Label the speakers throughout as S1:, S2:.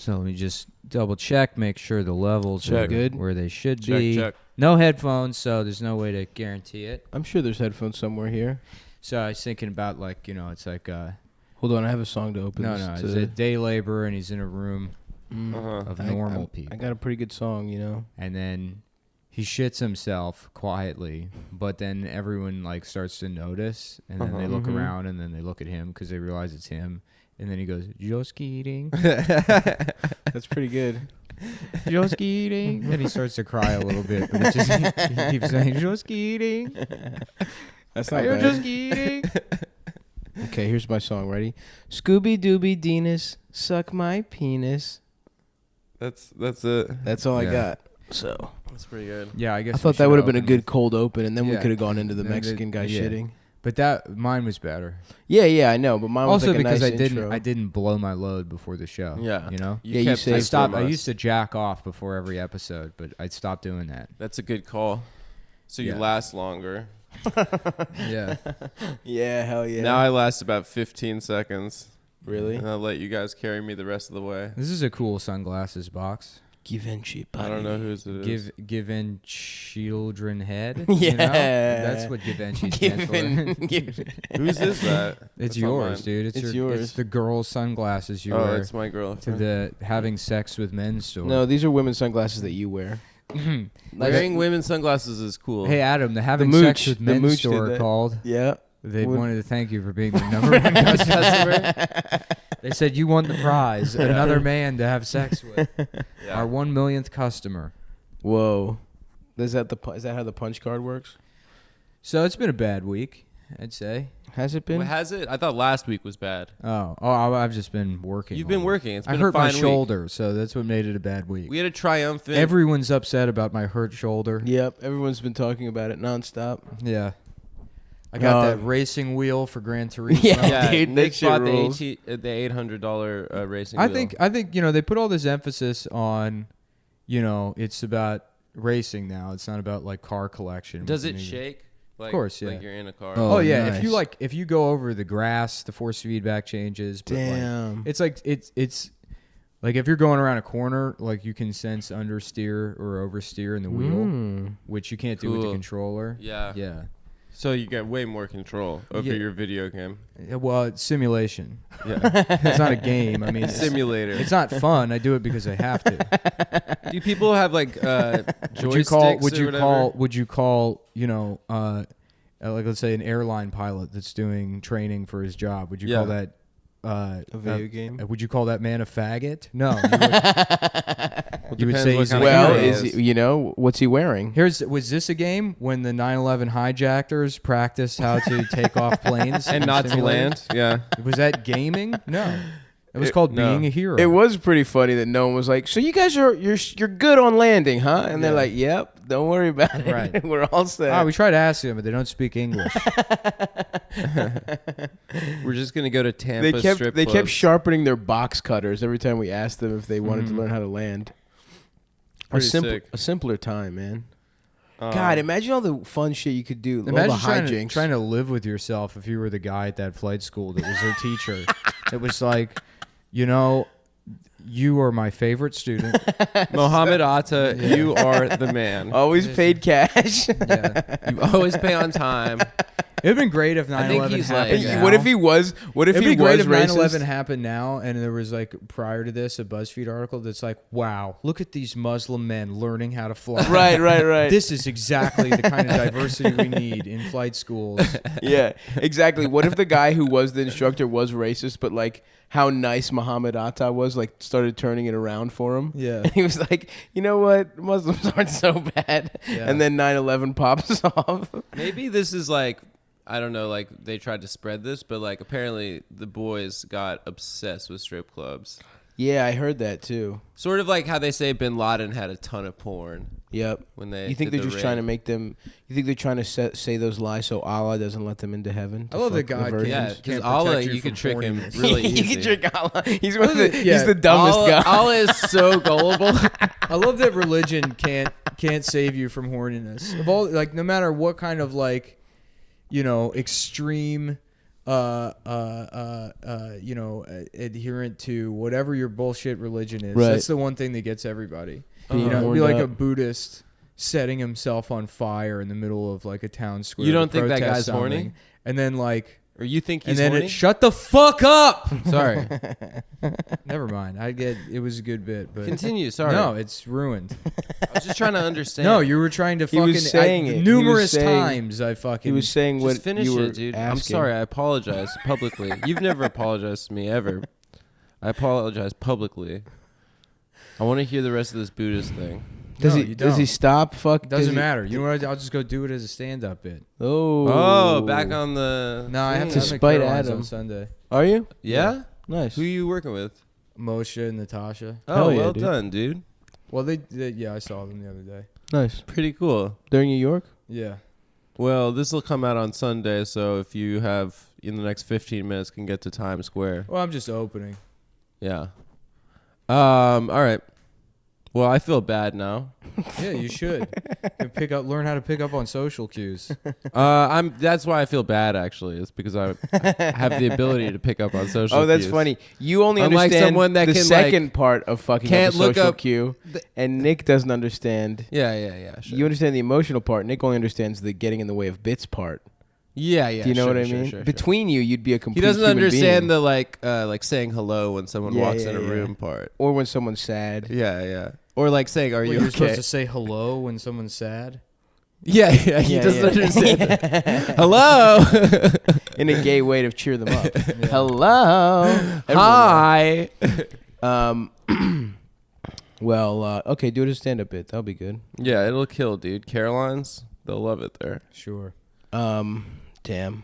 S1: So let me just double check, make sure the levels are
S2: Good.
S1: where they should be.
S3: Check.
S1: No headphones, so there's no way to guarantee it.
S2: I'm sure there's headphones somewhere here.
S1: So I was thinking about it's like
S2: Hold on, I have a song to open.
S1: it's a day laborer and he's in a room of normal people.
S2: I got a pretty good song,
S1: And then he shits himself quietly, but then everyone like starts to notice, and then they look around, and then they look at him because they realize it's him, and then he goes, "Just kidding."
S2: That's pretty good.
S1: Just kidding. Then he starts to cry a little bit, but he keeps saying, "Just kidding."
S2: That's not
S1: You're
S2: bad.
S1: just kidding.
S2: Okay, here's my song. Ready? Scooby Dooby Deenus, suck my penis.
S3: That's it.
S2: That's all I
S1: Yeah.
S2: got. So
S3: That's pretty good.
S1: Yeah, I guess
S2: I thought that would have been a good cold open, and then we
S1: Yeah.
S2: could have gone into the
S1: Then
S2: Mexican guy
S1: yeah.
S2: shitting.
S1: But mine was better.
S2: Yeah, I know. But mine was
S1: Also
S2: like a
S1: because
S2: nice
S1: I didn't
S2: intro.
S1: I didn't blow my load before the show.
S3: Yeah.
S1: You know?
S2: Yeah, you
S3: kept
S2: saved
S1: I
S3: it
S1: stopped.
S3: from
S1: I
S3: us.
S1: used to jack off before every episode, but I stopped doing that.
S3: That's a good call. So you
S1: Yeah.
S3: last longer.
S1: Yeah.
S2: Yeah, hell yeah.
S3: Now I last about 15 seconds.
S2: Really?
S3: And I'll let you guys carry me the rest of the way.
S1: This is a cool sunglasses box.
S2: Givenchy.
S3: I don't know whose it is.
S1: Given children head.
S2: Yeah.
S1: You know? That's what Givenchy stands for.
S3: Whose is that?
S1: It's
S3: That's not
S1: yours,
S3: mine.
S1: dude.
S2: It's yours.
S1: It's the girls' sunglasses you
S3: Oh,
S1: wear
S3: it's my
S1: to
S3: girlfriend.
S1: the having sex with men store.
S2: No, these are women's sunglasses that you wear.
S3: Wearing women's sunglasses is cool.
S1: Hey Adam, the having
S2: Mooch-
S1: sex with
S2: the
S1: men
S2: Mooch
S1: store
S2: did that.
S1: called.
S2: Yeah.
S1: They
S2: Would-
S1: wanted to thank you for being the number one customer. They said you won the prize. Another man to have sex with.
S3: Yeah.
S1: Our 1 millionth customer.
S2: Whoa. Is that how the punch card works?
S1: So it's been a bad week, I'd say.
S2: Has it been?
S3: Well, has it? I thought last week was bad.
S1: I've just been working.
S3: You've
S1: all
S3: been
S1: week.
S3: working. It's
S1: I
S3: been
S1: hurt
S3: a fine
S1: my shoulder, so that's what made it a bad week.
S3: We had a triumphant.
S1: Everyone's upset about my hurt shoulder.
S2: Yep. Everyone's been talking about it nonstop.
S1: Yeah. I got that
S2: Um,
S1: racing wheel for Gran Turismo.
S2: Yeah.
S3: yeah,
S2: Dude,
S3: Nick
S2: that shit
S3: bought
S2: rules.
S3: the $800 racing.
S1: I
S3: wheel.
S1: think they put all this emphasis on, it's about racing now. It's not about like car collection.
S3: Does
S1: which
S3: it
S1: is-
S3: shake? Like,
S1: Of course, yeah.
S3: Like you're in a car.
S2: Oh,
S1: Oh yeah,
S2: nice.
S1: if you go over the grass, the force feedback changes. But
S2: Damn.
S1: it's like it's like if you're going around a corner, like you can sense understeer or oversteer in the wheel, which you can't do with the
S3: Cool.
S1: controller.
S3: Yeah.
S1: Yeah.
S3: So you get way more control over
S1: Yeah.
S3: your video game.
S1: Yeah, well, it's simulation.
S3: Yeah.
S1: It's not a game. I mean,
S3: Simulator.
S1: it's not fun. I do it because I have to.
S3: Do people have like joysticks
S1: Would
S3: or whatever?
S1: would you call like let's say an airline pilot that's doing training for his job? Would you call that
S2: A video game?
S1: Would you call that man a faggot? No. You would
S3: depends
S1: say
S3: what
S1: he's
S3: kind
S1: a
S3: of
S2: Well,
S3: guy
S1: hero.
S3: is.
S2: what's he wearing?
S1: Was this a game when the 9/11 hijackers practiced how to take off planes
S3: And
S1: in
S3: not to
S1: simulators?
S3: land. Yeah.
S1: Was that gaming? No. It was
S3: It-
S1: called
S3: no.
S1: being a hero.
S2: It was pretty funny that no one was like, "So you guys you're good on landing, huh?" And they're
S1: Yeah.
S2: like, "Yep, don't worry about it.
S1: Right.
S2: We're all set."
S1: We tried to ask them, but they don't speak English.
S3: We're just gonna go to Tampa
S2: they kept
S3: strip
S2: they kept
S3: clubs.
S2: sharpening their box cutters every time we asked them if they wanted to learn how to land.
S3: Pretty sick.
S2: A simpler time, man.
S3: Um,
S2: God, imagine all the fun shit you could do. All
S1: Imagine
S2: the
S1: trying
S2: hijinks.
S1: to live with yourself if you were the guy at that flight school that was their teacher. It was like, you are my favorite student.
S3: Mohammed Atta, you are the man.
S2: Always paid cash.
S1: Yeah.
S3: You always pay on time.
S1: It'd been great if 9/11
S3: I think he's like-
S1: happened
S3: Yeah.
S1: now.
S2: What if he was? What if
S1: It'd
S2: he
S1: be great
S2: was
S1: if
S2: racist?
S1: 9/11 happened now, and there was like prior to this a BuzzFeed article that's like, "Wow, look at these Muslim men learning how to fly."
S2: Right.
S1: This is exactly the kind of diversity we need in flight schools.
S2: Yeah, exactly. What if the guy who was the instructor was racist, but like how nice Muhammad Atta was, like started turning it around for him?
S1: Yeah.
S2: And he was like, you know what? Muslims aren't so bad.
S1: Yeah.
S2: And then 9/11 pops off.
S3: Maybe this is like, I don't know, like they tried to spread this, but like apparently the boys got obsessed with strip clubs.
S2: Yeah, I heard that too.
S3: Sort of like how they say Bin Laden had a ton of porn
S2: Yep.
S3: when they.
S2: You think
S3: did
S2: they're
S3: the
S2: just trying to
S3: raid.
S2: make them? You think they're trying to say those lies so Allah doesn't let them into heaven?
S1: I love that
S2: fuck the
S1: God
S2: virgins?
S3: Yeah,
S1: Can't
S3: because
S1: protect
S3: Allah,
S1: you
S3: you
S1: from
S3: can trick him
S1: horniness.
S3: really
S2: you
S3: easy.
S2: can trick Allah. He's one of the,
S1: Yeah.
S2: he's the dumbest
S3: Allah,
S2: guy.
S3: Allah is so gullible.
S1: I love that religion can't save you from horniness. Of all, like, no matter what kind of like, extreme adherent to whatever your bullshit religion is.
S2: Right.
S1: That's the one thing that gets everybody.
S2: Being
S1: It'd be
S2: horned
S1: like
S2: up.
S1: a Buddhist setting himself on fire in the middle of like a town square.
S3: You don't
S1: to
S3: think that
S1: protest
S3: guy's horny?
S1: something. And then like,
S3: Or you think he's
S1: and then
S3: horny?
S1: shut the fuck up. Sorry. Never mind. It was a good bit, but
S3: Continue. Sorry.
S1: no, it's ruined.
S3: I was just trying to understand.
S1: No, you were trying to
S2: He
S1: fucking
S2: was saying it. He was
S1: numerous
S2: saying-
S1: times. I fucking
S2: He was saying
S3: Just
S2: what
S3: finish
S2: you were
S3: it, dude.
S2: asking.
S3: I'm sorry. I apologize publicly. You've never apologized to me ever. I apologize publicly. I want to hear the rest of this Buddhist thing.
S2: Does
S1: No,
S2: he?
S1: you
S2: Does he
S1: don't.
S2: stop? Fuck. does
S1: Doesn't
S2: he-
S1: matter. You know what? I'll just go do it as a stand-up bit.
S2: Oh.
S3: Back on the.
S1: No, I have
S2: To
S1: to I'm at
S2: spite
S1: Caroline's
S2: Adam.
S1: on Sunday.
S2: Are you?
S3: Yeah?
S2: Nice.
S3: Who are you working with?
S1: Moshe and Natasha.
S3: Oh,
S2: Hell yeah,
S3: well
S2: dude.
S3: done, dude.
S1: Well, they yeah, I saw them the other day.
S2: Nice.
S3: Pretty cool.
S2: They're in New York.
S1: Yeah.
S3: Well, this will come out on Sunday, so if you have in the next 15 minutes can get to Times Square.
S1: Well, I'm just opening.
S3: Yeah. All right. Well, I feel bad now.
S1: Yeah, you should. Learn how to pick up on social cues.
S3: That's why I feel bad actually. It's because I have the ability to pick up on social
S2: Oh, that's
S3: cues.
S2: funny. You only
S3: Unlike
S2: understand
S3: someone that
S2: the
S3: can,
S2: second part of fucking
S3: can't
S2: up a
S3: look
S2: social
S3: up
S2: cue,
S3: the-
S2: and Nick doesn't understand.
S3: Yeah, sure.
S2: You understand the emotional part. Nick only understands the getting in the way of bits part.
S3: Yeah.
S2: Do you know
S3: sure,
S2: what I
S3: sure,
S2: mean?
S3: sure.
S2: Between you, you'd be a
S3: He
S2: complete
S3: doesn't
S2: human
S3: understand
S2: being.
S3: the like saying hello when someone
S2: Yeah,
S3: walks
S2: yeah,
S3: in a
S2: yeah.
S3: room part.
S2: Or when someone's sad.
S3: Yeah. Or like saying, "Are
S1: Well,
S3: you
S1: you're
S3: okay?"
S1: supposed to say hello when someone's sad.
S3: Yeah. He
S2: Yeah,
S3: doesn't
S2: yeah.
S3: understand. that. Hello.
S2: In a gay way to cheer them up. Hello.
S3: Hi.
S2: Well, okay, do it as a stand-up bit. That'll be good.
S3: Yeah, it'll kill, dude. Caroline's, they'll love it there.
S1: Sure.
S2: Damn.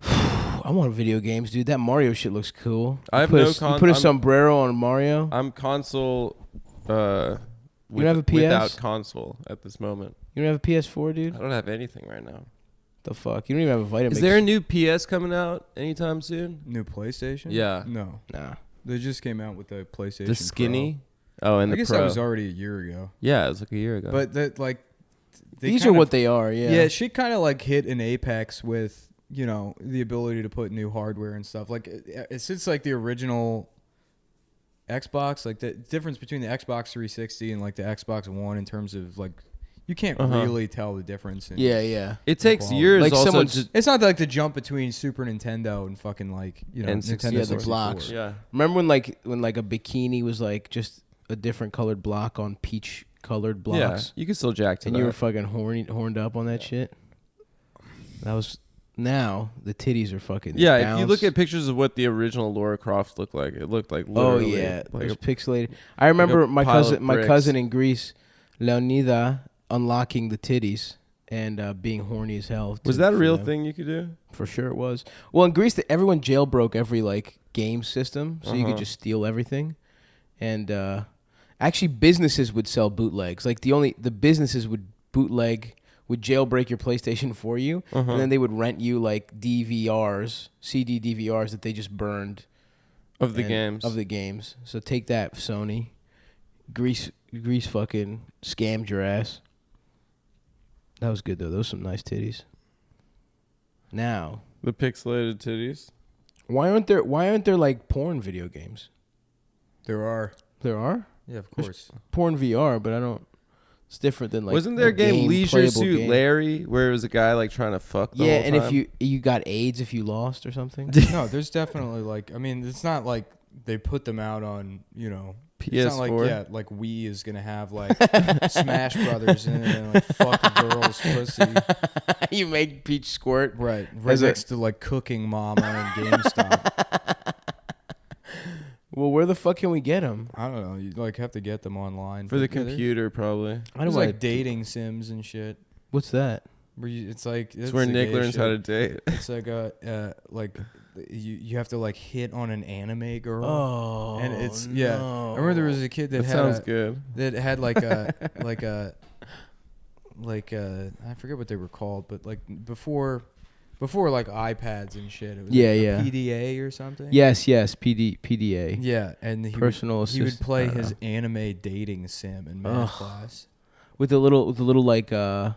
S2: I want video games, dude. That Mario shit looks cool.
S3: I have
S2: you
S3: no
S2: put you put a
S3: I'm-
S2: sombrero on Mario.
S3: I'm console.
S2: You don't have a PS?
S3: Without console at this moment.
S2: You don't have a PS4, dude?
S3: I don't have anything right now.
S2: The fuck? You don't even have a Vitamix.
S3: Is there a new PS coming out anytime soon?
S1: New PlayStation?
S3: Yeah.
S1: No.
S2: Nah.
S1: They just came out with the PlayStation.
S3: The skinny. Oh,
S1: Pro.
S3: and
S1: I
S3: the
S1: guess
S3: Pro.
S1: that was already a year ago.
S3: Yeah, it was like a year ago.
S1: But that like
S2: These are what they are, yeah.
S1: Yeah, she kind of like hit an apex with, you know, the ability to put new hardware and stuff. Like since like the original Xbox, like the difference between the Xbox 360 and like the Xbox One in terms of like you can't really tell the difference. In,
S2: Yeah.
S3: it takes
S1: quality.
S3: years.
S2: Like
S3: also
S2: someone's-
S3: to,
S1: It's not like the jump between Super Nintendo and fucking like, you know,
S3: And
S1: Nintendo
S3: 64.
S2: Yeah, the
S1: 64.
S2: blocks.
S3: yeah.
S2: Remember when like a bikini was like just a different colored block on peach colored blocks?
S3: Yeah, you can still jack to
S2: And
S3: that.
S2: you were fucking horned up on that shit? That was now the titties are fucking
S3: yeah, if you
S2: bounced.
S3: look at pictures of what the original Laura Croft looked like, it looked like
S2: Oh
S3: literally
S2: yeah, it
S3: like
S2: was
S3: a,
S2: pixelated. I remember my
S3: pile of
S2: cousin
S3: bricks.
S2: in Greece, Leonida, unlocking the titties and being horny as hell.
S3: Was that a
S2: for
S3: real
S2: them.
S3: thing you could do?
S2: For sure it was. Well, in Greece, everyone jailbroke every like game system, so you could
S3: Uh-huh.
S2: just steal everything. And actually, businesses would sell bootlegs. Like the businesses would jailbreak your PlayStation for you,
S3: Uh-huh.
S2: and then they would rent you like DVRs, CD DVRs that they just burned
S3: Of the
S2: and-
S3: games.
S2: Of the games. So take that, Sony. Greece fucking scammed your ass. That was good though. Those some nice titties. Now,
S3: The pixelated titties.
S2: why aren't there like porn video games?
S1: There are.
S2: There are
S1: Yeah, of
S2: There's
S1: course.
S2: porn VR, but I don't. It's different than like.
S3: Wasn't there a game Leisure
S2: playable
S3: Suit
S2: game.
S3: Larry where it was a guy like trying to fuck the
S2: Yeah,
S3: whole
S2: and
S3: time?
S2: if you got AIDS if you lost or something.
S1: No, there's definitely like, I mean, it's not like they put them out on, you know,
S3: PS4.
S1: It's not like, yeah, like Wii is going to have like Smash Brothers in it and like fuck a girl's pussy.
S2: You make Peach squirt.
S1: Right
S2: As a-
S1: next to like Cooking Mama and GameStop.
S2: Well, where the fuck can we get them?
S1: I don't know. You like have to get them online.
S3: for the
S1: But, yeah,
S3: computer probably.
S2: I
S1: There's
S2: don't
S1: like
S2: like.
S1: dating sims and shit.
S2: What's that?
S1: Where you, it's like
S3: It's where
S1: the
S3: Nick
S1: gay
S3: learns how to
S1: shit.
S3: date.
S1: It's like like you have to like hit on an anime girl.
S2: Oh,
S1: And it's yeah. I remember there was a kid that
S3: That
S1: had
S3: sounds
S1: a,
S3: good.
S1: that had like a I forget what they were called, but like before like iPads and shit. It was
S2: Yeah,
S1: like
S2: yeah.
S1: a PDA or something.
S2: Yes, PDA.
S1: Yeah, and
S2: Personal
S1: he would
S2: assist-
S1: play
S2: I don't
S1: his
S2: know.
S1: anime dating sim in math
S2: Ugh.
S1: class.
S2: with the little like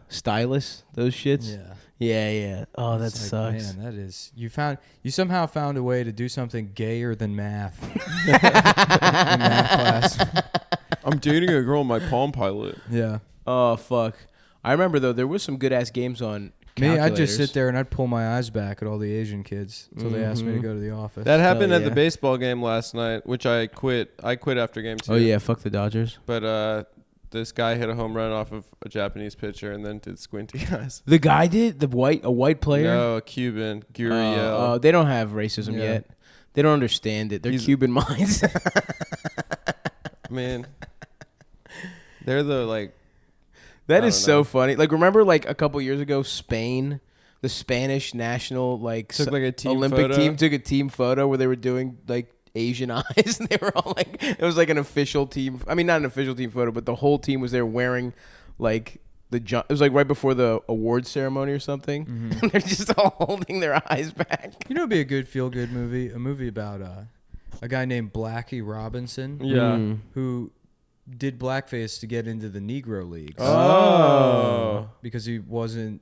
S2: stylus, those shits.
S1: Yeah.
S2: Yeah. Oh, that
S1: It's like,
S2: sucks.
S1: Man, that is you somehow found a way to do something gayer than math. In math class.
S3: I'm dating a girl in my Palm Pilot.
S1: Yeah.
S2: Oh fuck. I remember though there was some good ass games on.
S1: Me, I'd just
S2: calculators.
S1: sit there and I'd pull my eyes back at all the Asian kids until they asked me to
S2: Mhm.
S1: go to the office.
S3: That happened
S2: Hell
S3: at the
S2: yeah.
S3: baseball game last night, which I quit. I quit after game 2.
S2: Oh yeah, fuck the Dodgers.
S3: But this guy hit a home run off of a Japanese pitcher and then did squinty eyes.
S2: The guy did a white player.
S3: No, a Cuban, Gurriel.
S2: Oh, they don't have racism
S1: Yeah.
S2: yet. They don't understand it. They're
S3: He's-
S2: Cuban minds.
S3: Man, they're the like.
S2: That
S3: I
S2: is
S3: don't
S2: so
S3: know.
S2: funny. Like remember like a couple years ago, Spain, the Spanish national like
S3: Took like a team
S2: Olympic
S3: photo.
S2: team took a team photo where they were doing like Asian eyes. And they were all like, it was like an official team. I mean, not an official team photo, but the whole team was there wearing like it was like right before the award ceremony or something.
S1: Mhm.
S2: And they're just all holding their eyes back.
S1: You know, it'd be a good feel-good movie. A movie about a guy named Blackie Robinson
S3: Yeah.
S2: Mm.
S1: who did blackface to get into the Negro Leagues
S3: Oh.
S1: because he wasn't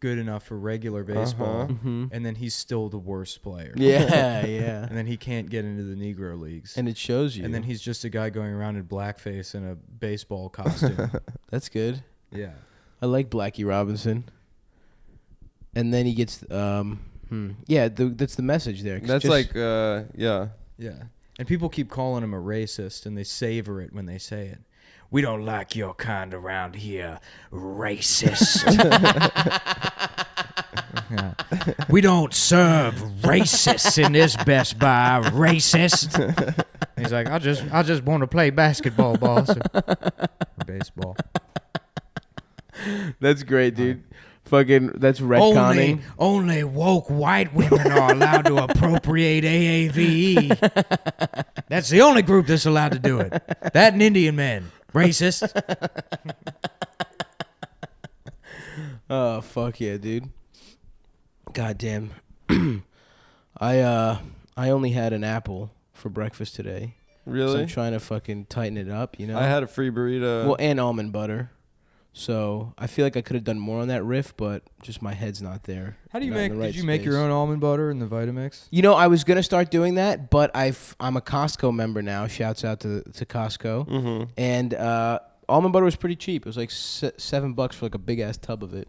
S1: good enough for regular baseball,
S2: Mhm.
S1: and then he's still the worst player.
S2: Yeah, yeah.
S1: And then he can't get into the Negro Leagues.
S2: And it shows you.
S1: And then he's just a guy going around in blackface in a baseball costume.
S2: That's good.
S1: Yeah.
S2: I like Blackie Robinson. And then he gets that's the message there. 'Cause
S3: That's
S2: just-
S3: like yeah.
S1: Yeah. And people keep calling him a racist, and they savor it when they say it. We don't like your kind around here, racist. Yeah. We don't serve racists in this Best Buy, racist. He's like, I just want to play basketball, boss. Or baseball.
S2: That's great, dude. Fucking that's retconning.
S1: Only woke white women are allowed to appropriate AAVE. That's the only group that's allowed to do it. That and Indian men. Racist.
S2: Oh fuck yeah, dude. God damn. I only had an apple for breakfast today. So
S3: Really?
S2: I'm trying to fucking tighten it up, you know.
S3: I had a free burrito.
S2: well, and almond butter. So I feel like I could have done more on that riff, but just my head's not there.
S1: How do you
S2: Not in
S1: make?
S2: the right
S1: Did you make your
S2: space.
S1: own almond butter in the Vitamix?
S2: You know, I was gonna start doing that, but I'm a Costco member now. Shouts out to Costco.
S3: Mm-hmm.
S2: And almond butter was pretty cheap. It was like $7 for like a big ass tub of it.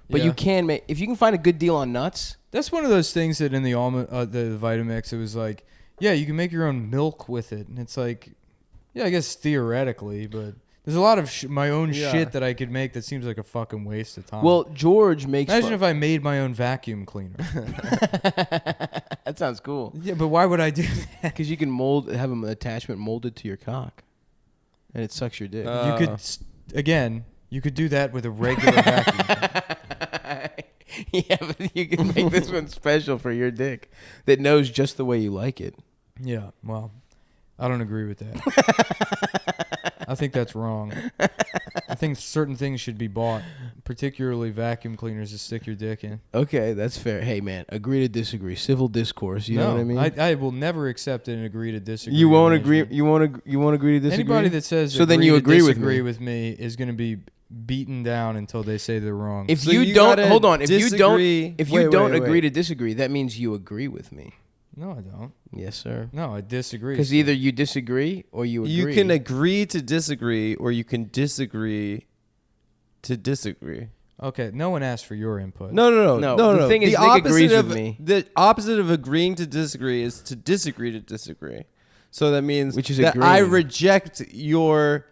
S2: But
S1: Yeah.
S2: you can make if you can find a good deal on nuts.
S1: That's one of those things that in the almond, the Vitamix, it was like, yeah, you can make your own milk with it, and it's like, yeah, I guess theoretically, but there's a lot of my own
S3: Yeah.
S1: shit that I could make that seems like a fucking waste of time.
S2: Well, George makes.
S1: imagine if I made my own vacuum cleaner.
S2: That sounds cool.
S1: Yeah, but why would I do that?
S2: Because you can have an attachment molded to your cock, and it sucks your dick.
S1: You could, again, you could do that with a regular vacuum.
S2: Yeah, but you can make this one special for your dick that knows just the way you like it.
S1: Yeah, well, I don't agree with that. I think that's wrong. I think certain things should be bought, particularly vacuum cleaners to stick your dick in.
S2: Okay, that's fair. Hey, man, agree to disagree. Civil discourse. You know what I mean?
S1: I will never accept and agree to disagree.
S2: You won't
S1: with
S2: agree.
S1: anything.
S2: You won't agree to disagree.
S1: Anybody that says
S2: So then you
S1: to
S2: agree with
S1: disagree
S2: me.
S1: with me is going to be beaten down until they say they're wrong.
S2: If
S3: So
S2: you,
S3: you
S2: don't
S3: gotta
S2: hold on, if you don't
S3: disagree-
S2: agree
S3: wait.
S2: to disagree, that means you agree with me.
S1: No, I don't.
S2: Yes, sir.
S1: No, I disagree.
S2: Because either you disagree or you agree.
S3: You can agree to disagree, or you can disagree to disagree.
S1: Okay, no one asked for your input.
S2: No, the thing is, Nick
S3: opposite
S2: agrees
S3: of,
S2: with me.
S3: The opposite of agreeing to disagree is to disagree to disagree. So that means
S2: Which is
S3: that I
S2: agreeing.
S3: reject your.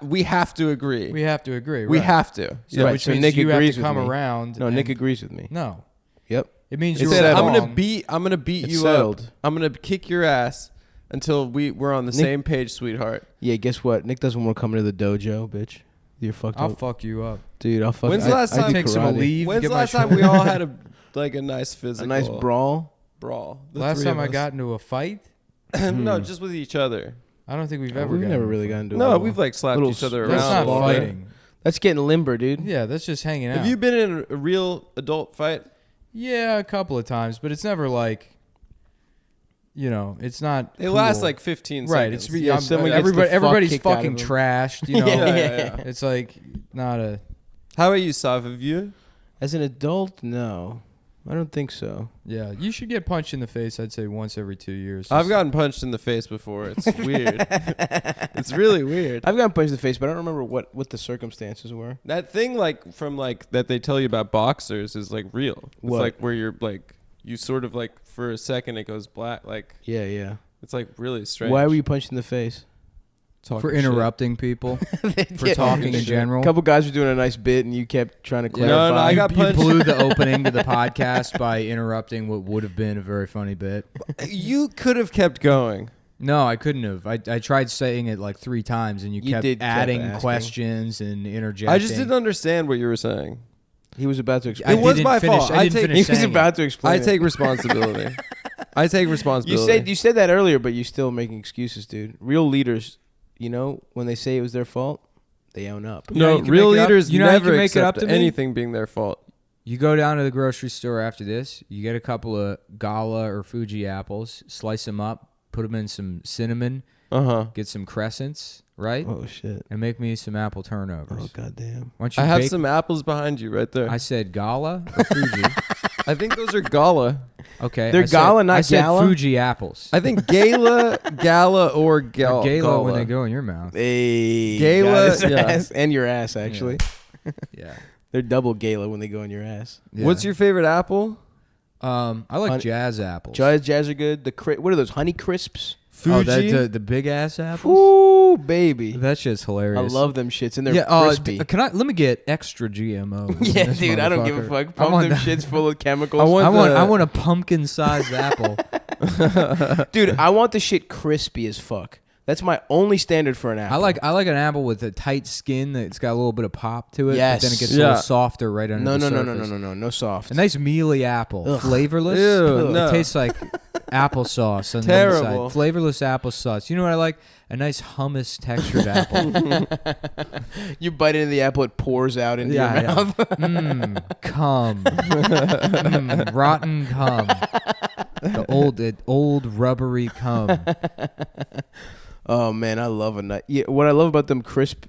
S3: We have to agree.
S1: We have to agree.
S3: We
S1: right.
S3: have to.
S1: So
S2: Right,
S1: which
S2: so
S1: means
S2: Nick
S1: you have
S2: agrees
S1: to
S2: with
S1: come
S2: me.
S1: around.
S2: No,
S1: and-
S2: Nick agrees with me.
S1: No,
S2: Yep.
S1: it means
S3: It
S1: you're
S3: said,
S1: wrong.
S3: I'm gonna beat
S2: It's
S3: you
S2: settled.
S3: up. I'm gonna kick your ass until we're on the
S2: Nick-
S3: same page, sweetheart.
S2: Yeah, guess what? Nick doesn't want to come into the dojo, bitch. You're fucked
S1: I'll
S2: up.
S1: fuck you up.
S2: Dude, I'll fuck
S3: When's the last
S2: I
S3: time-
S2: do
S1: Take some
S2: karate.
S1: leave.
S3: When's
S1: get
S3: the
S1: my
S3: last time we all had a nice
S2: A
S3: physical,
S2: nice brawl.
S3: brawl? The
S1: Last
S3: three
S1: time
S3: of
S1: I
S3: us.
S1: got into a fight,
S3: No, just with each other.
S1: I don't think we've
S2: We've
S1: ever. gotten
S2: never
S1: into
S2: really
S1: a fight.
S2: gotten into a
S3: No,
S2: brawl.
S3: we've like slapped
S2: Little
S3: each other
S1: That's
S3: around.
S1: not
S3: a little bit.
S1: fighting.
S2: That's getting limber, dude.
S1: Yeah, that's just hanging out.
S3: Have you been in a real adult fight?
S1: Yeah, a couple of times, but it's never like, it's not.
S3: It lasts
S1: cool.
S3: like 15
S1: right.
S3: seconds.
S1: It's
S2: Yeah, someone gets the fuck
S1: everybody's
S2: kicked out of
S1: fucking
S2: them.
S1: trashed.
S3: Yeah, yeah, yeah.
S1: It's like not a.
S3: How about you, Sav? Have you?
S2: As an adult, no. I don't think so.
S1: Yeah, you should get punched in the face. I'd say once every 2 years.
S3: I've gotten punched in the face before. It's weird. It's really weird.
S2: I've gotten punched in the face, but I don't remember what the circumstances were.
S3: That thing like from like that they tell you about boxers is like real. It's
S2: What?
S3: like where you're like you sort of like for a second it goes black. Like
S2: Yeah.
S3: it's like really strange.
S2: Why were you punched in the face?
S3: Talking
S1: for
S3: shit.
S1: interrupting people, for
S2: Yeah.
S1: talking in
S2: A
S1: general.
S2: couple guys were doing a nice bit, and you kept trying to
S1: Yeah.
S2: clarify.
S3: No, I got
S1: You
S3: punched.
S1: blew the opening to the podcast by interrupting what would have been a very funny bit.
S3: You could have kept going.
S1: No, I couldn't have. I tried saying it like 3 times, and you
S2: You
S1: kept
S2: did keep
S1: adding
S2: asking.
S1: questions and interjecting.
S3: I just didn't understand what you were saying.
S2: He was about to
S1: I
S2: explain.
S3: It was
S1: didn't
S3: my
S1: finish-
S3: fault.
S1: I
S3: I
S1: didn't
S3: take-
S1: finish
S2: He was
S1: saying
S2: about
S1: it.
S2: to explain.
S3: I
S2: it.
S3: take responsibility. I take responsibility.
S2: You said that earlier, but you're still making excuses, dude. Real leaders, you know, when they say it was their fault, they own up.
S1: You know
S3: no,
S1: you can
S3: real
S1: make it up-
S3: leaders
S1: you know how you
S3: never
S1: can make it up
S3: accept
S1: to me?
S3: anything being their fault.
S1: You go down to the grocery store after this. You get a couple of Gala or Fuji apples, slice them up, put them in some cinnamon, get some crescents, right?
S2: Oh shit!
S1: And make me some apple turnovers.
S2: Oh goddamn!
S1: Why don't you
S3: I have
S1: bake-
S3: some apples behind you right there.
S1: I said Gala or Fuji.
S3: I think those are Gala.
S1: Okay.
S2: They're
S1: I said-
S2: Gala, not
S1: I said
S2: Gala?
S1: Fuji apples.
S3: I think Gala, Gala, or
S1: They're
S3: Gala.
S1: Gala when they go in your mouth.
S2: Hey,
S3: Gala,
S2: got his
S3: yeah.
S2: ass and your ass actually.
S1: Yeah.
S2: They're double gala when they go in your ass.
S1: Yeah.
S3: What's your favorite apple?
S1: I like
S2: Honey-
S1: jazz apples.
S2: Jazz are good. What are those? Honey crisps?
S3: Fuji.
S1: Oh, the big ass apples.
S2: Ooh, baby.
S1: That shit's
S2: I
S1: hilarious.
S2: love them shits, and they're
S1: yeah,
S2: crispy.
S1: let me get extra GMO.
S2: Yeah, dude, I don't give a fuck.
S1: I
S2: Pump
S1: want
S2: them
S1: that.
S2: shits full of chemicals.
S1: I want a pumpkin sized apple.
S2: Dude, I want the shit crispy as fuck. That's my only standard for an apple.
S1: I like an apple with a tight skin that's got a little bit of pop to it.
S2: Yes.
S1: But then it gets a
S3: Yeah.
S1: little softer right under
S2: No,
S1: the
S2: no, no,
S1: surface.
S2: no soft.
S1: A nice mealy apple,
S2: Ugh.
S1: flavorless.
S3: Ew,
S1: It
S3: no.
S1: tastes like applesauce on the
S3: Terrible.
S1: inside. Flavorless applesauce. You know what I like? A nice hummus textured apple.
S2: You bite into the apple, it pours out into
S1: Yeah,
S2: your
S1: yeah.
S2: mouth.
S1: Cum. Rotten cum. The old rubbery cum.
S2: Oh man, I love a nut. Yeah, what I love about them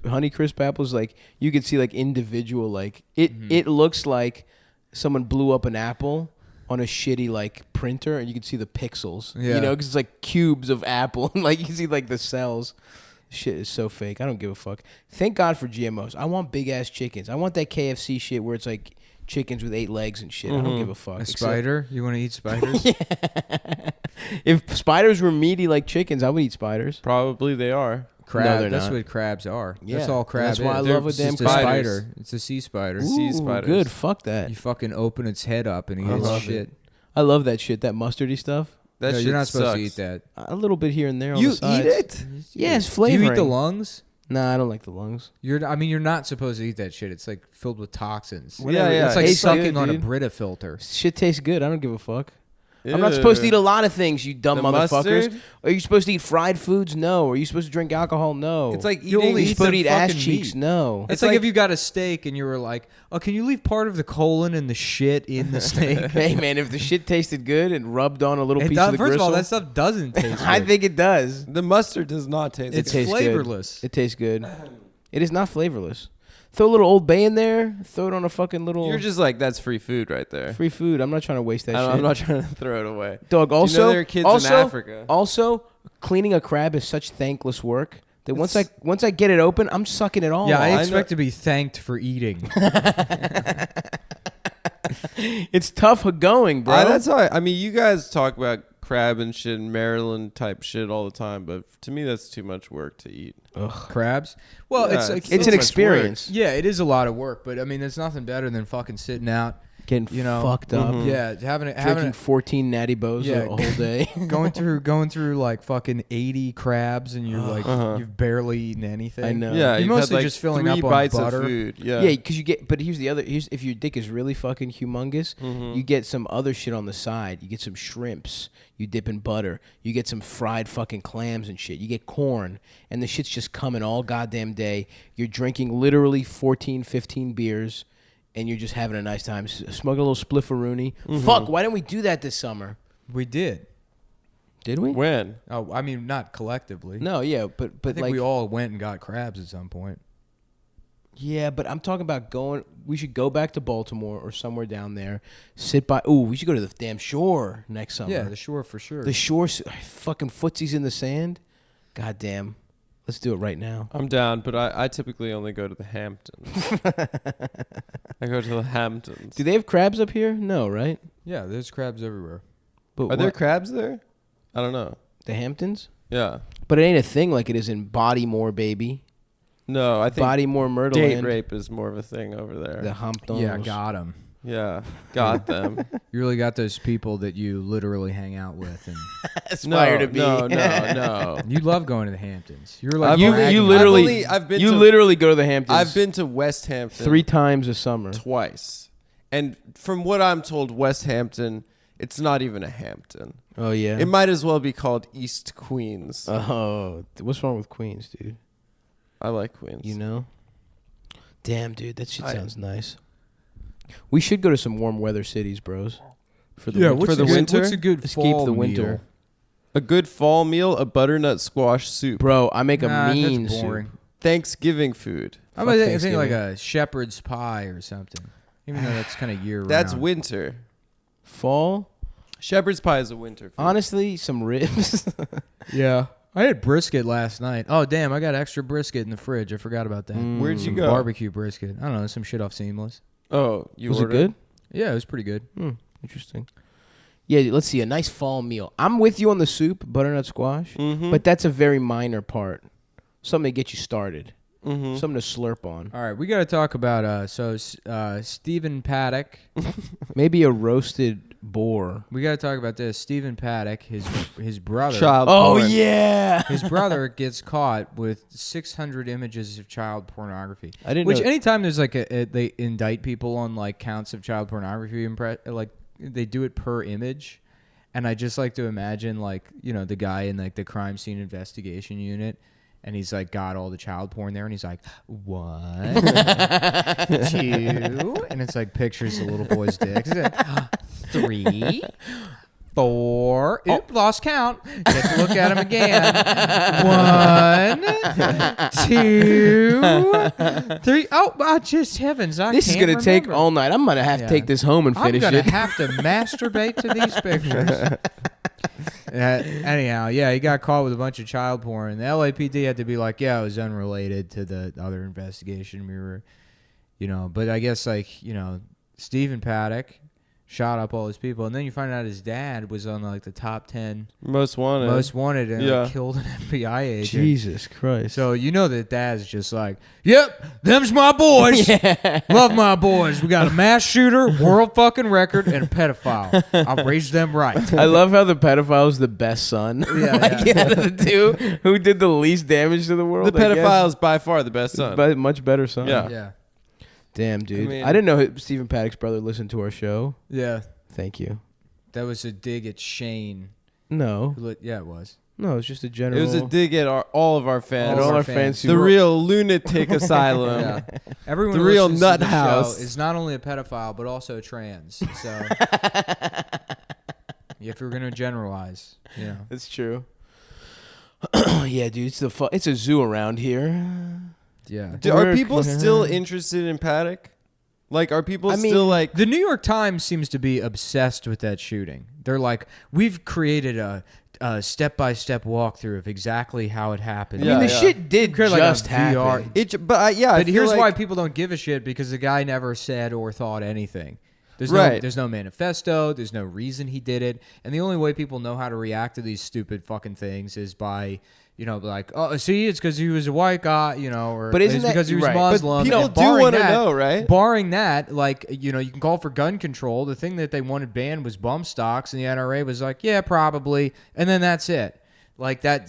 S2: honey crisp apples, like you can see like individual, like it.
S1: Mm-hmm.
S2: It looks like someone blew up an apple on a shitty like printer, and you can see the pixels.
S1: Yeah.
S2: You know, because it's like cubes of apple, and like you can see like the cells. Shit is so fake. I don't give a fuck. Thank God for GMOs. I want big ass chickens. I want that KFC shit where it's like chickens with 8 legs and shit. I don't give a fuck.
S1: A
S2: Except-
S1: spider? You want to eat spiders?
S2: If spiders were meaty like chickens, I would eat spiders.
S3: Probably they are.
S1: Crab.
S2: No, they're
S1: That's
S2: not.
S1: what crabs are.
S2: Yeah,
S1: That's all crab
S2: that's why
S1: is.
S2: I love a
S1: It's
S2: damn
S1: just a
S3: spiders.
S1: spider. It's a sea spider.
S3: Sea
S2: Ooh,
S3: spiders.
S2: good. Fuck that.
S1: You fucking open its head up and it eats
S2: love
S1: shit.
S2: I love that shit. That mustardy stuff.
S3: That
S1: No,
S3: shit
S1: you're not supposed
S3: sucks.
S1: to eat that.
S2: A little bit here and there. On
S3: You
S2: the sides.
S3: eat it?
S2: Yeah, it's
S1: Do
S2: flavoring.
S1: you eat the lungs?
S2: Nah, I don't like the lungs.
S1: You're not supposed to eat that shit. It's like filled with toxins.
S2: Whatever.
S3: yeah.
S1: It's like
S2: Tastes
S1: sucking
S2: good,
S1: on a
S2: dude.
S1: Brita filter.
S2: Shit tastes good. I don't give a fuck. I'm not supposed to eat a lot of things, you dumb
S3: The
S2: motherfuckers.
S3: mustard?
S2: Are you supposed to eat fried foods? No. Are you supposed to drink alcohol? No.
S3: It's like
S1: You
S3: eating.
S1: only
S2: You're
S1: eat
S2: supposed to
S1: some
S2: eat ass
S1: fucking
S2: cheeks?
S1: meat.
S2: No.
S1: It's like if you got a steak and you were like, "Oh, can you leave part of the colon and the shit in the steak?"
S2: Hey man, if the shit tasted good and rubbed on a little
S1: It
S2: piece
S1: does-
S2: of the
S1: first
S2: gristle,
S1: of all, that stuff doesn't taste good.
S2: I think it does.
S3: the mustard does not taste.
S1: it's
S2: it tastes good.
S1: flavorless.
S2: It tastes good. It is not flavorless. Throw a little Old Bay in there. Throw it on a fucking little
S3: You're just like that's free food right there.
S2: free food. I'm not trying to waste that shit.
S3: I'm not trying to throw it away.
S2: Dog.
S3: Do you
S2: Also,
S3: know there are kids
S2: also,
S3: in Africa.
S2: also, cleaning a crab is such thankless work that once I get it open, I'm sucking it all.
S1: Yeah, I
S2: off.
S1: expect to be thanked for eating.
S2: It's tough going, bro.
S3: That's how I mean, you guys talk about crab and shit and Maryland type shit all the time, but to me, that's too much work to eat.
S1: Crabs. Well,
S3: Yeah,
S1: it's like,
S2: it's
S3: so
S2: an
S3: much work.
S2: experience.
S1: yeah, it is a lot of work, but I mean, there's nothing better than fucking sitting out,
S2: Getting
S1: you know,
S2: fucked up.
S1: yeah, having
S2: Drinking 14 natty bows
S1: Yeah.
S2: a whole day.
S1: going through like fucking 80 crabs and you're like you've barely eaten anything.
S2: I know.
S3: Yeah,
S1: You're
S3: you've
S1: mostly
S3: had like
S1: just filling
S3: 3
S1: up on
S3: bites
S1: butter.
S3: of food. Yeah,
S2: Yeah, because you get. But here's if your dick is really fucking humongous, you get some other shit on the side. You get some shrimps. You dip in butter. You get some fried fucking clams and shit. You get corn, and the shit's just coming all goddamn day. You're drinking literally 14, 15 beers, and you're just having a nice time. Smoking a little splifferoonie. Fuck, why didn't we do that this summer?
S1: We did.
S2: Did we?
S3: when?
S1: Oh, I mean, not collectively.
S2: No, yeah, but
S1: I think
S2: like
S1: we all went and got crabs at some point.
S2: Yeah, but I'm talking about going. We should go back to Baltimore or somewhere down there. Sit by. Ooh, we should go to the damn shore next summer.
S1: Yeah, the shore for sure.
S2: The shore. Fucking footsies in the sand. God damn. Let's do it right now.
S3: I'm down, but I typically only go to the Hamptons. I go to the Hamptons.
S2: Do they have crabs up here? No, right?
S1: Yeah, there's crabs everywhere.
S2: But
S3: Are there crabs there? I don't know.
S2: the Hamptons?
S3: Yeah.
S2: But it ain't a thing like it is in Bodymore, baby.
S3: No, I think
S2: Bodymore, Myrtle
S3: date
S2: Land.
S3: rape is more of a thing over there.
S2: The Hamptons.
S1: Yeah, got them.
S3: Yeah, got them.
S1: You really got those people that you literally hang out with, and
S2: Aspire to be.
S3: No.
S1: you love going to the Hamptons. You're like
S2: You
S1: bragging
S2: literally
S3: I've been
S2: you
S3: to,
S2: literally go to the Hamptons.
S3: I've been to West Hampton
S2: 3 times a summer.
S3: twice, and from what I'm told, West Hampton, it's not even a Hampton.
S2: Oh yeah.
S3: It might as well be called East Queens.
S2: Oh, what's wrong with Queens, dude?
S3: I like Queens.
S2: You know? Damn, dude, that shit sounds nice. We should go to some warm weather cities, bros. For the
S3: what's a good-
S1: What's a good
S2: Escape
S1: fall
S2: the winter.
S1: meal?
S3: A good fall meal, a butternut squash soup.
S2: Bro, I make
S1: Nah,
S2: a mean
S1: that's boring.
S2: soup.
S3: Thanksgiving food.
S1: I'm
S2: Fuck
S1: thinking like
S2: Thanksgiving.
S1: a shepherd's pie or something. Even though that's kind of year round.
S3: That's winter.
S2: Fall?
S3: Shepherd's pie is a winter food.
S2: Honestly, some ribs.
S1: Yeah. I had brisket last night. Oh, damn. I got extra brisket in the fridge. I forgot about that.
S3: Where'd you
S1: Some
S3: go?
S1: Barbecue brisket. I don't know. Some shit off Seamless.
S3: Oh, you
S2: Was it
S3: ordered?
S2: good?
S1: Yeah, it was pretty good.
S2: Interesting. Yeah, let's see. A nice fall meal. I'm with you on the soup, butternut squash,
S3: Mm-hmm.
S2: but that's a very minor part. Something to get you started.
S3: Mm-hmm.
S2: Something to slurp on.
S1: All right. We got to talk about Stephen Paddock.
S2: Maybe a roasted boar.
S1: We got to talk about this. Stephen Paddock, his brother.
S3: Child
S2: Oh,
S3: porn.
S2: yeah.
S1: His brother gets caught with 600 images of child pornography.
S2: I didn't
S1: Which
S2: know.
S1: anytime there's like they indict people on like counts of child pornography, like they do it per image, and I just like to imagine like the guy in like the crime scene investigation unit, and he's like got all the child porn there, and he's like 1, 2, and it's like pictures of little boys' dicks. 3, 4. Oop, lost count. Get to look at him again. 1, 2, 3. Oh, just heavens!
S2: This is gonna take all night. I'm gonna have to
S1: Yeah.
S2: take this home and
S1: I'm
S2: finish
S1: gonna
S2: it.
S1: have to masturbate to these pictures. Anyhow, yeah, he got caught with a bunch of child porn. The LAPD had to be like, yeah, it was unrelated to the other investigation we were, But I guess Stephen Paddock shot up all his people, and then you find out his dad was on like the top 10
S3: Most wanted.
S1: most wanted and
S3: Yeah.
S1: killed an FBI agent.
S2: Jesus Christ.
S1: So that dad's just like, yep, them's my boys. Love my boys. We got a mass shooter, world fucking record, and a pedophile. I'll raise them right.
S2: I love how the pedophile is the best son.
S1: Yeah,
S2: Like,
S1: yeah.
S2: out of the two, who did the least damage to the world?
S3: The pedophile is by far the best son.
S2: but much better son.
S3: Yeah.
S1: Yeah.
S2: Damn, dude.
S3: mean-
S2: I didn't know Stephen Paddock's brother listened to our show.
S1: Yeah.
S2: Thank you.
S1: That was a dig at Shane.
S2: No,
S1: Yeah, it was.
S2: no, it's just a
S3: It
S2: general.
S3: was a dig at all of our fans.
S2: at
S1: all
S2: all
S1: our
S2: our
S1: fans.
S2: fans.
S3: The real lunatic asylum.
S1: Yeah. Everyone
S3: The
S1: who
S3: real
S1: listens
S3: nut
S1: to the
S3: house.
S1: show is not only a pedophile but also trans. So if you're gonna generalize,
S2: It's true. Yeah, dude. It's a zoo around here.
S1: yeah.
S3: Are people still interested in Paddock? Like, are people
S2: I mean,
S3: still like?
S1: The New York Times seems to be obsessed with that shooting. They're like, we've created a step-by-step walkthrough of exactly how it happened.
S2: I mean, the
S3: Yeah.
S2: shit did
S1: Create like a
S2: just happen.
S1: VR.
S3: I
S1: But
S3: feel
S1: here's
S3: like,
S1: why people don't give a shit, because the guy never said or thought anything.
S3: Right.
S1: There's no manifesto. There's no reason he did it. And the only way people know how to react to these stupid fucking things is by, like, oh, see, it's because he was a white guy, or
S2: But isn't
S1: it's
S2: that-
S1: because he was
S2: right. But
S1: Muslim.
S3: people
S1: And
S3: do
S1: barring
S3: wanna
S1: that-
S3: know, right?
S1: Barring that, like, you can call for gun control. The thing that they wanted banned was bump stocks, and the NRA was like, yeah, probably. And then that's it. Like that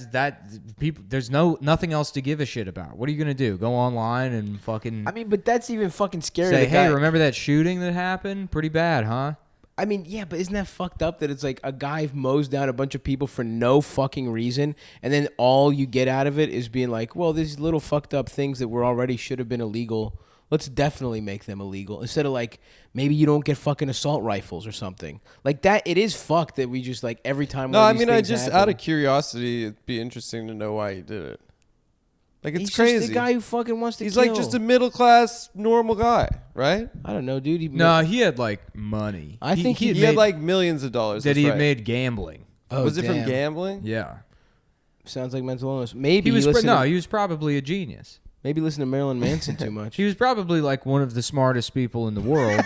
S1: people, there's nothing else to give a shit about. What are you gonna do? Go online and fucking
S2: I mean, but that's even fucking scary.
S1: say,
S2: The
S1: hey,
S2: guy-
S1: remember that shooting that happened? Pretty bad, huh?
S2: I mean, yeah, but isn't that fucked up that it's like a guy mows down a bunch of people for no fucking reason, and then all you get out of it is being like, well, these little fucked up things that were already should have been illegal, let's definitely make them illegal. Instead of like, maybe you don't get fucking assault rifles or something. Like that, it is fucked that we just like every time
S3: No,
S2: one
S3: I
S2: of these
S3: mean,
S2: things
S3: just
S2: happen-
S3: out of curiosity, it'd be interesting to know why he did it. Like, it's
S2: He's
S3: crazy.
S2: just the guy who fucking wants to
S3: He's
S2: kill.
S3: like just a middle class normal guy, right?
S2: I don't know, dude.
S1: No, he had like money.
S2: I think
S3: He had like millions of dollars.
S1: that
S3: That's
S1: he had
S3: right.
S1: made gambling.
S2: Oh,
S3: Was it from
S2: damn.
S3: gambling?
S1: Yeah.
S2: Sounds like mental illness. Maybe
S1: He was
S2: listen to,
S1: he was probably a genius.
S2: maybe listen to Marilyn Manson too much.
S1: He was probably like one of the smartest people in the world,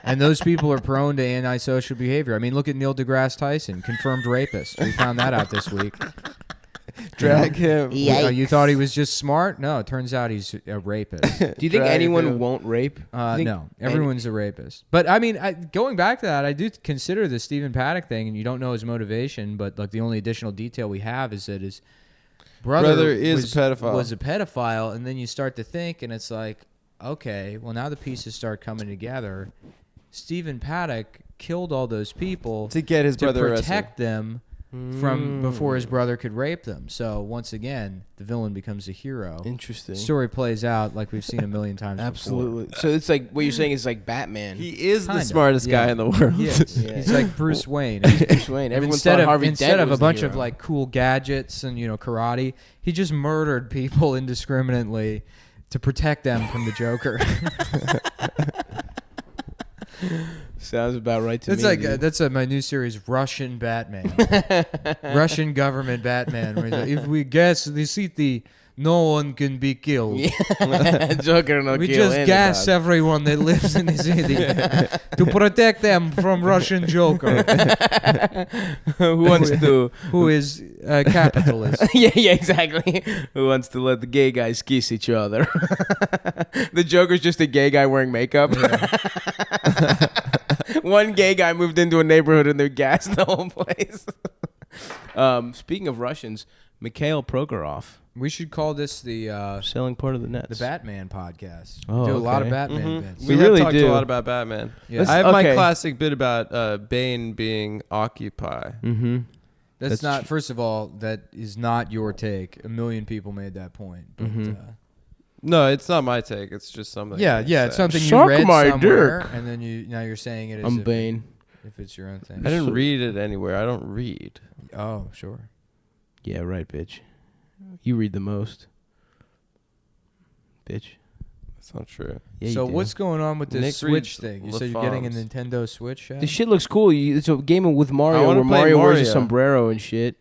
S1: and those people are prone to antisocial behavior. I mean, look at Neil deGrasse Tyson, confirmed rapist. We found that out this week.
S3: Drag him.
S1: You thought he was just smart? No, it turns out he's a rapist.
S2: Do you think
S3: Drag
S2: anyone
S3: him.
S2: won't rape? You think
S1: No, everyone's a rapist. But I mean, going back to that, I do consider the Stephen Paddock thing, and you don't know his motivation, but like the only additional detail we have is that his brother
S3: is a pedophile.
S1: Was a pedophile, and then you start to think, and it's like, okay, well now the pieces start coming together. Stephen Paddock killed all those people
S3: To get his
S1: to
S3: brother
S1: protect them from before his brother could rape them. So once again, the villain becomes a hero.
S2: Interesting.
S1: The story plays out like we've seen a million times
S2: Absolutely. So it's like what you're saying is like Batman.
S3: He is the
S1: Kinda,
S3: smartest
S1: yeah.
S3: guy in the world.
S1: before. Yes.
S2: Yeah.
S1: He's like Bruce Wayne.
S2: Bruce Wayne. Everyone thought Harvey
S1: Instead
S2: Dent
S1: of a
S2: was the
S1: bunch of
S2: hero.
S1: like cool gadgets and karate, he just murdered people indiscriminately to protect them from the Joker.
S2: Sounds about right to
S1: That's
S2: me.
S1: like
S2: dude.
S1: that's my new series, Russian Batman, Russian government Batman. Where he's like, if we gas the city, no one can be killed.
S2: Joker no
S1: We
S2: kill
S1: just gas
S2: anybody.
S1: everyone that lives in the city to protect them from Russian Joker,
S2: Who wants to?
S1: who is a capitalist.
S2: yeah, exactly. Who wants to let the gay guys kiss each other? The Joker's just a gay guy wearing makeup. One gay guy moved into a neighborhood and they gassed the whole place. Speaking of Russians, Mikhail Prokhorov
S1: We should call this the
S2: selling part of the Nets.
S1: Batman podcast.
S2: Oh,
S1: We do a lot of
S2: okay.
S1: Batman bits.
S3: We
S2: We
S3: have
S2: really
S3: talked
S2: do.
S3: a lot about Batman.
S1: Yeah.
S3: I have
S2: okay.
S3: my classic bit about Bane being Occupy.
S2: Mm-hmm.
S1: That's
S2: That's
S1: not.
S2: tr-
S1: First of all, that is not your take. A million people made that point. But,
S2: Mhm.
S3: No, it's not my take. It's just something.
S1: yeah,
S3: I
S1: it's
S3: said.
S1: something you
S2: Suck
S1: read
S2: my
S1: somewhere,
S2: dick.
S1: and then now you're saying it as
S2: I'm
S1: if,
S2: Bane.
S1: if it's your own thing.
S3: I didn't read it anywhere. I don't read.
S1: Oh, sure.
S2: Yeah, right, bitch. You read the most. Bitch.
S3: That's not true.
S2: Yeah,
S1: So
S2: you do.
S1: what's going on with this
S3: Nick
S1: Switch
S3: reads
S1: thing? You
S3: Le
S1: said you're getting a
S3: Femmes.
S1: Nintendo Switch. Yeah?
S2: This shit looks cool. It's a game with
S3: I
S2: Mario
S3: wanna
S2: where
S3: play
S2: Mario wears a
S3: Mario.
S2: sombrero and shit.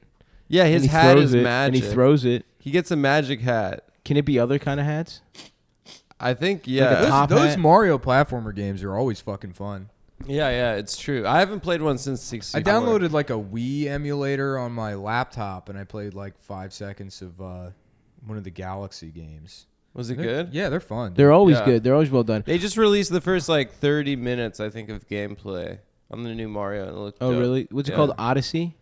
S3: Yeah, his
S2: and he
S3: hat
S2: throws
S3: is
S2: it,
S3: magic.
S2: And he throws it.
S3: He gets a magic hat.
S2: Can it be other kind of hats?
S3: I think.
S2: a
S3: Yeah.
S2: top
S1: those
S2: hat?
S1: Mario platformer games are always fucking fun.
S3: Yeah. It's true. I haven't played one since 64.
S1: I downloaded like a Wii emulator on my laptop, and I played like 5 seconds of one of the Galaxy games.
S3: Was it
S1: They're-
S3: good?
S1: Yeah, they're fun.
S2: They're always
S3: Yeah.
S2: good. They're always well done.
S3: They just released the first like 30 minutes, I think, of gameplay on the new Mario. And it looked
S2: Oh,
S3: dope.
S2: really? What's it
S3: Yeah.
S2: called? Odyssey?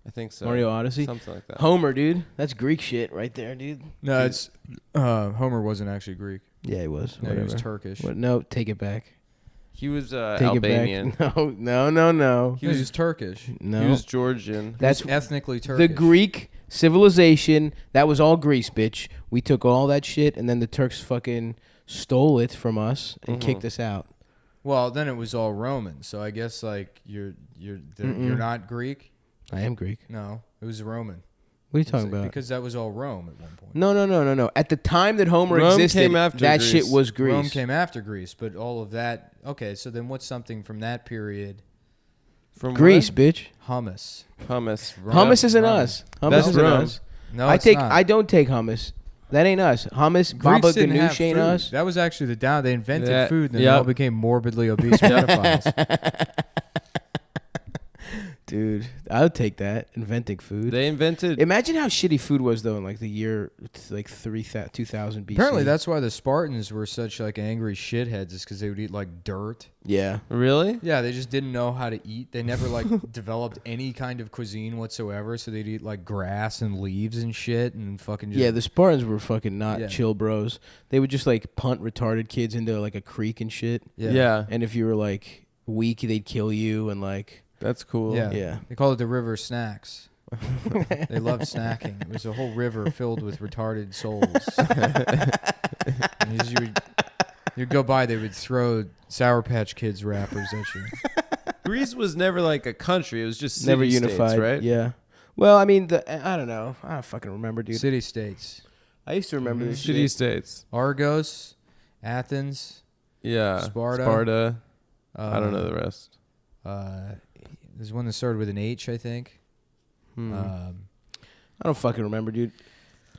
S3: I think so.
S2: Mario Odyssey?
S3: Something like that.
S2: Homer, dude. That's Greek shit right there, dude.
S1: No, it's Homer wasn't actually Greek.
S2: Yeah, he was.
S1: No, he was
S2: Whatever.
S1: Turkish.
S2: What? No, take it back.
S3: He was
S2: Take
S3: Albanian.
S2: it back. No.
S1: He was Turkish.
S2: No.
S3: He was Georgian.
S2: That's
S1: Ethnically
S2: the
S1: Turkish.
S2: Greek civilization. That was all Greece, bitch. We took all that shit, and then the Turks fucking stole it from us and
S3: Mhm.
S2: kicked us out.
S1: Well, then it was all Roman. So I guess like you're not Greek.
S2: I am Greek.
S1: No, it was Roman.
S2: What are you talking about?
S1: Because that was all Rome at one point.
S2: No. At the time that Homer
S3: Rome
S2: existed,
S3: came after
S2: that
S3: Greece.
S2: shit was Greece.
S1: Rome came after Greece, but all of that. Okay, so then what's something from that period?
S3: From
S2: Greece,
S3: what?
S2: bitch.
S1: Hummus.
S3: Hummus.
S2: Hummus isn't
S1: Rome.
S2: us. Hummus
S3: That's
S2: isn't
S3: Rome.
S2: us.
S1: No,
S2: I
S1: it's
S2: take.
S1: not.
S2: I don't take hummus. That ain't us. Hummus, Baba
S1: Greeks didn't have
S2: Ganoush ain't
S1: food.
S2: us.
S1: That was actually the down. They invented
S3: Yeah,
S1: food, and then
S3: yep.
S1: they all became morbidly obese pedophiles.
S2: Dude, I would take that. Inventing food.
S3: They invented.
S2: Imagine how shitty food was though in like the year like 2000 BC.
S1: Apparently, that's why the Spartans were such like angry shitheads, is because they would eat like dirt.
S2: yeah.
S3: Really?
S1: Yeah, they just didn't know how to eat. They never like developed any kind of cuisine whatsoever, so they'd eat like grass and leaves and shit and fucking just
S2: Yeah, the Spartans were fucking not
S1: Yeah.
S2: chill bros. They would just like punt retarded kids into like a creek and shit.
S3: Yeah.
S2: And if you were like weak, they'd kill you and like
S3: That's cool.
S1: Yeah.
S2: yeah.
S1: They call it the river snacks. They loved snacking. It was a whole river filled with retarded souls. And as you'd go by, they would throw Sour Patch Kids wrappers at you.
S3: Greece was never like a country. It was just
S2: Never
S3: city-states,
S2: unified,
S3: right?
S2: Yeah. Well, I mean, I don't know. I don't fucking remember, dude.
S1: City states.
S2: I used to remember this
S3: City
S2: shit.
S3: states.
S1: Argos, Athens,
S3: Yeah.
S1: Sparta.
S3: I don't know the rest.
S1: There's one that started with an H, I think.
S2: I don't fucking remember, dude.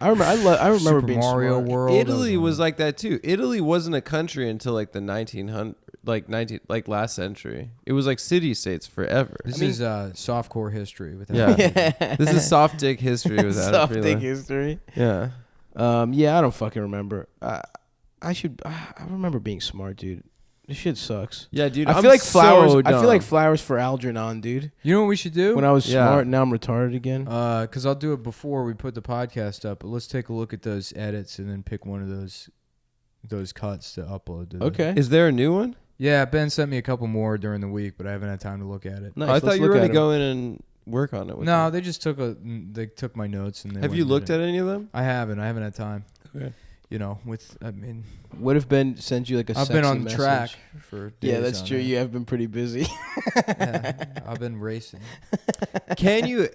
S2: I remember
S1: Super
S2: being
S1: Mario
S2: smart.
S1: World.
S3: Italy was
S1: like
S3: like that too. Italy wasn't a country until like the 1900, like last century. It was like city states forever.
S1: this is softcore history with
S3: Yeah. This is soft dick history without
S2: Soft
S3: it.
S2: dick
S3: Really.
S2: history.
S3: Yeah.
S2: Yeah, I don't fucking remember. I remember being smart, dude. This shit sucks.
S3: Yeah, dude.
S2: I
S3: I'm
S2: feel like flowers.
S3: so
S2: I feel like
S3: dumb.
S2: flowers for Algernon, dude.
S1: You know what we should do?
S2: When I was
S3: Yeah.
S2: smart, now I'm retarded again.
S1: Because I'll do it before we put the podcast up. But let's take a look at those edits and then pick one of those cuts to upload. To
S2: Okay.
S3: Is there a new one?
S1: Yeah, Ben sent me a couple more during the week, but I haven't had time to look at it.
S2: Nice.
S3: I
S2: Let's
S3: thought you
S2: look
S3: were
S2: at
S3: going to
S2: 'em.
S3: go in and work on it. With
S1: No,
S3: me.
S1: they just took my notes and they
S3: Have
S1: went
S3: you
S1: and
S3: looked
S1: did
S3: at
S1: it.
S3: any of them?
S1: I haven't had time.
S3: Okay.
S1: You know,
S2: What if Ben sends you like a
S1: I've
S2: sexy
S1: been on the
S2: message?
S1: track for days.
S2: Yeah, that's
S1: on
S2: true.
S1: that.
S2: You have been pretty busy.
S1: Yeah, I've been racing.
S3: Can you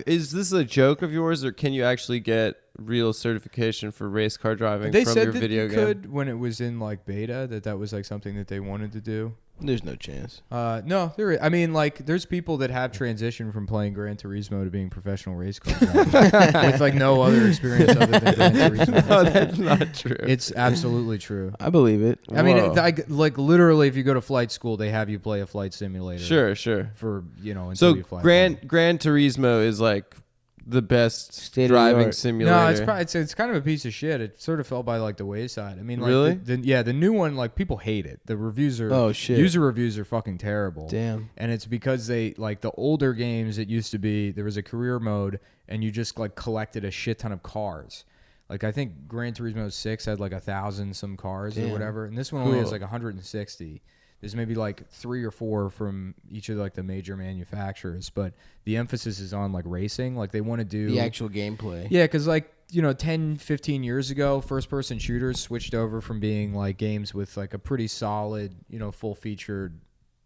S3: is this a joke of yours, or can you actually get real certification for race car driving
S1: They
S3: from
S1: said
S3: your
S1: that
S3: video
S1: you
S3: game?
S1: could when it was in like beta. That was like something that they wanted to do.
S2: There's no chance.
S1: No, there. I mean, like, there's people that have transitioned from playing Gran Turismo to being professional race car drivers with like no other experience other than Gran Turismo.
S3: No, that's not true.
S1: It's absolutely true.
S2: I believe it.
S1: I mean,
S3: Whoa.
S1: like literally, if you go to flight school, they have you play a flight simulator.
S3: Sure.
S1: For until
S3: So
S1: you fly.
S3: Gran Turismo is like the best
S2: State of the
S3: driving
S2: art.
S3: simulator.
S1: No, it's kind of a piece of shit. It sort of fell by like the wayside. I mean, like,
S3: Really?
S1: the new one, like, people hate it. The reviews are
S2: Oh, shit.
S1: user reviews are fucking terrible.
S2: Damn.
S1: And it's because they like the older games. It used to be there was a career mode, and you just like collected a shit ton of cars. Like I think Gran Turismo 6 had like 1,000 some cars or
S2: Damn.
S1: whatever, and this one only has
S3: Cool.
S1: like 160. There's maybe like 3 or 4 from each of like the major manufacturers, but the emphasis is on like racing. Like they want to do
S2: The actual gameplay.
S1: yeah, because like, 10, 15 years ago, first-person shooters switched over from being like games with like a pretty solid, full-featured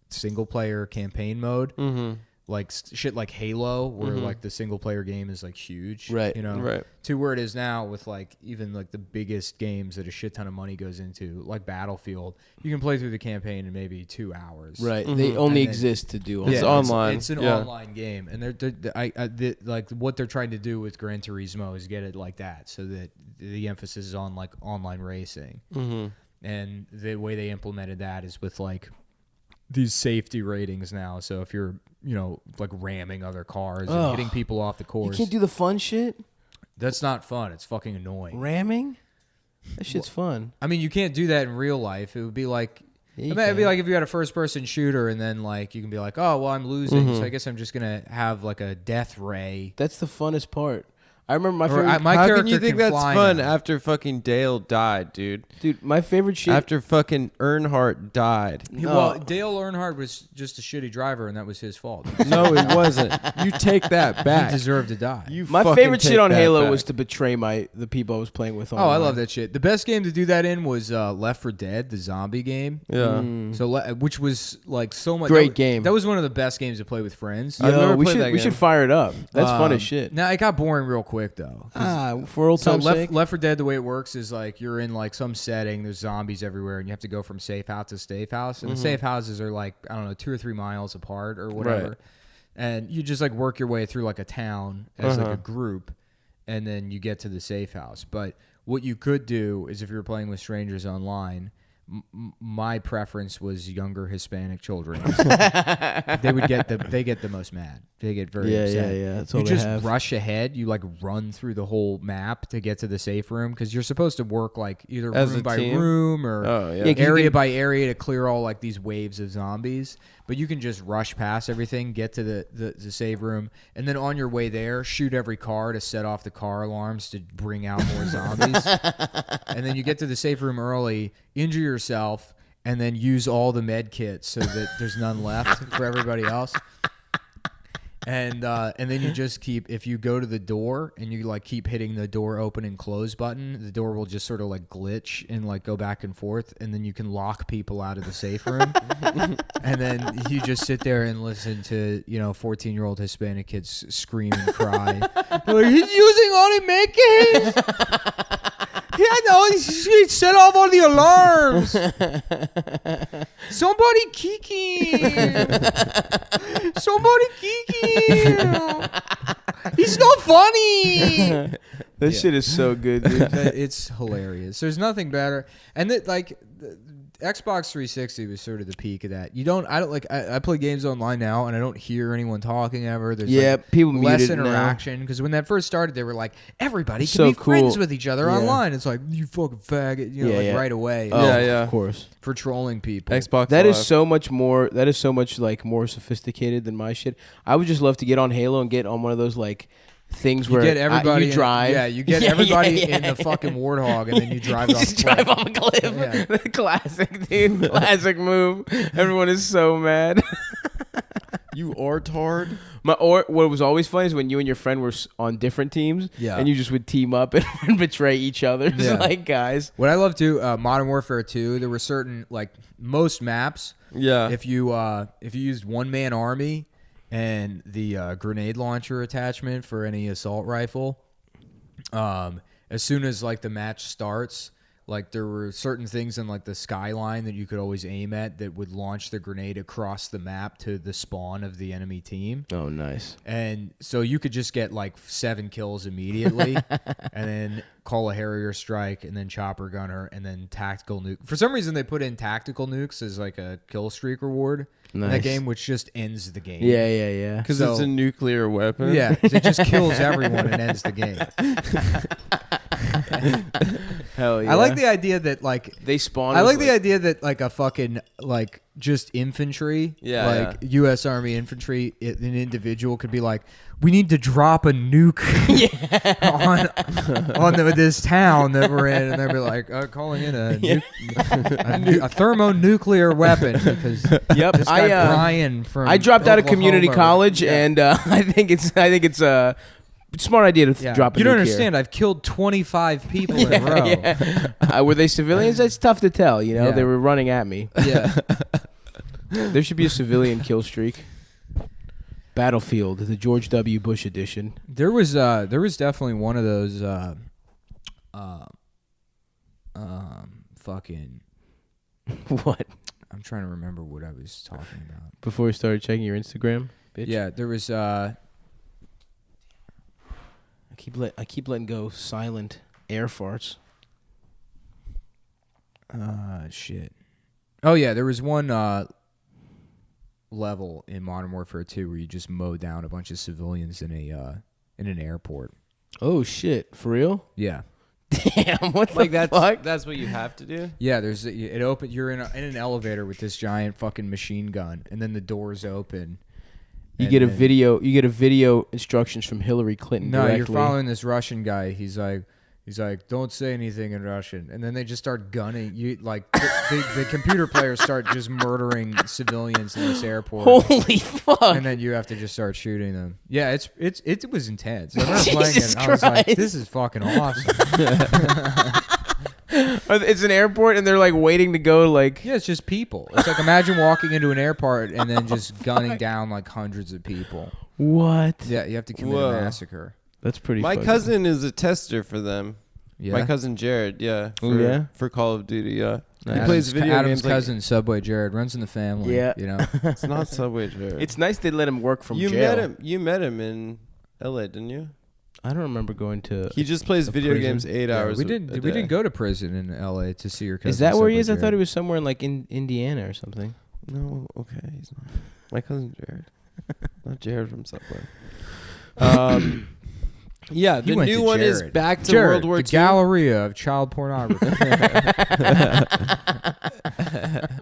S1: single-player campaign mode,
S3: Mm-hmm.
S1: like shit like Halo, where like the single-player game is like huge,
S2: Right.
S3: Right.
S1: to where it is now with like even like the biggest games that a shit ton of money goes into, like Battlefield. You can play through the campaign in maybe 2 hours.
S2: Right.
S3: Mhm.
S2: They only
S1: And then-
S2: exist to do all
S3: It's
S2: that.
S3: online.
S1: It's an
S3: Yeah.
S1: online game, and like what they're trying to do with Gran Turismo is get it like that, so that the emphasis is on like online racing,
S3: Mm-hmm.
S1: and the way they implemented that is with like these safety ratings now. So if you're like ramming other cars and
S2: Ugh.
S1: hitting people off the
S2: You
S1: course,
S2: can't do the fun shit?
S1: that's not fun. It's fucking annoying.
S2: Ramming? That shit's fun.
S1: I mean, you can't do that in real life. It would be like.
S2: Yeah, you
S1: It'd be
S2: can.
S1: like if you had a first-person shooter, and then like you can be like, oh well, I'm losing,
S2: Mm-hmm.
S1: so I guess I'm just gonna have like a death ray.
S2: That's the funnest part. I remember my
S1: Or
S2: favorite
S1: my
S3: How
S1: character
S3: can you think
S1: can
S3: that's
S1: fly
S3: fun
S1: now.
S3: after fucking Dale died, dude?
S2: dude, my favorite shit.
S3: After fucking Earnhardt died.
S2: No.
S1: Well, Dale Earnhardt was just a shitty driver, and that was his fault.
S3: No, it wasn't. You take that
S1: He
S3: back.
S1: deserved to die.
S3: You
S2: my
S3: fucking
S2: favorite shit
S3: take
S2: on
S3: that
S2: Halo
S3: back.
S2: was to betray the people I was playing with.
S1: Oh, I love that shit. The best game to do that in was Left 4 Dead, the zombie game.
S3: Yeah.
S1: So, which was like so much
S2: Great
S1: that,
S2: game.
S1: That was one of the best games to play with friends.
S3: I've never
S2: we
S3: played
S2: should
S3: that
S2: we
S3: game.
S2: should fire it up. That's fun as
S1: Um,
S2: shit.
S1: Now it got boring real quick though. 'Cause-
S2: For old
S1: So
S2: time's sake.
S1: Left 4 Dead, the way it works is like you're in like some setting. There's zombies everywhere, and you have to go from safe house to safe house. And the safe houses are like 2 or 3 miles apart or whatever.
S3: Right.
S1: And you just like work your way through like a town as like a group, and then you get to the safe house. But what you could do is if you were playing with strangers online. My preference was younger Hispanic children. They get the most mad. They get very upset.
S2: That's
S1: You
S2: all they
S1: just
S2: have.
S1: rush ahead. You like run through the whole map to get to the safe room because you're supposed to work like either
S3: As
S1: room
S3: a
S1: by
S3: team?
S1: room or
S3: Oh, yeah.
S2: Yeah, 'cause you
S1: area
S2: can-
S1: by area to clear all like these waves of zombies. But you can just rush past everything, get to the save room, and then on your way there, shoot every car to set off the car alarms to bring out more zombies. And then you get to the safe room early, injure yourself, and then use all the med kits so that there's none left for everybody else. And then you just keep, if you go to the door and you like keep hitting the door open and close button, the door will just sort of like glitch and like go back and forth, and then you can lock people out of the safe room. And then you just sit there and listen to 14-year-old Hispanic kids scream and cry. They're like, he's using only med kits. know. He set off all the alarms. Somebody kick him. Somebody kick him. He's not funny.
S2: This shit is so good, dude.
S1: It's hilarious. There's nothing better. And that like Xbox 360 was sort of the peak of that. I play games online now and I don't hear anyone talking ever. There's
S2: people
S1: less
S2: muted now.
S1: interaction because when that first started, they were like, everybody can
S2: So
S1: be
S2: cool.
S1: friends with each other
S2: Yeah.
S1: online. It's like, you fucking faggot, right away.
S2: Oh,
S3: Yeah.
S2: of course.
S1: For trolling people.
S3: Xbox
S2: That
S3: Live.
S2: is so much more. That is so much like more sophisticated than my shit. I would just love to get on Halo and get on one of those like things
S1: You
S2: where
S1: get everybody.
S2: you drive.
S1: You get everybody in the fucking Warthog, and then you drive
S2: You
S1: off.
S2: just
S1: the cliff.
S2: drive off a cliff.
S1: Yeah.
S2: The classic, dude. Classic move. Everyone is so mad.
S3: You are tard.
S2: What was always funny is when you and your friend were on different teams,
S1: Yeah.
S2: and you just would team up and betray each other. It's
S1: Yeah.
S2: like, guys.
S1: What I love too, Modern Warfare 2, there were certain like most maps.
S3: Yeah.
S1: If you used one man army and the grenade launcher attachment for any assault rifle, as soon as like the match starts, like there were certain things in like the skyline that you could always aim at that would launch the grenade across the map to the spawn of the enemy team.
S2: Oh, nice.
S1: And so you could just get like 7 kills immediately and then call a Harrier strike and then chopper gunner and then tactical nuke. For some reason, they put in tactical nukes as like a kill streak reward in that
S2: Nice.
S1: game, which just ends the game.
S2: Yeah.
S3: Because
S1: So-
S3: it's a nuclear weapon.
S1: Yeah, it just kills everyone and ends the game.
S2: Hell yeah.
S1: I like the idea that like
S2: they spawn.
S1: I
S2: with,
S1: like the idea that like a fucking like just infantry,
S3: Yeah,
S1: like U.S. Army infantry, an individual could be like, we need to drop a nuke on this town that we're in, and they'll be like, calling in a thermonuclear weapon because
S2: Yep.
S1: this guy Brian from
S2: I dropped out of community
S1: Oklahoma-
S2: college,
S1: Yeah.
S2: and I think it's a smart idea to
S1: Yeah.
S2: drop.
S1: You don't
S2: nuke
S1: understand. I've killed 25 people in a row.
S2: Here. Were they civilians? That's tough to tell. You know,
S1: Yeah.
S2: they were running at me.
S1: Yeah.
S2: There should be a civilian kill streak. Battlefield, the George W. Bush edition.
S1: There was definitely one of those fucking
S2: What?
S1: I'm trying to remember what I was talking about.
S2: Before you started checking your Instagram, bitch.
S1: Yeah, there was
S2: I keep letting go silent air farts.
S1: shit. Oh yeah, there was one level in Modern Warfare 2 where you just mow down a bunch of civilians in an airport.
S2: Oh shit! For real?
S1: Yeah.
S2: Damn! What
S3: Like
S2: the fuck?
S3: that's what you have to do.
S1: Yeah, you're in an elevator with this giant fucking machine gun, and then the doors open.
S2: You
S1: and
S2: get a
S1: then-
S2: video. You get a video instructions from Hillary Clinton.
S1: No,
S2: directly.
S1: you're following this Russian guy. He's like, don't say anything in Russian, and then they just start gunning you. Like the computer players start just murdering civilians in this airport,
S2: Holy fuck!
S1: and then you have to just start shooting them. Yeah, it was intense. I remember playing
S2: Jesus
S1: it. And I was like,
S2: Christ.
S1: this is fucking awesome.
S2: It's an airport, and they're like waiting to go. Like,
S1: Yeah, it's just people. It's like imagine walking into an airport and then just gunning down like hundreds of people.
S2: what?
S1: Yeah, you have to commit
S3: Whoa.
S1: a massacre.
S2: That's pretty.
S3: My
S2: fucking-
S3: cousin is a tester for them.
S1: Yeah.
S3: My cousin Jared, yeah.
S2: Oh, yeah?
S3: For Call of Duty, yeah. He
S2: Nice.
S3: plays video
S1: Adam's
S3: games.
S1: cousin, Subway Jared, runs in the family.
S2: Yeah.
S1: You know.
S3: It's not Subway Jared.
S2: It's nice they let him work from
S3: you
S2: jail.
S3: met him in LA, didn't you?
S2: I don't remember going to.
S3: He just plays
S2: a
S3: video
S2: prison?
S3: games 8
S1: Yeah,
S3: hours.
S1: we
S3: a
S1: didn't
S3: day.
S1: go to prison in L.A. to see your cousin.
S2: Is that where he
S1: Subway
S2: is? I thought
S1: Jared.
S2: he was somewhere in like in Indiana or something.
S3: No, okay, he's not. My cousin Jared, not Jared from Subway. Yeah,
S1: He
S3: the
S1: went
S3: new
S1: to
S3: one is
S1: Jared.
S3: back to
S1: Jared,
S3: World War
S1: the
S3: II.
S1: Galleria of child pornography.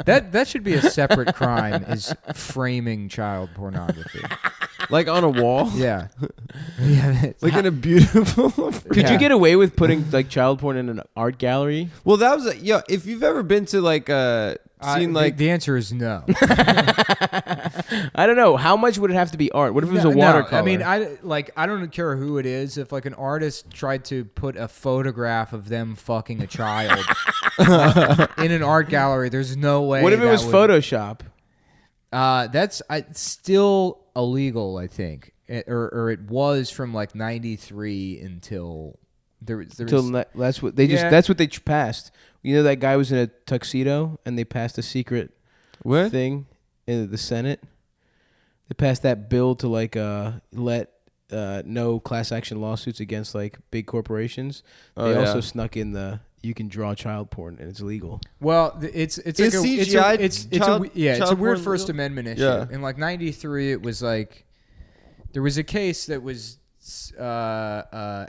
S1: that should be a separate crime. Is framing child pornography.
S3: Like on a wall,
S1: Yeah. Yeah.
S3: like in a beautiful.
S2: Could
S1: Yeah.
S2: you get away with putting like child porn in an art gallery?
S3: Well, that was yeah. If you've ever been to like seen like
S1: the answer is no.
S2: I don't know. How much would it have to be art? What if it was a watercolor?
S1: I mean, I don't care who it is. If like an artist tried to put a photograph of them fucking a child in an art gallery, there's no way.
S2: what if it
S1: that
S2: was
S1: would-
S2: Photoshop?
S1: That's still illegal, I think, or it was from like '93 until
S2: That's what they just.
S1: Yeah.
S2: That's what they passed. You know that guy was in a tuxedo, and they passed a secret
S3: What?
S2: thing in the Senate. They passed that bill to like let no class action lawsuits against like big corporations.
S3: Oh,
S2: They
S3: yeah.
S2: also snuck in you can draw child porn and it's illegal.
S1: Well, it's
S3: Is
S1: like
S3: CGI
S1: it's
S3: child-
S1: it's a
S3: child
S1: weird
S3: porn
S1: First
S3: legal?
S1: Amendment issue.
S3: Yeah.
S1: In like '93, it was like there was a case that was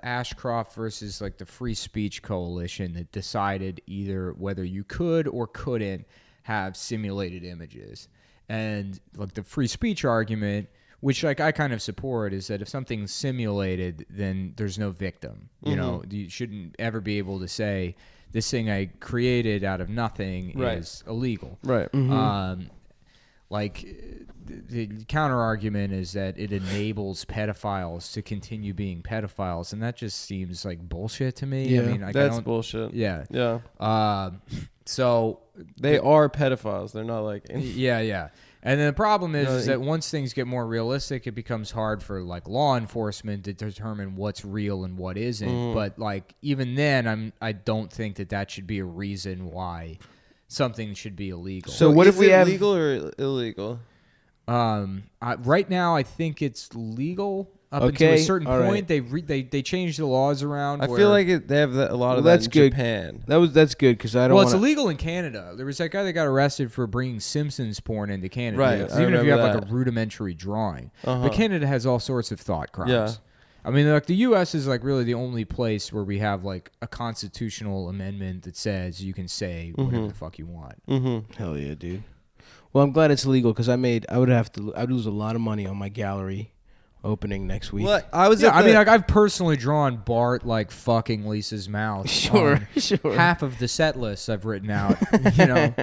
S1: Ashcroft versus like the Free Speech Coalition that decided either whether you could or couldn't have simulated images, and like the free speech argument, which like I kind of support, is that if something's simulated, then there's no victim. You know, you shouldn't ever be able to say this thing I created out of nothing
S3: Right.
S1: is illegal.
S3: Right.
S1: Like the counter argument is that it enables pedophiles to continue being pedophiles, and that just seems like bullshit to me. I
S2: Yeah.
S1: mean, like, I
S3: That's
S1: don't.
S3: bullshit.
S1: Yeah.
S3: Yeah.
S1: So
S3: They are pedophiles. They're not like.
S1: yeah. And then the problem is,
S3: No,
S1: is that once things get more realistic, it becomes hard for like law enforcement to determine what's real and what isn't. But like even then, I don't think that should be a reason why something should be illegal.
S2: So what
S3: is
S2: if we
S3: it
S2: have-
S3: legal or illegal?
S1: Right now, I think it's legal up until
S2: Okay,
S1: a certain
S2: all
S1: point. They changed the laws around.
S3: I
S1: where-
S3: feel like they have a lot of
S2: Well, that's
S3: that in
S2: good.
S3: Japan.
S2: That's good because I don't
S1: well,
S2: want
S1: it's illegal in Canada. There was that guy that got arrested for bringing Simpsons porn into Canada.
S3: Right,
S1: Yes.
S3: I
S1: Even if you have
S3: remember
S1: like a
S3: that.
S1: rudimentary drawing.
S3: Uh-huh.
S1: But Canada has all sorts of thought crimes.
S3: Yeah.
S1: I mean, like the U.S. is like really the only place where we have like a constitutional amendment that says you can say whatever the fuck you want.
S2: Hell yeah, dude. Well, I'm glad it's legal because I'd lose a lot of money on my gallery opening next week.
S3: What? I was.
S1: Yeah,
S3: at
S1: I
S3: the-
S1: mean, like I've personally drawn Bart like fucking Lisa's mouth.
S2: Sure,
S1: on
S2: sure.
S1: Half of the set lists I've written out. You know.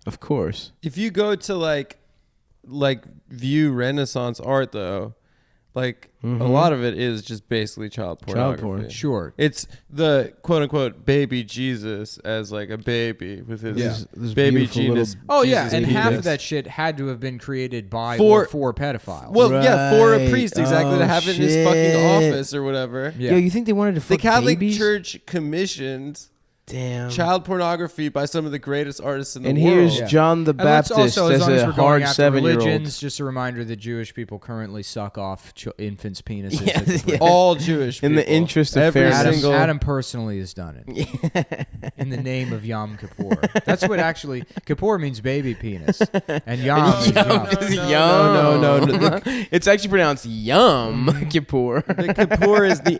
S2: Of course.
S3: if you go to like view Renaissance art though, like a lot of it is just basically child pornography.
S2: porn.
S1: Sure.
S3: It's the quote unquote baby Jesus as like a baby with his
S2: This
S3: baby
S2: beautiful
S3: Jesus.
S2: little-
S1: Oh yeah,
S3: Jesus
S1: and half
S3: penis.
S1: of that shit had to have been created by
S3: For-
S1: or for pedophiles.
S3: Well, yeah, for a
S2: Right.
S3: priest exactly
S2: Oh,
S3: to have it in his fucking
S2: shit.
S3: office or whatever.
S1: yeah.
S2: Yo, you think they wanted to
S3: The
S2: fuck
S3: Catholic
S2: babies?
S3: Church commissioned
S2: Damn.
S3: child pornography by some of the greatest artists in the
S2: and
S3: world.
S2: here's
S1: Yeah.
S2: John the
S1: And let's
S2: Baptist
S1: also, as
S2: as
S1: long as
S2: a
S1: we're going
S2: hard
S1: after
S2: 7-year-old.
S1: religions, just a reminder that Jewish people currently suck off infants' penises.
S2: Yeah,
S1: at the
S2: yeah.
S3: all Jewish
S2: In the
S3: people.
S2: interest of
S3: Every
S2: fairness.
S3: single
S1: Adam personally has done it in the name of Yom Kippur. That's what actually Kippur means baby penis, and Yom is Yom.
S2: No. It's actually pronounced Yum Kippur.
S3: the Kippur is the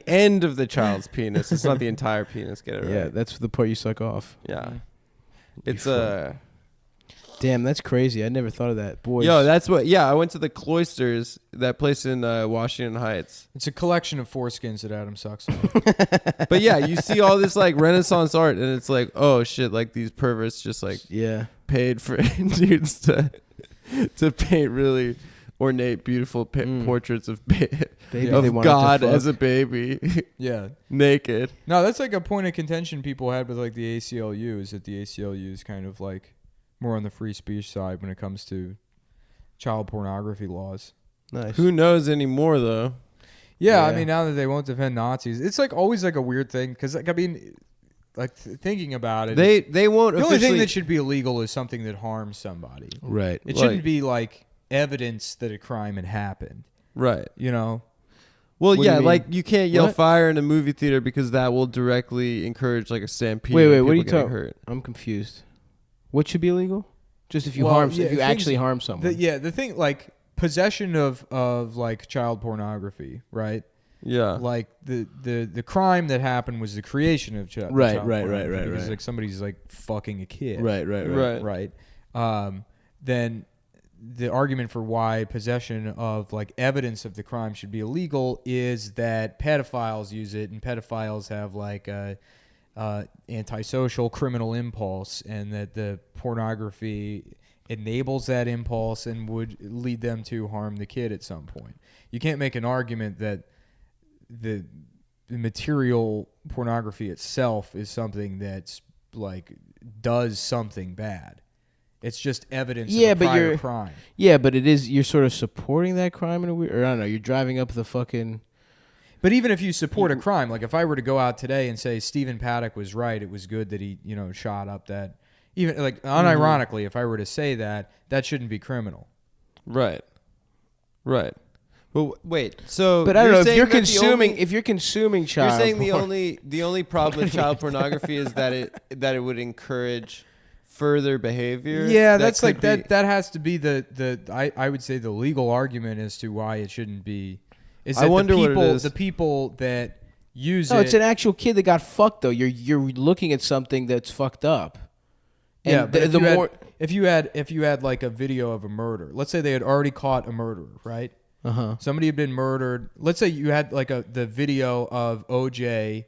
S3: end of the child's penis. It's not the entire penis. Get it right.
S2: Yeah, that's the part you suck off.
S3: Yeah.
S2: You
S3: It's
S2: Damn, that's crazy. I never thought of that. Boys.
S3: Yo, that's what. Yeah, I went to the Cloisters, that place in Washington Heights.
S1: It's a collection of foreskins that Adam sucks on.
S3: But yeah, you see all this like Renaissance art, and it's like, oh shit, like these perverts just like
S2: yeah.
S3: paid for dudes to paint really ornate, beautiful portraits of
S2: Baby they
S3: of
S2: wanted
S3: God
S2: to fuck.
S3: as a baby,
S1: Yeah.
S3: naked.
S1: No, that's like a point of contention people had with like the ACLU, is that the ACLU is kind of like more on the free speech side when it comes to child pornography laws.
S2: Nice.
S3: Who knows anymore though?
S1: Yeah, I
S2: Yeah.
S1: mean, now that they won't defend Nazis, it's like always like a weird thing because like I mean, like thinking about it,
S3: They won't
S1: the only thing
S3: officially.
S1: that should be illegal is something that harms somebody.
S2: Right.
S1: It
S3: Like-
S1: shouldn't be like evidence that a crime had happened.
S3: Right.
S1: You know?
S3: Well,
S2: What do you
S3: yeah,
S2: mean?
S3: like you can't yell
S2: What?
S3: fire in a movie theater because that will directly encourage like a stampede.
S2: Wait,
S3: of
S2: what are you
S3: people getting
S2: talking?
S3: hurt.
S2: I'm confused. What should be illegal? Just if you
S1: Well,
S2: harm,
S1: yeah,
S2: if you
S1: things-
S2: actually harm someone.
S1: The thing like possession of like child pornography, right?
S3: Yeah.
S1: Like the crime that happened was the creation of child.
S2: Right,
S1: child
S2: right,
S1: pornography
S2: right,
S1: Because
S2: right.
S1: like somebody's like fucking a kid.
S2: right.
S3: Right.
S1: Right. Then the argument for why possession of like evidence of the crime should be illegal is that pedophiles use it, and pedophiles have like a antisocial criminal impulse, and that the pornography enables that impulse and would lead them to harm the kid at some point. You can't make an argument that the material pornography itself is something that's like does something bad. It's just evidence
S2: Yeah,
S1: of a
S2: but
S1: prior
S2: you're-
S1: But even if you support a crime, like if I were to go out today and say Stephen Paddock was right, it was good that he, shot up that. Even like unironically, if I were to say that, that shouldn't be criminal.
S3: Right. Well, wait. So,
S2: But I don't know if you're
S3: saying that
S2: consuming if you're consuming child.
S3: You're saying
S2: porn-
S3: the only problem with child pornography is that it would encourage further behavior.
S1: Yeah, that's
S3: could
S1: like
S3: be-
S1: that has to be I would say the legal argument as to why it shouldn't be. Is that
S3: I wonder what it
S1: the
S3: is.
S1: people that use
S2: No,
S1: it.
S2: it's an actual kid that got fucked though. You're looking at something that's fucked up. And
S1: Yeah, but
S2: the more
S1: if you had like a video of a murder, let's say they had already caught a murderer, right? Somebody had been murdered. Let's say you had like the video of OJ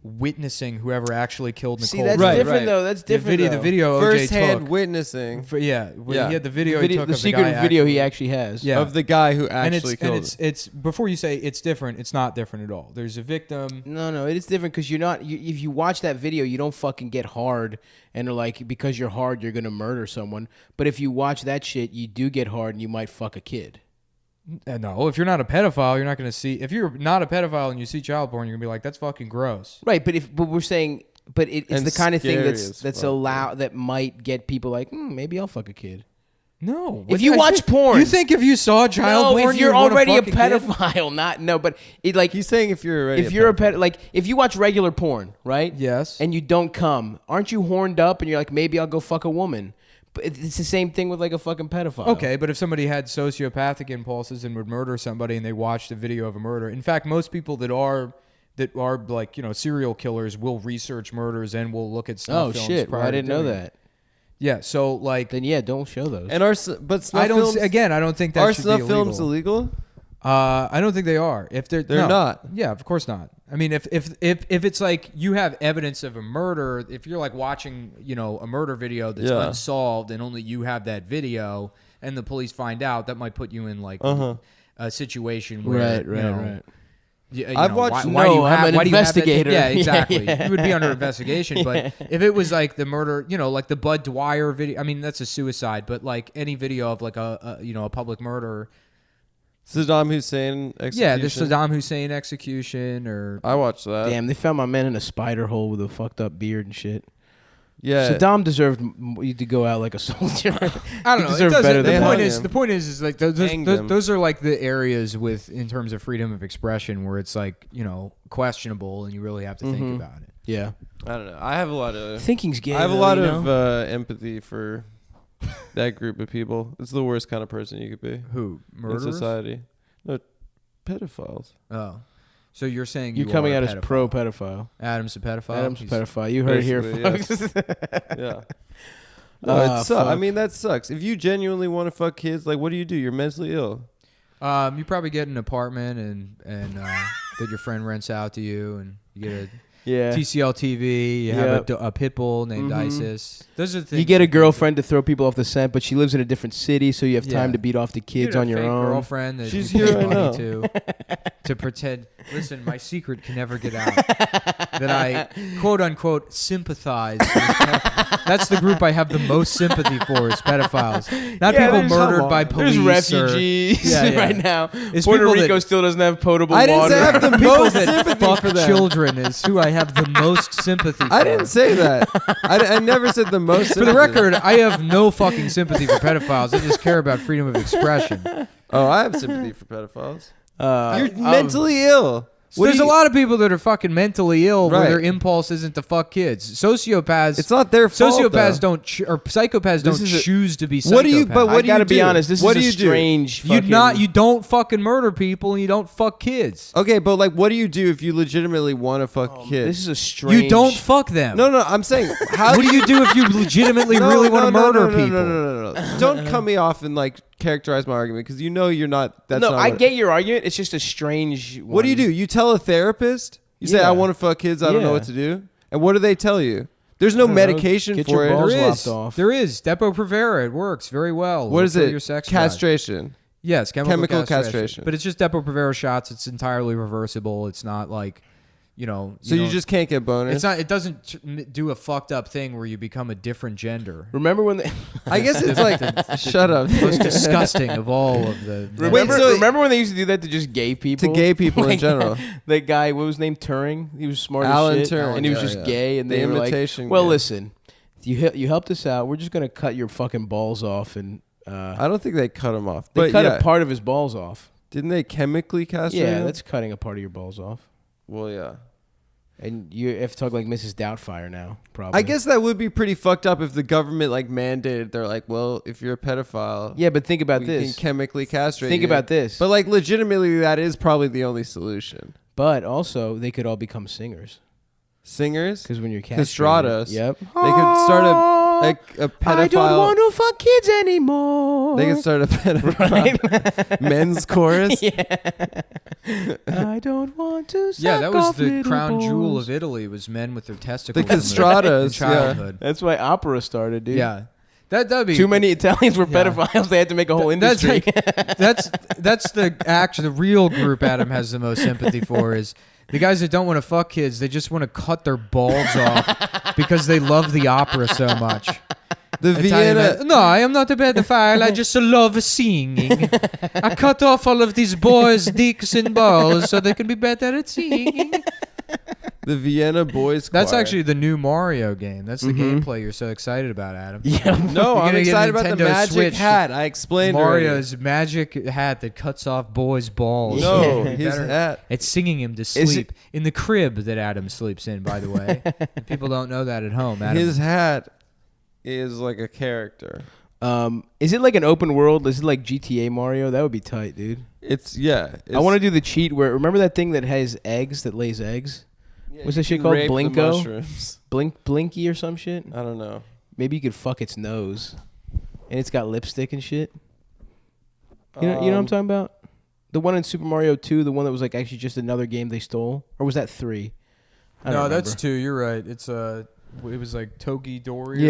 S1: witnessing whoever actually killed Nicole.
S2: See, that's
S3: Right,
S2: different
S3: right.
S2: though. That's different.
S1: The video OJ
S3: first-hand
S1: took.
S3: witnessing
S1: When he had the video, he took
S2: the
S1: of
S2: secret
S1: the guy
S2: video
S1: actually,
S2: he actually has.
S1: Yeah.
S3: of the guy who
S1: and
S3: actually killed him.
S1: it's before you say it's different, it's not different at all. There's a victim.
S2: No, it is different because you're not. If you watch that video, you don't fucking get hard and are like because you're hard, you're gonna murder someone. But if you watch that shit, you do get hard and you might fuck a kid.
S1: No, if you're not a pedophile, you're not going to see. If you're not a pedophile and you see child porn, you're going to be like, that's fucking gross.
S2: Right, but we're saying, it's
S3: And
S2: the kind of thing
S3: scary
S2: that's
S3: as
S2: that's
S3: fuck,
S2: allowed that might get people like, maybe I'll fuck a kid.
S1: No.
S2: If you watch porn,
S1: you think if you saw child porn,
S2: if you're
S1: you would wanna
S2: already a
S1: fuck kid?
S2: pedophile, but it like
S3: He's saying if you're already
S2: if you're a pet, like if you watch regular porn, right?
S1: Yes.
S2: And you don't come, aren't you horned up? And you're like, maybe I'll go fuck a woman. But it's the same thing with like a fucking pedophile.
S1: Okay, but if somebody had sociopathic impulses and would murder somebody and they watched a video of a murder, in fact, most people that are like, serial killers will research murders and will look at snuff
S2: Oh
S1: films
S2: shit!
S1: prior
S2: Well, I
S1: to
S2: didn't know
S1: doing it.
S2: that.
S1: Yeah, so like
S2: Then yeah, don't show those.
S3: and but snuff
S1: I don't
S3: films,
S1: I don't think that
S3: are
S1: should
S3: snuff
S1: be
S3: films
S1: illegal.
S3: illegal?
S1: I don't think they are. If they're
S3: They're
S1: no.
S3: not.
S1: Yeah, of course not. I mean, if it's like you have evidence of a murder, if you're like watching, a murder video that's
S3: Yeah.
S1: unsolved and only you have that video, and the police find out, that might put you in like a situation where
S2: right.
S3: I've watched-
S1: Why do you
S2: I'm
S1: have,
S2: an
S1: why do you have that-
S2: investigator.
S1: Yeah, exactly.
S2: Yeah.
S1: You would be under investigation. But if it was like the murder, like the Bud Dwyer video, I mean that's a suicide. But like any video of like a public murder.
S3: Saddam Hussein execution.
S1: Yeah, the Saddam Hussein execution or
S3: I watched that.
S2: Damn, they found my man in a spider hole with a fucked up beard and shit.
S3: Yeah.
S2: Saddam deserved to go out like a soldier.
S1: I don't
S2: He
S1: know. It
S2: deserved
S1: doesn't-
S2: better
S1: the
S2: than
S1: point
S2: that.
S1: is, the point is like
S3: Hanged him.
S1: those are like the areas in terms of freedom of expression where it's like questionable and you really have to think about it.
S2: Yeah,
S3: I don't know. I have a lot of
S2: thinking's gay.
S3: I have a
S2: though,
S3: lot
S2: you
S3: of
S2: know?
S3: empathy for that group of people. It's the worst kind of person you could be
S1: Who
S3: in
S1: murderers?
S3: society. No, pedophiles.
S1: Oh, so you're saying
S2: You're
S1: you
S2: coming
S1: are
S2: out
S1: a
S2: as
S1: pedophile.
S2: pro pedophile.
S1: Adam's a pedophile.
S2: Adam's a
S1: He's-
S2: pedophile. You heard it here,
S3: Basically,
S2: folks.
S3: Yeah. No,
S2: Ah,
S3: it sucks. I
S2: fuck.
S3: mean, that sucks. If you genuinely want to fuck kids, like, what do? You're mentally ill.
S1: You probably get an apartment and that your friend rents out to you, and you get a
S2: Yeah.
S1: TCL TV. You have
S2: Yep.
S1: a pit bull named
S2: Mhm.
S1: ISIS. Those are the things
S2: You get a
S1: you can do.
S2: girlfriend to throw people off the scent, but she lives in a different city, so you have time
S1: Yeah.
S2: to beat off the
S1: You
S2: kids
S1: get a
S2: on your
S1: fake
S2: own.
S1: girlfriend that
S3: She's
S1: you pay
S3: here right
S1: money
S3: now.
S1: to pretend. Listen, my secret can never get out that I quote unquote sympathize with pedophiles. That's the group I have the most sympathy for is pedophiles. Not
S2: Yeah,
S1: people
S2: there's-
S1: murdered by police.
S2: There's
S1: or-
S2: refugees
S1: Yeah, yeah.
S2: right now.
S1: It's
S2: Puerto
S1: people that-
S2: Rico still doesn't have potable
S3: I didn't
S2: water.
S3: say I have the
S1: people
S3: most
S1: that
S3: sympathy
S1: fuck
S3: for them.
S1: children is who I have the most sympathy for.
S3: I didn't say that. I never said the most.
S1: For the
S3: sympathy.
S1: record, I have no fucking sympathy for pedophiles. I just care about freedom of expression.
S3: Oh, I have sympathy for pedophiles. You're
S2: Um,
S3: mentally ill. What
S1: There's
S3: do
S1: a
S3: you-
S1: lot of people that are fucking mentally ill where
S3: Right.
S1: their impulse isn't to fuck kids. Sociopaths.
S3: It's not their fault.
S1: Sociopaths
S3: though.
S1: don't or psychopaths don't
S2: is a-
S1: choose to be psychopaths.
S3: What do you? But
S2: I
S3: what do you
S2: gotta
S3: do?
S2: be honest. This
S3: what
S2: is
S3: do
S2: a
S3: you do?
S2: strange.
S1: you don't fucking murder people and you don't fuck kids.
S3: Okay, but like, what do you do if you legitimately want to fuck kids?
S2: This is a strange.
S1: You don't fuck them.
S3: no, I'm saying, how
S1: What do you do if you legitimately really want to murder people?
S3: No. Don't cut me off and like characterize my argument because you know you're not. That's
S2: No,
S3: not
S2: I
S3: what-
S2: get your argument. It's just a strange.
S3: What do you do? You tell a therapist. You say,
S2: Yeah.
S3: I want to fuck kids. I don't know
S2: Yeah.
S3: what to do. And what do they tell you? There's no
S2: I don't know.
S3: medication
S2: Get
S3: for
S2: your
S3: it.
S2: balls
S1: There
S2: lopped
S1: is.
S2: off.
S1: There is. Depo-Provera. It works very well.
S3: What
S1: It'll
S3: is
S1: kill
S3: it?
S1: Your sex drive.
S3: Castration.
S1: Yes, chemical
S3: castration.
S1: But it's just Depo-Provera shots. It's entirely reversible. It's not like,
S3: So you just can't get boners.
S1: It's not. It doesn't do a fucked up thing where you become a different gender.
S2: Remember when they
S3: I guess it's like shut up.
S1: Most disgusting of all of the.
S2: remember when they used to do that to just gay people?
S3: To gay people in general.
S2: That guy, what was his name? Turing. He was smart
S3: Alan
S2: as shit,
S3: Turing,
S2: and he was
S3: yeah,
S2: just
S3: yeah.
S2: gay. And
S3: The
S2: they were
S3: imitation
S2: like, "Well,
S3: gay.
S2: listen, you helped us out. We're just gonna cut your fucking balls off." And
S3: I don't think they cut him off.
S2: they
S3: But
S2: cut
S3: yeah,
S2: a part of his balls off.
S3: didn't they chemically castrate
S2: Yeah,
S3: him?
S2: that's cutting a part of your balls off.
S3: Well, yeah.
S2: And you have to talk like Mrs. Doubtfire now, probably.
S3: I guess that would be pretty fucked up if the government like mandated. They're like, well, if you're a pedophile,
S2: Yeah, but think about
S3: we
S2: this.
S3: can chemically castrate.
S2: Think
S3: you.
S2: about this.
S3: But like, legitimately, that is probably the only solution.
S2: But also, they could all become singers.
S3: Singers,
S2: Because when you're castrated.
S3: castrados.
S2: Yep.
S3: They could start a pedophile.
S2: I don't want to fuck kids anymore.
S3: They could start a pedophile men's chorus.
S2: I don't want to suck
S1: Yeah, that was
S2: off
S1: the
S2: little
S1: crown jewel
S2: balls.
S1: of Italy. Was men with their testicles.
S3: The
S1: in
S3: castrados, yeah.
S1: childhood.
S2: That's why opera started, dude.
S1: Yeah, that'd be
S2: Too many Italians were
S1: Yeah.
S2: pedophiles. They had to make a whole
S1: That's
S2: industry.
S1: that's the real group Adam has the most sympathy for is the guys that don't want to fuck kids. They just want to cut their balls off because they love the opera so much.
S3: The
S1: Italian
S3: Vienna.
S1: man, no, I am not a pedophile. I just love singing. I cut off all of these boys' dicks and balls so they can be better at singing.
S3: The Vienna Boys
S1: That's
S3: Choir.
S1: actually the new Mario game. That's the gameplay you're so excited about, Adam.
S2: Yeah.
S3: No,
S1: You're
S3: I'm
S1: gonna get
S3: excited about the
S1: Nintendo
S3: magic
S1: Switch.
S3: hat. I explained
S1: Mario's magic hat that cuts off boys' balls.
S3: already. No,
S1: You
S3: his
S1: better-
S3: hat.
S1: It's singing him to
S2: it-
S1: sleep in the crib that Adam sleeps in, by the way. People don't know that at home. Adam.
S3: His hat is like a character.
S2: Is it like an open world? Is it like GTA Mario? That would be tight, dude.
S3: It's yeah.
S2: I want to do the cheat where remember that thing that has eggs that lays eggs? What's that shit called? Blinko? Blinky or some shit?
S3: I don't know.
S2: Maybe you could fuck its nose, and it's got lipstick and shit. You know what I'm talking about? The one in Super Mario 2, the one that was like actually just another game they stole, or was that 3? I don't remember.
S1: 2. You're right. It was like Togi Dory.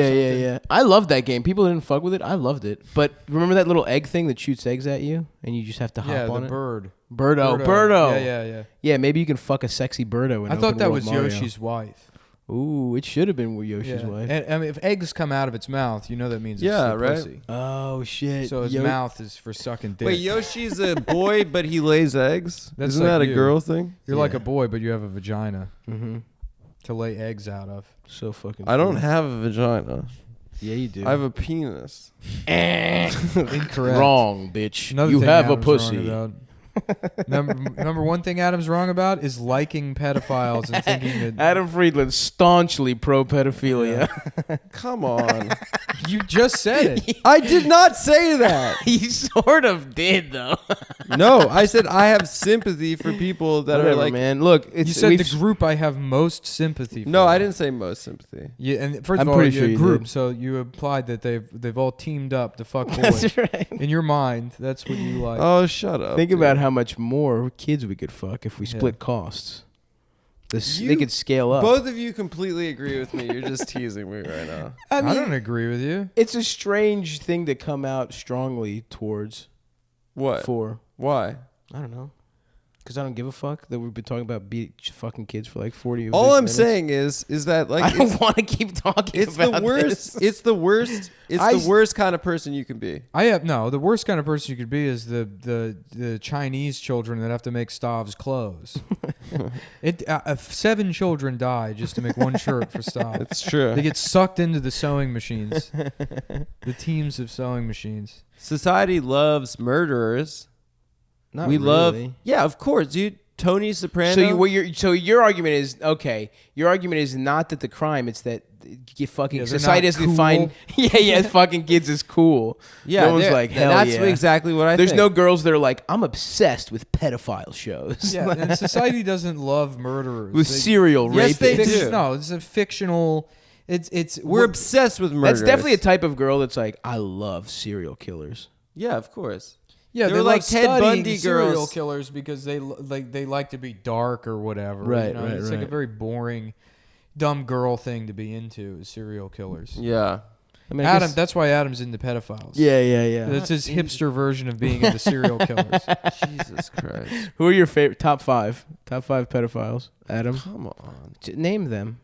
S2: Yeah. I loved that game. People didn't fuck with it. I loved it. But remember that little egg thing that shoots eggs at you, and you just have to hop
S1: Yeah,
S2: on
S1: the
S2: it.
S1: bird.
S2: Birdo.
S1: Yeah.
S2: Yeah, maybe you can fuck a sexy Birdo. In
S1: I thought
S2: open
S1: that
S2: world
S1: was
S2: Mario.
S1: Yoshi's wife.
S2: Ooh, it should have been with Yoshi's
S1: Yeah.
S2: wife.
S1: And I mean, if eggs come out of its mouth, you know that means
S3: Yeah,
S1: it's the
S3: right.
S1: pussy.
S2: Oh shit!
S1: So his mouth is for sucking dick.
S3: Wait, Yoshi's a boy, but he lays eggs.
S1: That's
S3: Isn't
S1: like
S3: that a
S1: you.
S3: girl thing?
S1: You're like
S2: Yeah.
S1: a boy, but you have a vagina
S2: Mm-hmm.
S1: to lay eggs out of.
S2: So fucking.
S3: I don't
S2: cool.
S3: have a vagina.
S2: Yeah, you do.
S3: I have a penis.
S1: Incorrect.
S2: Wrong, bitch.
S1: Another
S2: You
S1: thing
S2: have a
S1: Adam's wrong
S2: pussy.
S1: about. Number one thing Adam's wrong about is liking pedophiles and thinking that
S2: Adam Friedland, staunchly pro pedophilia.
S3: Come on.
S1: you just said it.
S3: I did not say that.
S2: He sort of did though.
S3: No, I said I have sympathy for people that
S2: Whatever,
S3: are like.
S2: man. Look, it's
S1: You said
S2: we've-
S1: the group I have most sympathy for.
S3: No, I didn't say most sympathy.
S1: Yeah, and first
S2: I'm
S1: of all,
S2: pretty
S1: you're
S2: sure
S1: a
S2: you
S1: group,
S2: did.
S1: so you implied that they've all teamed up to fuck boys.
S2: That's right.
S1: In your mind, that's what you like.
S3: Oh, shut up.
S2: Think
S3: dude.
S2: about how much more kids we could fuck if we
S1: Yeah.
S2: split costs. They
S3: You-
S2: could scale up.
S3: Both of you completely agree with me. You're just teasing me right now.
S2: I mean,
S1: don't agree with you.
S2: it's a strange thing to come out strongly towards.
S3: What?
S2: For
S3: Why?
S2: I don't know, because I don't give a fuck that we've been talking about fucking kids for like 40. of
S3: All
S2: these
S3: I'm
S2: minutes.
S3: saying is that like
S2: I don't want to keep talking.
S3: it's the
S2: about
S3: worst.
S2: this.
S3: It's the worst. It's
S2: I
S3: the
S2: s-
S3: worst kind of person you can be.
S1: The worst kind of person you could be is the Chinese children that have to make Stav's clothes. 7 children die just to make one shirt for Stav.
S3: It's true.
S1: They get sucked into the sewing machines. The teams of sewing machines.
S3: Society loves murderers.
S2: Not
S3: we love.
S2: really.
S3: Yeah, of course, dude. Tony Soprano.
S2: So your argument is okay. Your argument is not that the crime; it's that you fucking
S1: Yeah, they're
S2: society
S1: not
S2: doesn't define. Yeah, fucking kids is cool.
S3: yeah,
S2: no one's
S3: they're-
S2: like, hell
S3: that's
S2: yeah.
S3: exactly what I
S2: There's
S3: think.
S2: no girls that are like, I'm obsessed with pedophile shows.
S1: Yeah, and society doesn't love murderers.
S2: with
S1: They-
S2: serial
S3: Yes,
S2: rapists.
S3: they
S1: Fic-
S3: do.
S1: No, it's a fictional.
S3: We're obsessed with murderers.
S2: That's definitely a type of girl that's like, I love serial killers.
S3: Yeah, of course.
S1: Yeah,
S3: They
S1: they
S3: were
S1: like
S3: like Ted
S1: studying
S3: Bundy
S1: serial
S3: girls.
S1: killers because they like to be dark or whatever.
S2: Right,
S1: you know?
S2: right,
S1: It's like a
S2: right.
S1: very boring, dumb girl thing to be into is serial killers.
S3: Yeah.
S2: I mean, I
S4: Adam.
S2: guess-
S4: That's why Adam's into pedophiles.
S2: Yeah.
S4: That's his hipster version of being into serial killers.
S3: Jesus Christ.
S2: Who are your favorite top 5 pedophiles? Adam,
S3: Come on.
S2: name them.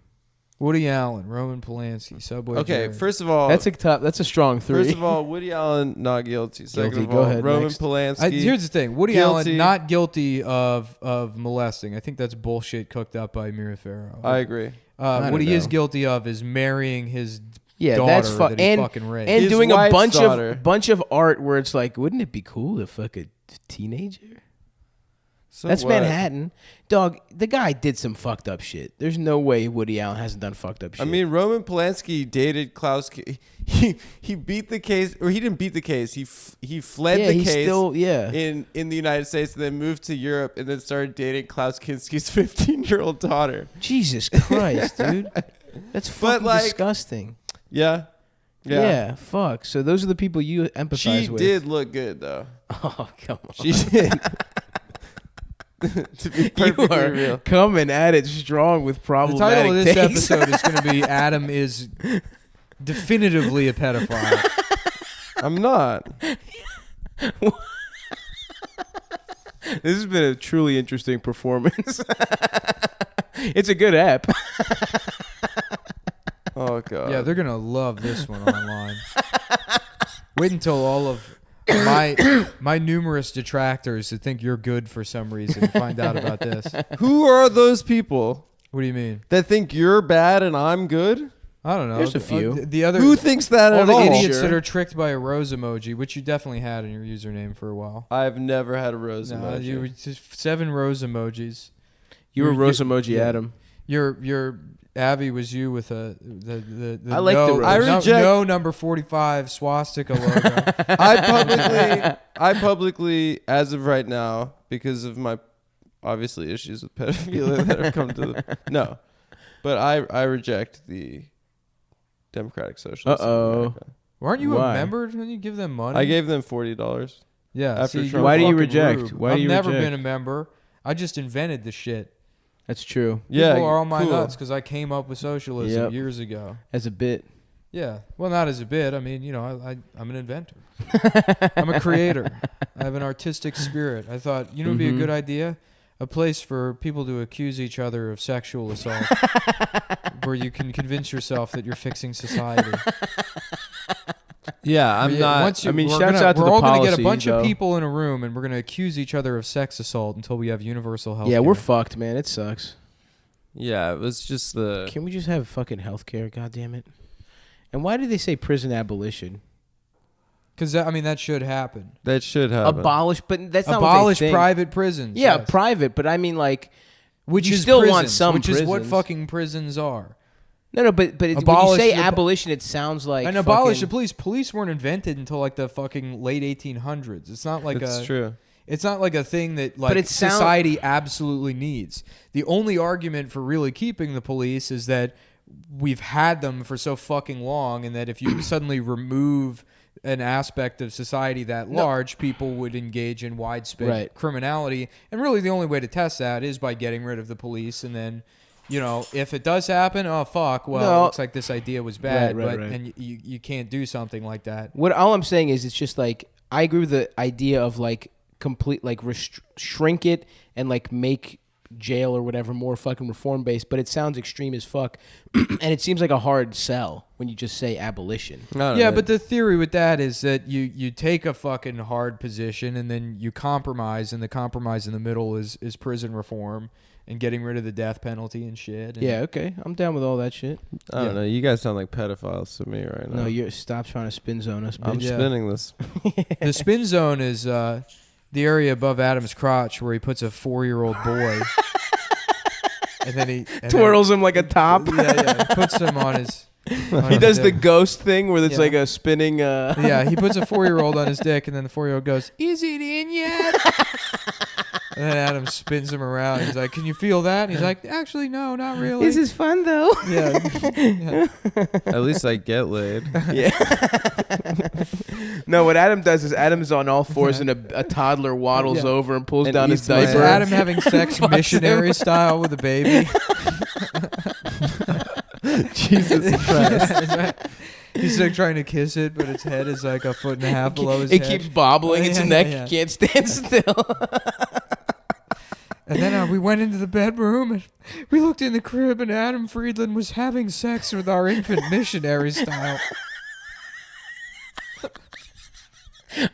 S4: Woody Allen, Roman Polanski, Subway.
S3: Okay,
S4: Jerry.
S3: first of all,
S2: That's a strong 3.
S3: first of all, Woody Allen not guilty. Second
S2: Guilty.
S3: of
S2: Go
S3: all,
S2: ahead,
S3: Roman
S2: next.
S3: Polanski.
S4: Here's the thing: Woody
S3: Guilty.
S4: Allen not guilty of molesting. I think that's bullshit cooked up by Mira Farrow.
S3: I agree.
S2: I
S4: What
S2: don't
S4: he is
S2: know.
S4: guilty of is marrying his
S2: Yeah,
S4: daughter
S2: that's
S4: that he
S2: and
S4: fucking raped.
S2: and
S3: His
S2: doing a
S3: wife's daughter.
S2: bunch of art where it's like, wouldn't it be cool to fuck a teenager?
S3: So
S2: That's
S3: what?
S2: Manhattan, dog. The guy did some fucked up shit. There's no way Woody Allen hasn't done fucked up shit.
S3: I mean, Roman Polanski dated Klaus. He beat the case, or he didn't beat the case. He fled
S2: yeah,
S3: the
S2: he's
S3: case
S2: still
S3: in the United States, and then moved to Europe, and then started dating Klaus Kinski's 15-year-old daughter.
S2: Jesus Christ, dude. That's fucking
S3: like-
S2: disgusting.
S3: Yeah.
S2: Yeah. Fuck. So those are the people you empathize
S3: She
S2: with.
S3: did look good though.
S2: Oh, come on.
S3: She did. To be
S2: You
S3: perfectly
S2: are
S3: real.
S2: coming at it strong with
S4: The
S2: problematic
S4: title of this
S2: takes.
S4: episode is going to be Adam is definitively a pedophile.
S3: I'm not.
S2: This has been a truly interesting performance. It's a good app.
S3: Oh god.
S4: Yeah, they're going to love this one online. Wait until all of my numerous detractors that think you're good for some reason find out about this.
S3: Who are those people
S4: What do you mean?
S3: that think you're bad and I'm good?
S4: I don't know.
S2: There's a few.
S4: The other
S3: Who thinks that
S4: all
S3: at
S4: the
S3: all?
S4: idiots
S2: Sure.
S4: that are tricked by a rose emoji, which you definitely had in your username for a while.
S3: I've never had a rose
S4: No,
S3: emoji.
S4: you were just 7 rose emojis.
S2: You were
S4: You're-
S2: rose
S4: you're-
S2: emoji,
S4: yeah.
S2: Adam.
S4: Your Abby was you with the
S2: I like the
S4: no,
S2: rose.
S3: I reject-
S4: no number 45 swastika logo.
S3: I publicly, as of right now, because of my obviously issues with pedophilia that have come to the no, but I reject the Democratic Socialists. of
S2: Uh-oh.
S3: America.
S4: Weren't you
S2: Why?
S4: a member? Didn't you give them money?
S3: I gave them $40.
S4: yeah.
S3: after
S4: see,
S3: Trump.
S4: you're
S2: Why do you
S4: fucking
S2: reject?
S4: rude.
S2: Why do
S4: I've
S2: you
S4: never
S2: reject?
S4: been a member. I just invented the shit.
S2: That's true.
S3: Yeah,
S4: People are on my
S3: cool.
S4: nuts because I came up with socialism
S2: Yep.
S4: years ago.
S2: As a bit.
S4: Yeah. Well, not as a bit. I mean, I'm an inventor. I'm a creator. I have an artistic spirit. I thought, it'd be a
S2: Mhm.
S4: good idea? A place for people to accuse each other of sexual assault where you can convince yourself that you're fixing society.
S3: Yeah, I'm
S4: Yeah,
S3: not.
S4: once you-
S2: I mean,
S4: we're
S2: shouts out to
S4: we're
S2: the
S4: all gonna get a
S2: policy,
S4: bunch
S2: though.
S4: of people in a room and we're going to accuse each other of sex assault until we have universal health
S2: Yeah, we're
S4: care.
S2: fucked, man. It sucks.
S3: yeah, it was just the.
S2: Can we just have fucking healthcare? God damn it. And why do they say prison abolition?
S4: Because, that should happen.
S3: That should happen.
S2: Abolish, but that's not
S4: Abolish
S2: what they think.
S4: private prisons.
S2: Yeah,
S4: yes.
S2: private, but I mean, like,
S4: Which
S2: you
S4: is
S2: still want
S4: prisons,
S2: some
S4: which is what
S2: prisons.
S4: fucking prisons are.
S2: no, but it's, when you
S4: Abolish
S2: say
S4: the-
S2: abolition, it sounds like
S4: And abolish the
S2: fucking-
S4: police. Police weren't invented until like the fucking late 1800s. It's not like
S3: That's
S4: a.
S3: true.
S4: It's not like a thing that like
S2: it sound-
S4: society absolutely needs. The only argument for really keeping the police is that we've had them for so fucking long, and that if you suddenly remove an aspect of society that large, people would engage in widespread
S2: Right.
S4: criminality. And really, the only way to test that is by getting rid of the police, and then. If it does happen, oh fuck. Well,
S2: No.
S4: it looks like this idea was bad,
S2: Right,
S4: but
S2: right.
S4: and you can't do something like that.
S2: What all I'm saying is, it's just like I agree with the idea of like complete like shrink it and like make jail or whatever more fucking reform based. But it sounds extreme as fuck, and it seems like a hard sell when you just say abolition.
S3: I don't
S4: Yeah,
S3: know.
S4: but the theory with that is that you take a fucking hard position and then you compromise, and the compromise in the middle is prison reform and getting rid of the death penalty and shit. And
S2: Yeah, okay, I'm down with all that shit.
S3: I don't
S4: yeah.
S3: know. You guys sound like pedophiles to me right now.
S2: No, you stop trying to spin zone us,
S3: I'm
S2: bitch.
S4: Yeah.
S3: spinning this.
S4: The spin zone is the area above Adam's crotch where he puts a 4-year-old boy. And then he
S2: Twirls him like a top.
S4: Yeah, he puts him on his. on
S2: He
S4: his
S2: does the
S4: dick.
S2: ghost thing where it's
S4: Yeah.
S2: like a spinning.
S4: Yeah, he puts a 4-year-old on his dick, and then the 4-year-old goes, "Is it in yet?" And then Adam spins him around. He's like, "Can you feel that?" And he's like, "Actually, no, not really."
S2: This is fun though.
S4: yeah. Yeah.
S3: At least I get laid.
S2: Yeah. No, what Adam does is Adam's on all fours and a toddler waddles
S4: Yeah.
S2: over and pulls
S3: And
S2: down his
S3: eats my
S4: Is
S2: diaper.
S3: ass.
S4: Adam having sex missionary style with a baby?
S3: Jesus Christ.
S4: He's like trying to kiss it, but its head is like a foot and a half below his
S2: It
S4: head.
S2: keeps bobbling. Its
S4: Yeah,
S2: neck
S4: yeah.
S2: can't stand still.
S4: And then we went into the bedroom and we looked in the crib, and Adam Friedland was having sex with our infant missionary style.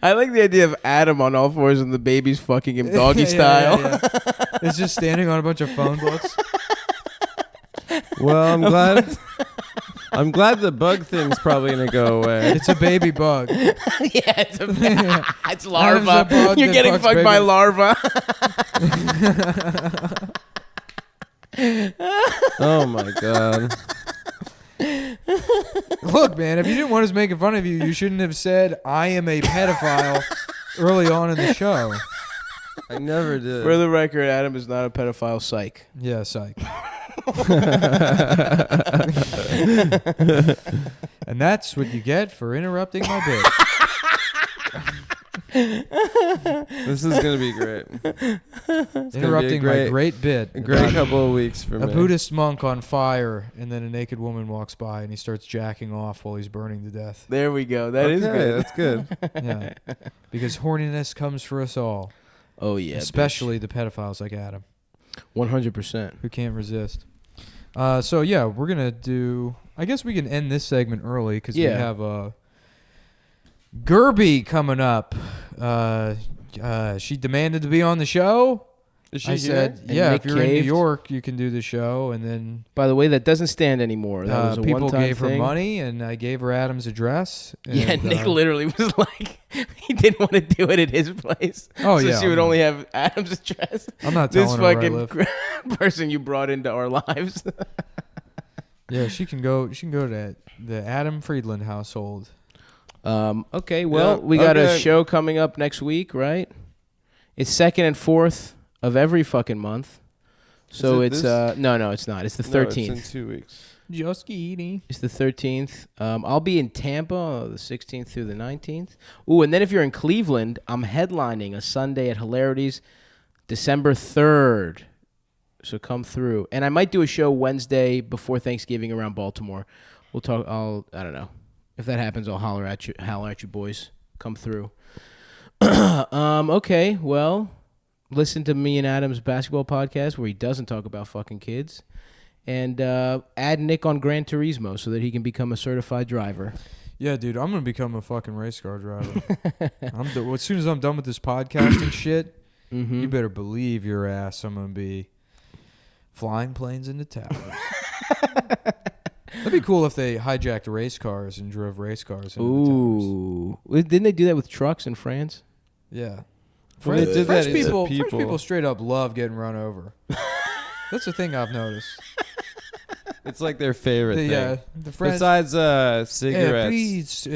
S2: I like the idea of Adam on all fours and the baby's fucking him doggy
S4: Yeah,
S2: style.
S4: yeah, yeah. It's just standing on a bunch of phone books.
S3: Well, I'm glad. I'm glad the bug thing's probably gonna go away.
S4: It's a baby bug.
S2: Yeah, it's a
S4: Yeah.
S2: it's larva.
S4: a bug
S2: You're
S4: that
S2: getting
S4: fucks
S2: fucked by
S4: baby.
S2: larva.
S3: Oh my god.
S4: Look, man, if you didn't want us making fun of you, you shouldn't have said, I am a pedophile early on in the show.
S3: I never did.
S2: For the record, Adam is not a pedophile. Psych.
S4: Yeah, psych. And that's what you get for interrupting my bit.
S3: This is gonna be great.
S4: Interrupting my great bit.
S3: A great couple of weeks for
S4: A
S3: me.
S4: Buddhist monk on fire, and then a naked woman walks by, and he starts jacking off while he's burning to death.
S2: There we go. That is
S3: Okay,
S2: good.
S3: That's good.
S4: Yeah, because horniness comes for us all,
S2: Oh yeah,
S4: especially the pedophiles like Adam,
S2: 100%.
S4: who can't resist. So yeah, we're gonna do. I guess we can end this segment early because we
S2: Yeah.
S4: have Gerby coming up. She demanded to be on the show.
S3: Is she
S4: I
S3: here?
S4: said,
S2: And
S4: yeah,
S2: Nick
S4: if you're in New
S2: caved.
S4: York, you can do the show. And then
S2: By the way, that doesn't stand anymore. That was a
S4: people
S2: one-time
S4: gave her
S2: thing.
S4: money, and I gave her Adam's address.
S2: Yeah,
S4: and,
S2: Nick literally was like, he didn't want to do it at his place.
S4: Oh,
S2: so
S4: yeah,
S2: she would
S4: I'm-
S2: only have Adam's address.
S4: I'm not
S2: This
S4: telling her where I
S2: fucking
S4: live.
S2: person you brought into our lives.
S4: Yeah, she can go. She can go to the Adam Friedland household.
S2: Okay, well,
S3: Yeah,
S2: we got a
S3: okay.
S2: show coming up next week, right? It's 2nd and 4th of every fucking month. So
S3: it
S2: it's
S3: this?
S2: no, it's not. It's the
S3: No,
S2: 13th.
S3: it's in 2 weeks.
S4: Just kidding.
S2: It's the 13th. I'll be in Tampa the 16th through the 19th. Ooh, and then if you're in Cleveland, I'm headlining a Sunday at Hilarities December 3rd. So come through. And I might do a show Wednesday before Thanksgiving around Baltimore. We'll talk. I don't know. If that happens, I'll holler at you boys. Come through. Okay, well, listen to me and Adam's basketball podcast where he doesn't talk about fucking kids. And add Nick on Gran Turismo so that he can become a certified driver.
S4: Yeah, dude, I'm gonna become a fucking race car driver. As soon as I'm done with this podcasting shit,
S2: Mm-hmm.
S4: you better believe your ass I'm gonna be flying planes into towers. That'd be cool if they hijacked race cars and drove race cars into the towers.
S2: Ooh. Didn't they do that with trucks in France?
S4: Yeah.
S3: Well, they did that
S4: French
S3: into
S4: French
S3: people.
S4: people straight up love getting run over. That's the thing I've noticed.
S3: It's like their favorite thing.
S4: Yeah, the French.
S3: Besides cigarettes.
S4: Please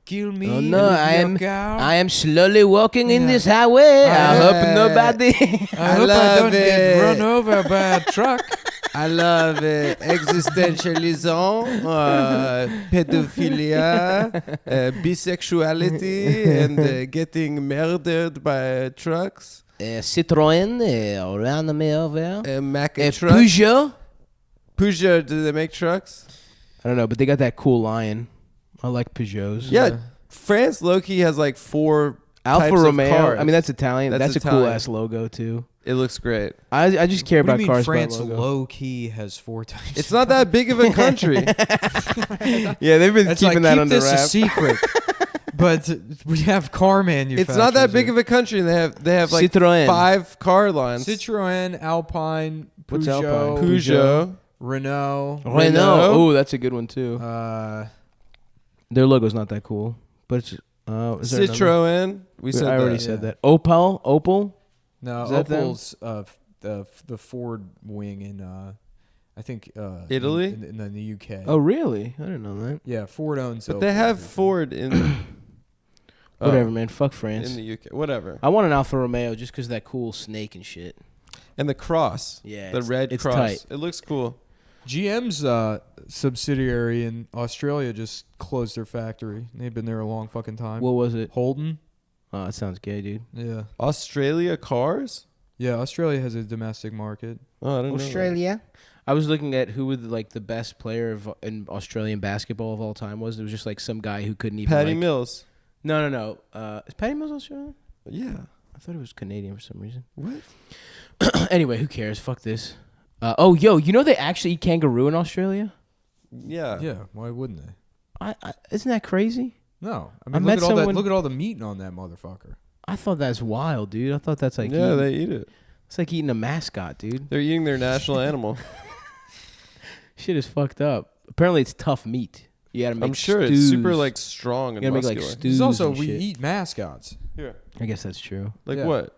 S4: kill me.
S2: Oh, no,
S4: with your
S2: I
S4: car.
S2: am slowly walking in
S4: Yeah.
S2: this highway. I
S3: Yeah.
S2: hope nobody.
S4: I hope I
S3: love
S4: don't get
S3: it.
S4: run over by a truck.
S3: I love existentialism, pedophilia, bisexuality, and getting murdered by trucks.
S2: Citroën, around me over.
S3: Mack truck.
S2: Peugeot.
S3: Peugeot, do they make trucks?
S2: I don't know, but they got that cool lion. I like Peugeots.
S3: Yeah, France low-key has like 4
S2: Alfa
S3: types of
S2: Romeo.
S3: cars.
S2: I mean, that's Italian.
S3: That's
S2: That's a cool
S3: Italian.
S2: ass logo too.
S3: It looks great.
S2: I just care
S4: What
S2: about
S4: do you mean
S2: cars.
S4: France
S2: by logo.
S4: low key has 4 types?
S3: It's not that big of a country.
S2: Yeah, they've been
S4: That's
S2: keeping
S4: like,
S2: that
S4: keep
S2: under
S4: this a
S2: wraps.
S4: secret. But we have car manufacturers.
S3: It's not that big of a country. They have like
S2: Citroën.
S3: 5 car lines.
S4: Citroën, Alpine,
S2: What's
S4: Peugeot,
S2: Alpine?
S3: Peugeot.
S4: Renault.
S2: Renault. Oh, that's a good one too. Their logo's not that cool, but it's is there another?
S3: Citroën. We said
S2: I already
S3: that.
S2: said that. Opel.
S4: No,
S2: Is that them?
S4: Opel's the Ford wing in I think
S3: Italy?
S4: in the UK.
S2: Oh, really? I didn't know that.
S4: yeah, Ford owns.
S3: But they
S4: Opel.
S3: have Ford in
S2: Whatever, man. Fuck France.
S3: in the UK. Whatever.
S2: I want an Alfa Romeo just because that cool snake and shit.
S3: And the cross.
S2: Yeah,
S3: The
S2: it's-
S3: red
S2: it's
S3: cross.
S2: tight.
S3: It looks cool.
S4: GM's subsidiary in Australia just closed their factory. They've been there a long fucking time.
S2: What was it?
S4: Holden.
S2: Oh, that sounds gay, dude.
S4: Yeah.
S3: Australia cars?
S4: Yeah, Australia has a domestic market.
S3: Oh, I don't know.
S2: I was looking at who would like the best player in Australian basketball of all time was. It was just like some guy who couldn't even.
S3: Patty
S2: like,
S3: Mills.
S2: No. Is Patty Mills Australian?
S3: Yeah.
S2: I thought it was Canadian for some reason.
S3: What?
S2: Anyway, who cares? Fuck this. You know they actually eat kangaroo in Australia?
S3: Yeah.
S4: Yeah, why wouldn't they?
S2: Isn't that crazy?
S4: No, I
S2: I
S4: mean
S2: met
S4: look at all that.
S2: someone-
S4: Look at all the meat on that motherfucker.
S2: I thought that's wild, dude. I thought that's like
S3: yeah, they eat it.
S2: it's like eating a mascot, dude.
S3: They're eating their national animal.
S2: Shit is fucked up. Apparently, it's tough meat. You gotta make.
S3: I'm sure it's
S2: stews.
S3: super like strong and
S2: You gotta make,
S3: muscular.
S2: like, stews.
S4: There's also
S2: and
S4: we
S2: shit.
S4: eat mascots.
S3: Here.
S2: I guess that's true.
S3: Like
S4: Yeah.
S3: what?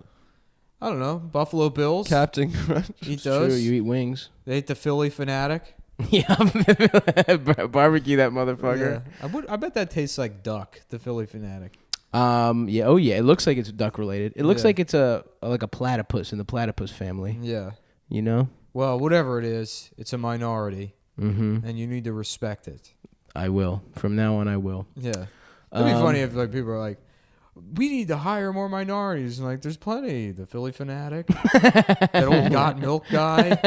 S4: I don't know. Buffalo Bills.
S3: Captain Crunch.
S4: Eat
S2: It's
S4: those.
S2: true. You eat wings.
S4: They ate the Philly Fanatic.
S2: Yeah, barbecue that motherfucker.
S4: Yeah. I bet that tastes like duck. The Philly Fanatic.
S2: Yeah. Oh yeah. It looks like it's duck related. It looks
S4: Yeah.
S2: like it's like a platypus in the platypus family.
S4: Yeah.
S2: You know.
S4: Well, whatever it is, it's a minority,
S2: Mm-hmm.
S4: and you need to respect it.
S2: I will. From now on, I will.
S4: Yeah. It'd be funny if like people are like, we need to hire more minorities. And like, there's plenty. The Philly Fanatic, that old Got Milk guy.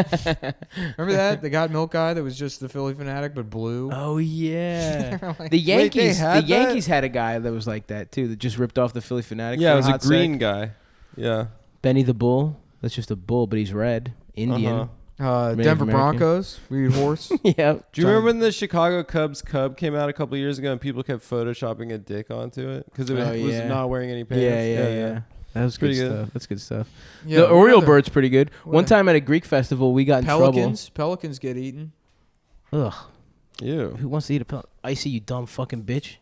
S4: Remember that? The Got Milk guy that was just the Philly Fanatic but blue.
S2: Oh yeah.
S4: Like,
S2: The Yankees.
S3: had
S2: The
S3: that?
S2: Yankees had a guy that was like that too. That just ripped off the Philly Fanatic.
S3: Yeah,
S2: for
S3: it was a
S2: hot
S3: green
S2: sec.
S3: guy. Yeah.
S2: Benny the Bull. That's just a bull, but he's red. Indian.
S3: Uh-huh.
S2: Native
S4: Denver
S2: American.
S4: Broncos. We eat horse.
S2: Yeah.
S3: Do you remember when the Chicago Cubs Cub came out a couple years ago and people kept photoshopping a dick onto it because it
S2: Oh,
S3: was
S2: yeah.
S3: not wearing any pants?
S2: Yeah. That was
S3: Pretty
S2: good
S3: good.
S2: stuff. That's good stuff.
S4: Yeah,
S2: The
S4: what
S2: Oriole
S4: other-
S2: bird's pretty good.
S4: what
S2: One
S4: are-
S2: time at a Greek festival, we got in trouble.
S4: Pelicans get eaten.
S2: Ugh.
S3: Ew.
S2: Who wants to eat a pelican? Icy, you dumb fucking bitch.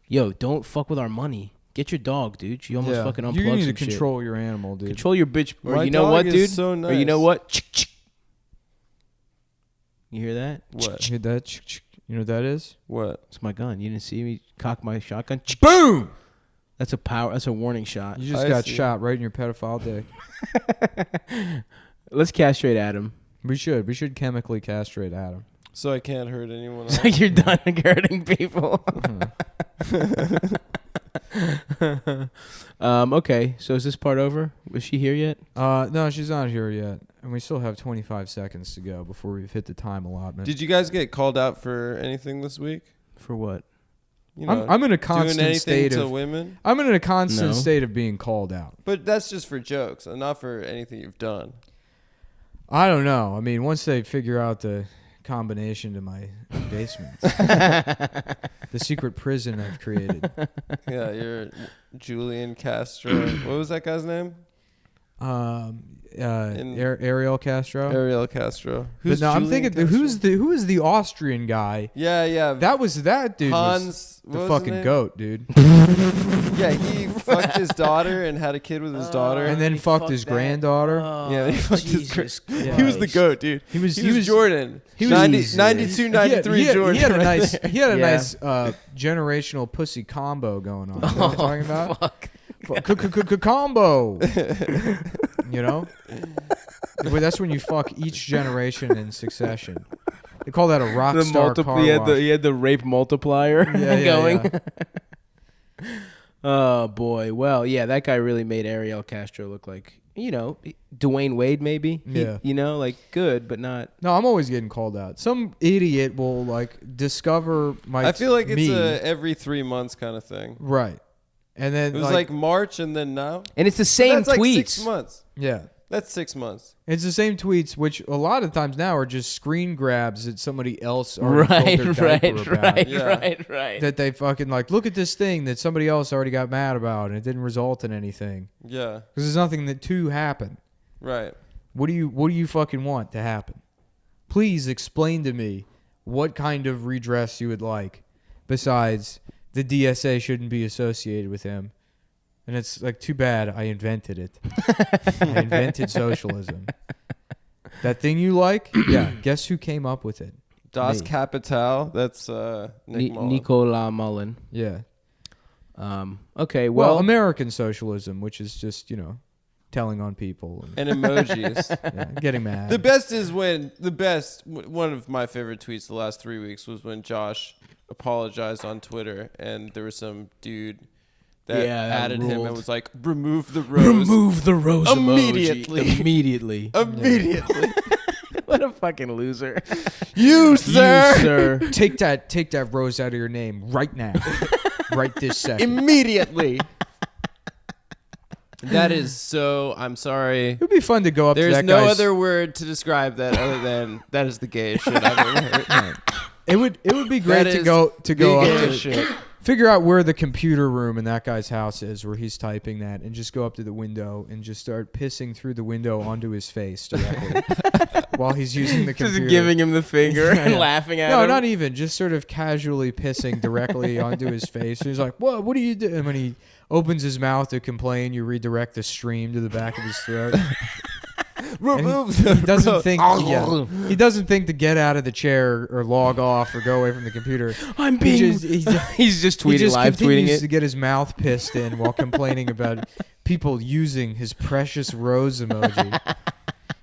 S2: Yo, don't fuck with our money. Get your dog, dude. She almost fucking unplugged
S4: You need
S2: some
S4: to control your animal, dude.
S2: shit. Control your bitch. Or
S3: My
S2: you know
S3: dog
S2: what,
S3: is
S2: dude?
S3: so
S2: Or you know
S3: nice.
S2: what? You hear that?
S3: What?
S4: You hear that? You know what that is?
S3: What?
S2: It's my gun. You didn't see me cock my shotgun?
S4: Boom!
S2: That's a warning shot.
S4: You just
S3: I
S4: got
S3: see.
S4: shot right in your pedophile dick.
S2: Let's castrate Adam.
S4: We should chemically castrate Adam.
S3: So I can't hurt anyone
S2: It's
S3: else?
S2: like you're done hurting people. Okay, so is this part over? Was she here yet?
S4: No, she's not here yet, and we still have 25 seconds to go before we've hit the time allotment.
S3: Did you guys get called out for anything this week?
S2: For what?
S3: You know,
S4: I'm in a
S3: doing
S4: constant
S3: anything
S4: state
S3: to
S4: of
S3: women?
S4: I'm in a constant
S2: No.
S4: state of being called out.
S3: But that's just for jokes and not for anything you've done.
S4: I don't know. I mean, once they figure out the combination to my basement, the secret prison I've created.
S3: Yeah, you're Julian Castro. What was that guy's name?
S4: Ariel Castro.
S3: Ariel Castro.
S4: But no, I'm
S3: Julian
S4: thinking
S3: Castro?
S4: who is the Austrian guy?
S3: Yeah.
S4: That was that dude. Was
S3: Hans.
S4: the
S3: what was his
S4: fucking
S3: name?
S4: goat, dude.
S3: Yeah, he fucked his daughter and had a kid with his daughter.
S4: And then
S2: he
S4: fucked
S2: fucked
S4: his
S2: that.
S4: granddaughter.
S3: Yeah, he fucked his
S2: Jesus
S4: Yeah.
S3: he was the
S2: Christ.
S3: goat, dude.
S4: He was
S3: Jordan.
S4: he was
S3: 92, 93 Jordan.
S4: He had a
S3: right
S4: nice
S3: there.
S4: he had a
S2: Yeah.
S4: nice generational pussy combo going on. You know what I'm talking about? Combo. You know? Well, that's when you fuck each generation in succession. They call that a rock star car
S2: he had
S4: wash.
S2: the rape multiplier
S4: Yeah,
S2: going.
S4: yeah.
S2: Oh boy. Well, yeah, that guy really made Ariel Castro look like, you know, Dwayne Wade maybe.
S4: Yeah.
S2: You know, like good but not.
S4: No, I'm always getting called out. Some idiot will like discover my
S3: I feel like it's
S4: me.
S3: a every 3 months kind of thing.
S4: Right. And then
S3: It was like March and then now.
S2: And it's the same
S3: That's like
S2: tweets.
S3: 6 months.
S4: yeah.
S3: That's 6 months.
S4: It's the same tweets, which a lot of times now are just screen grabs that somebody else already filled their diaper about.
S3: Yeah.
S2: right.
S4: That they fucking like, look at this thing that somebody else already got mad about and it didn't result in anything.
S3: Yeah.
S4: Because there's nothing that to happen.
S3: Right.
S4: What do you fucking want to happen? Please explain to me what kind of redress you would like besides the DSA shouldn't be associated with him. And it's like, too bad I invented it. I invented socialism. That thing you like? Yeah. Guess who came up with it?
S3: Das
S4: Me.
S3: Kapital. That's Nick Mullen.
S2: Nicola Mullen.
S4: Yeah.
S2: Okay,
S4: Well,
S2: well,
S4: American socialism, which is just, telling on people and
S3: And emojis.
S4: yeah, getting mad.
S3: The best is when one of my favorite tweets the last 3 weeks was when Josh apologized on Twitter and there was some dude that
S2: that
S3: added him and
S2: ruled.
S3: was like, remove the rose.
S2: remove the rose
S3: Immediately.
S2: emoji. Immediately.
S3: Immediately.
S2: What a a fucking loser.
S3: You, sir.
S2: You, sir.
S4: Take that rose out of your name right now. Right this second.
S3: Immediately. That is so. I'm sorry.
S4: It would be fun to go up to
S3: There's
S4: that
S3: no
S4: guy's.
S3: other word to describe that other than that is the gayest shit I've ever heard.
S4: It would be great
S3: That
S4: to
S3: is
S4: go
S3: the
S4: up
S3: gayest
S4: to
S3: shit.
S4: figure out where the computer room in that guy's house is, where he's typing that, and just go up to the window and just start pissing through the window onto his face directly while he's using the computer.
S2: Just giving him the finger and
S4: Yeah.
S2: laughing at
S4: No,
S2: him.
S4: not even. Just sort of casually pissing directly onto his face. And he's like, What are you doing? And when he opens his mouth to complain, you redirect the stream to the back of his throat.
S3: Remove
S4: He doesn't think he doesn't think to get out of the chair or log off or go away from the computer.
S2: I'm
S4: He
S2: being.
S4: just,
S2: He's just
S4: he
S2: tweeting,
S4: just
S2: live tweeting
S4: continues to
S2: it.
S4: get his mouth pissed in while complaining about people using his precious rose emoji.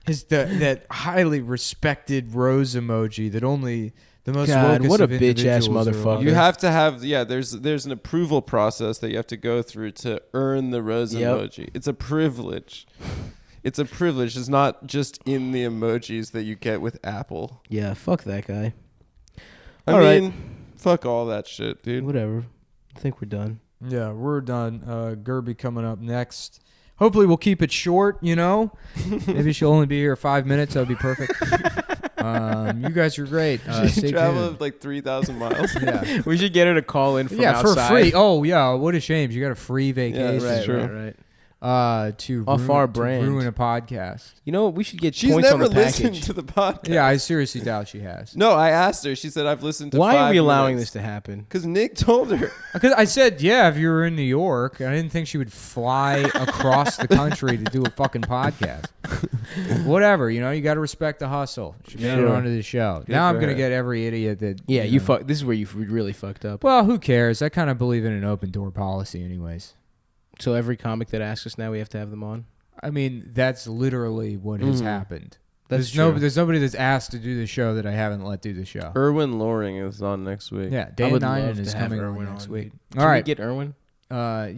S4: That highly respected rose emoji that only the most
S2: God,
S4: wokest
S2: what a
S4: of
S2: bitch-ass
S4: individuals are
S2: motherfucker.
S4: allowed.
S3: You have to have there's an approval process that you have to go through to earn the rose
S2: Yep.
S3: emoji. It's a privilege. It's a privilege. It's not just in the emojis that you get with Apple.
S2: Yeah, fuck that guy.
S3: I
S2: All right.
S3: mean, fuck all that shit, dude.
S2: Whatever. I think we're done.
S4: Yeah, we're done. Gerby coming up next. Hopefully we'll keep it short, you know. Maybe she'll only be here 5 minutes. That would be perfect. You guys are great.
S3: She
S4: Stay
S3: traveled
S4: tuned.
S3: like 3,000 miles.
S4: Yeah.
S2: We should get her to call in from
S4: Yeah, for
S2: outside.
S4: free. Oh, yeah. What a shame. You got a free vacation.
S3: Right,
S2: Right,
S3: true.
S2: right, right.
S4: To
S2: Off
S4: ruin,
S2: our
S4: to
S2: brand.
S4: ruin a podcast.
S2: You know what? We should get
S3: She's
S2: points on
S3: never
S2: the
S3: listened
S2: package.
S3: to the podcast.
S4: Yeah, I seriously doubt she has.
S3: No, I asked her. She said I've listened to.
S2: Why are we allowing
S3: minutes.
S2: this to happen?
S3: Because Nick told her.
S4: Because I said, yeah, if you were in New York, I didn't think she would fly across the country to do a fucking podcast. Whatever, you know, you got to respect the hustle. She made it
S2: Sure.
S4: onto the show.
S3: Good
S4: Now I'm
S3: for
S4: going to
S3: her.
S4: get every idiot that.
S2: Yeah, you
S4: know.
S2: fuck. This is where you really fucked up.
S4: Well, who cares? I kind of believe in an open door policy, anyways.
S2: So every comic that asks us now, we have to have them on.
S4: I mean, that's literally what has happened.
S2: That's
S4: There's nobody that's asked to do the show that I haven't let do the show.
S3: Erwin Loring is on next week.
S4: Yeah,
S2: I
S4: Dan
S2: would
S4: Nine
S2: love
S4: is
S2: to have
S4: coming
S2: Erwin
S4: on next
S2: on,
S4: week.
S2: dude.
S4: All right.
S2: Can we get Erwin?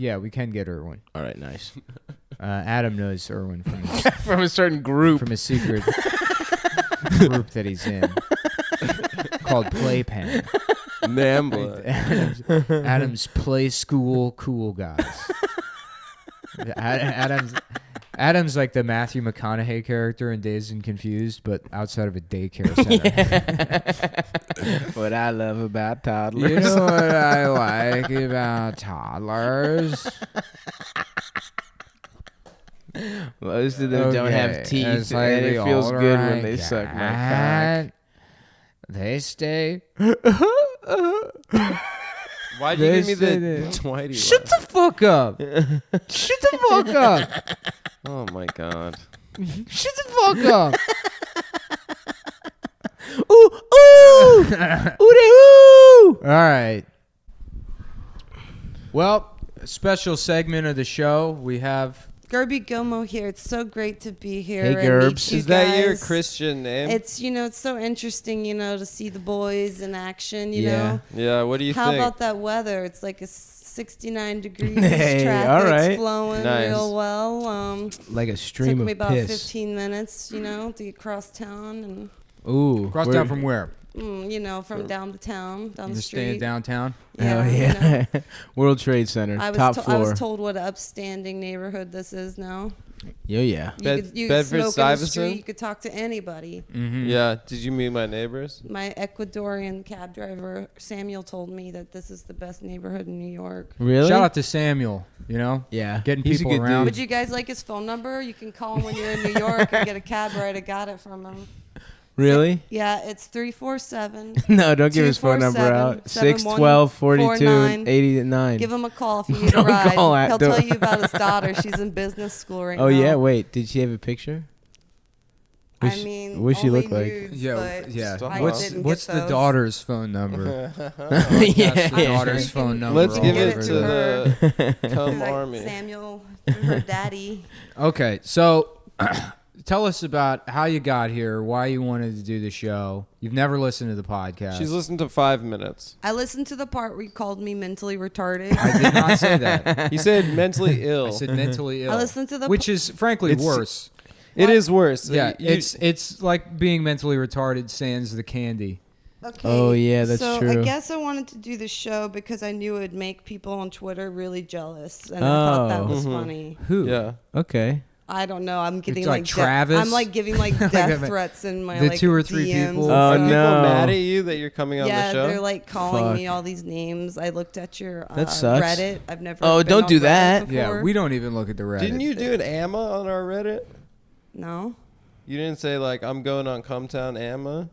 S4: Yeah, we can get Irwin.
S2: All right, nice.
S4: Adam knows Irwin from his,
S2: From a certain group.
S4: from his secret group that he's in called Playpen.
S3: Nambla.
S4: Adam's Play School Cool Guys. Adam's like the Matthew McConaughey character in Dazed and Confused, but outside of a daycare center.
S2: What I love about toddlers.
S4: You know what I like about toddlers?
S2: Most of them don't
S4: Okay,
S2: have teeth,
S4: it's like
S2: and it
S4: the
S2: feels
S4: older
S2: good
S4: I
S2: when they suck my
S4: get, They stay.
S3: Why'd you give me the
S4: This-
S3: Dwighty
S4: Shut the fuck up. Shut the fuck up.
S3: Oh my god.
S4: Shut the fuck up.
S2: Ooh, ooh, ooh,
S4: All right. Well, a special segment of the show. We have.
S5: Gerby Gilmo here. It's so great to be here.
S2: Hey,
S5: and
S2: Gerbs.
S5: meet you
S3: Is that your
S5: guys.
S3: Christian name?
S5: It's it's so interesting, to see the boys in action. You
S2: Yeah.
S5: know.
S3: Yeah, what do you
S5: How
S3: think?
S5: about that weather? It's like 69 degrees.
S2: Hey,
S5: Traffic's
S2: all right.
S5: flowing
S3: Nice.
S5: real well.
S2: Like a
S5: Took
S2: stream
S5: me
S2: of
S5: about
S2: piss.
S5: 15 minutes, to get across town and
S2: Ooh.
S4: Cross
S2: where-
S4: town from where?
S5: from down the town, down the
S4: You're staying
S5: street.
S4: downtown?
S2: Oh,
S5: Yeah.
S2: yeah. World Trade Center.
S5: I was
S2: top
S5: I
S2: floor.
S5: was told what an upstanding neighborhood this is now.
S2: Yeah, yeah.
S5: You could
S3: Bedford
S5: smoke in the
S3: Stuyvesant?
S5: street. You could talk to anybody.
S4: Mm-hmm.
S3: Yeah, did you meet my neighbors?
S5: My Ecuadorian cab driver Samuel told me that this is the best neighborhood in New York.
S2: Really?
S4: Shout out to Samuel,
S2: Yeah.
S4: getting
S2: He's a
S4: people
S2: good
S4: around.
S5: Would you guys like his phone number? You can call him when you're in New York and get a cab ride. I got it from him.
S2: Really?
S5: Yeah, it's 347.
S2: No, don't give his phone number out. 612-42-89.
S5: Give him a call if you need a
S2: Don't
S5: ride.
S2: call that-
S5: He'll
S2: don't-
S5: tell you about his daughter. She's in business school right now.
S2: Oh yeah, wait. Did she have a picture?
S5: I
S2: What's-
S5: mean,
S2: what's she
S5: only
S2: look like?
S5: nudes,
S4: Yeah,
S5: but
S4: yeah.
S5: I
S3: What's-
S5: didn't
S4: What's
S5: get
S4: the
S5: those.
S4: daughter's phone number?
S2: Yeah.
S4: That's the
S5: I'm
S4: daughter's
S5: sure you
S4: phone
S5: can-
S4: number.
S3: Let's
S4: all
S3: give
S5: Give
S3: it
S4: over
S5: it
S3: to
S5: to
S3: the
S5: Through,
S3: Cum
S5: like,
S3: Army.
S5: Samuel, through her daddy.
S4: Okay, so tell us about how you got here, why you wanted to do the show. You've never listened to the podcast.
S3: She's listened to 5 minutes.
S5: I listened to the part where you called me mentally retarded.
S4: I did not say that.
S3: He said mentally ill.
S4: I said mentally ill.
S5: I listened to the
S4: which is frankly
S2: It's-
S4: worse.
S3: It is worse.
S1: Yeah,
S3: You-
S1: it's like being mentally retarded sans the candy.
S5: Okay.
S2: Oh, yeah, that's
S5: so
S2: true.
S5: I guess I wanted to do the show because I knew it would make people on Twitter really jealous, and I thought that
S2: Oh.
S5: was
S3: Mhm.
S5: funny.
S1: Who?
S3: Yeah.
S2: Okay.
S5: I don't know. I'm getting
S1: like
S5: like
S1: Travis?
S5: I'm like giving like
S1: Like
S5: death
S1: that.
S5: threats in my
S1: The
S5: like
S1: 2 or 3
S5: DMs
S1: people?
S5: and
S2: Oh,
S3: Are
S5: stuff.
S3: people
S2: no.
S3: mad at you that you're coming on
S5: Yeah,
S3: the show?
S5: they're like calling me
S2: Fuck.
S5: all these names. I looked at your
S2: That sucks.
S5: Reddit. I've never.
S2: Oh,
S5: been
S2: don't
S5: on
S2: do
S5: Reddit
S2: that.
S1: Yeah,
S5: before.
S1: we don't even look at the Reddit.
S3: Didn't you do an AMA on our Reddit?
S5: No.
S3: You didn't say like I'm going on Cumtown AMA.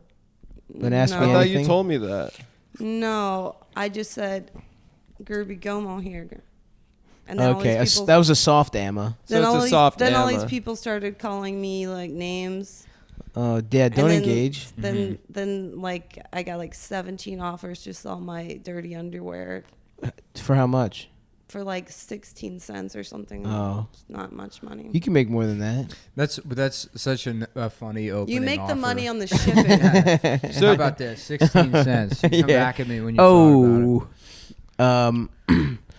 S2: Then ask
S5: no.
S3: I
S2: me
S3: thought
S2: anything.
S3: you told me that.
S5: No, I just said, Gerby Gomo here. And then all
S2: Okay,
S5: these people,
S2: that was a soft Amma.
S3: So it's a soft
S5: then all these
S3: AMA.
S5: people started calling me like names.
S2: Oh, yeah, don't
S5: and then,
S2: engage.
S5: Then like I got like 17 offers to sell my dirty underwear
S2: For how much?
S5: for like 16 cents or something.
S2: Oh.
S5: It's not much money.
S2: You can make more than that.
S1: That's such a funny opening.
S5: You make the
S1: offer.
S5: money on the shipping.
S1: How about this? 16 cents. You come
S2: Yeah.
S1: back at me when you thought about it.
S2: Oh.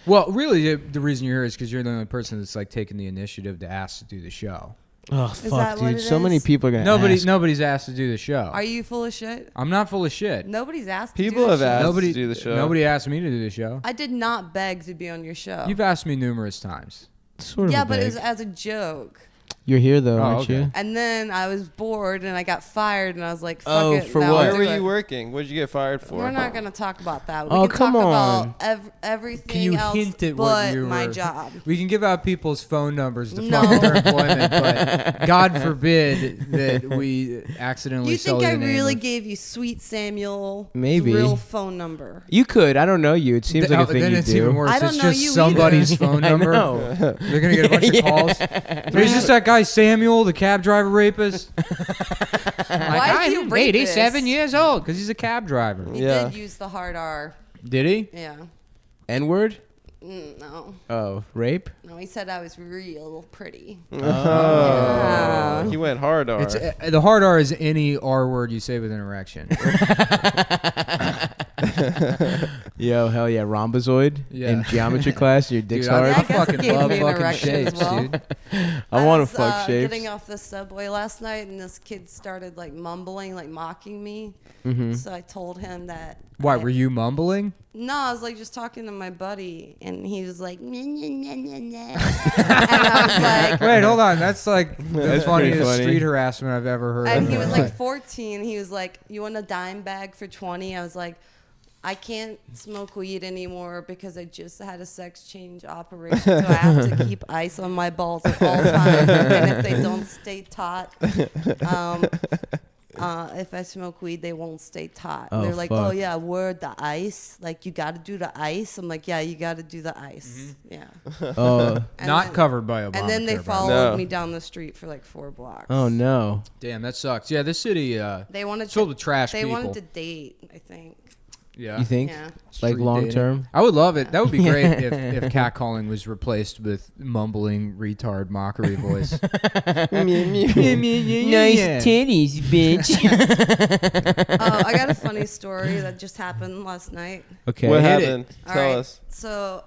S1: Well, really, the reason you're here is because you're the only person that's like taking the initiative to ask to do the show.
S2: Oh,
S5: that
S2: fuck,
S5: what
S2: dude.
S5: it
S2: So many
S5: is?
S2: people are going to
S1: Nobody's asked to do the show.
S5: Are you full of shit?
S1: I'm not full of shit.
S5: Nobody's asked.
S3: People
S5: to do
S3: have
S5: the show.
S3: asked
S1: Nobody
S3: to do the show.
S1: Nobody asked me to do the show.
S5: I did not beg to be on your show.
S1: You've asked me numerous times.
S2: Sort of
S5: yeah,
S2: a
S5: but it was
S2: beg.
S5: as a joke.
S2: You're here, though,
S1: Oh,
S2: aren't
S1: okay.
S2: you?
S5: And then I was bored and I got fired and I was like, fuck
S2: Oh,
S5: it.
S2: for
S5: now
S2: what?
S5: I'll
S3: Where
S5: do
S3: were you
S5: it.
S3: working? What did you get fired for?
S5: We're not going to talk about that. We
S2: Oh,
S5: can
S2: come
S5: talk
S2: on.
S5: about everything
S1: Can you
S5: else
S1: hint at
S5: but
S1: what you
S5: my
S1: were?
S5: job.
S1: We can give out people's phone numbers to
S5: No.
S1: fund their employment, but God forbid that we accidentally
S5: You
S1: sell
S5: think I
S1: the name
S5: really
S1: of-
S5: gave you Sweet Samuel's
S2: Maybe.
S5: real phone number?
S2: You could. I don't know you. It seems like a thing
S1: then
S2: you
S1: it's
S2: do.
S1: even worse.
S5: I don't
S1: it's
S5: know
S1: just
S5: you
S1: somebody's
S5: either.
S1: phone
S2: I
S1: number.
S2: know.
S1: They're gonna get a bunch of calls. Is this that guy Samuel, the cab driver rapist?
S5: Why is he a
S1: I'm
S5: rapist?
S1: 87 years old because he's a cab driver.
S5: He
S3: Yeah.
S5: did use the hard R.
S1: Did he?
S5: Yeah.
S2: N-word?
S5: No.
S2: Oh, rape?
S5: No, he said I was real pretty.
S3: Oh,
S5: Yeah.
S3: he went hard on.
S1: It's the hard R is any R word you say with an erection.
S2: Yo, hell yeah. Rhombozoid?
S1: Yeah.
S2: In geometry class, your dick's
S1: Dude,
S2: hard?
S5: Yeah,
S1: I
S5: I guess
S1: fucking
S5: it gave
S1: love
S5: me an
S1: fucking
S5: erection as
S1: shapes,
S5: well.
S1: dude.
S2: I want to
S5: was,
S2: fuck shapes.
S5: Getting off the subway last night, and this kid started like mumbling, like mocking me.
S2: Mm-hmm.
S5: So I told him that.
S1: Why were you mumbling?
S5: No, I was like just talking to my buddy, and he was like, "Nyeh, nyeh, nyeh, nyeh, nyeh." And I was like,
S1: Wait, hold on. That's like the
S2: That's
S1: funniest
S2: pretty funny.
S1: street harassment I've ever heard.
S5: and
S1: of
S5: he
S1: in
S5: was
S1: my
S5: like
S1: life.
S5: 14. He was like, "You want a dime bag for 20?" I was like, I can't smoke weed anymore because I just had a sex change operation, so I have to keep ice on my balls at all times. And if they don't stay taut, if I smoke weed, they won't stay taut.
S2: Oh,
S5: They're like,
S2: fuck.
S5: "Oh yeah, word the ice. Like you got to do the ice." I'm like, "Yeah, you got to do the ice." Yeah.
S2: Oh,
S5: And
S1: Not
S5: then-
S1: covered by Obama.
S5: And then they followed
S3: No.
S5: me down the street for like 4 blocks.
S2: oh no.
S1: Damn, that sucks. Yeah, this city
S5: They wanted
S1: it's filled
S5: to,
S1: with trash
S5: they
S1: people.
S5: wanted to date, I think.
S1: Yeah.
S2: You think?
S5: Yeah.
S2: Like
S1: Street
S2: long
S1: dating.
S2: term?
S1: I would love it. That would be great if catcalling was replaced with mumbling retard mockery voice.
S2: Nice titties, bitch.
S5: Oh, I got a funny story that just happened last night.
S2: Okay.
S3: what
S2: hit it.
S3: happened?
S5: All
S3: Tell
S5: right.
S3: us.
S5: So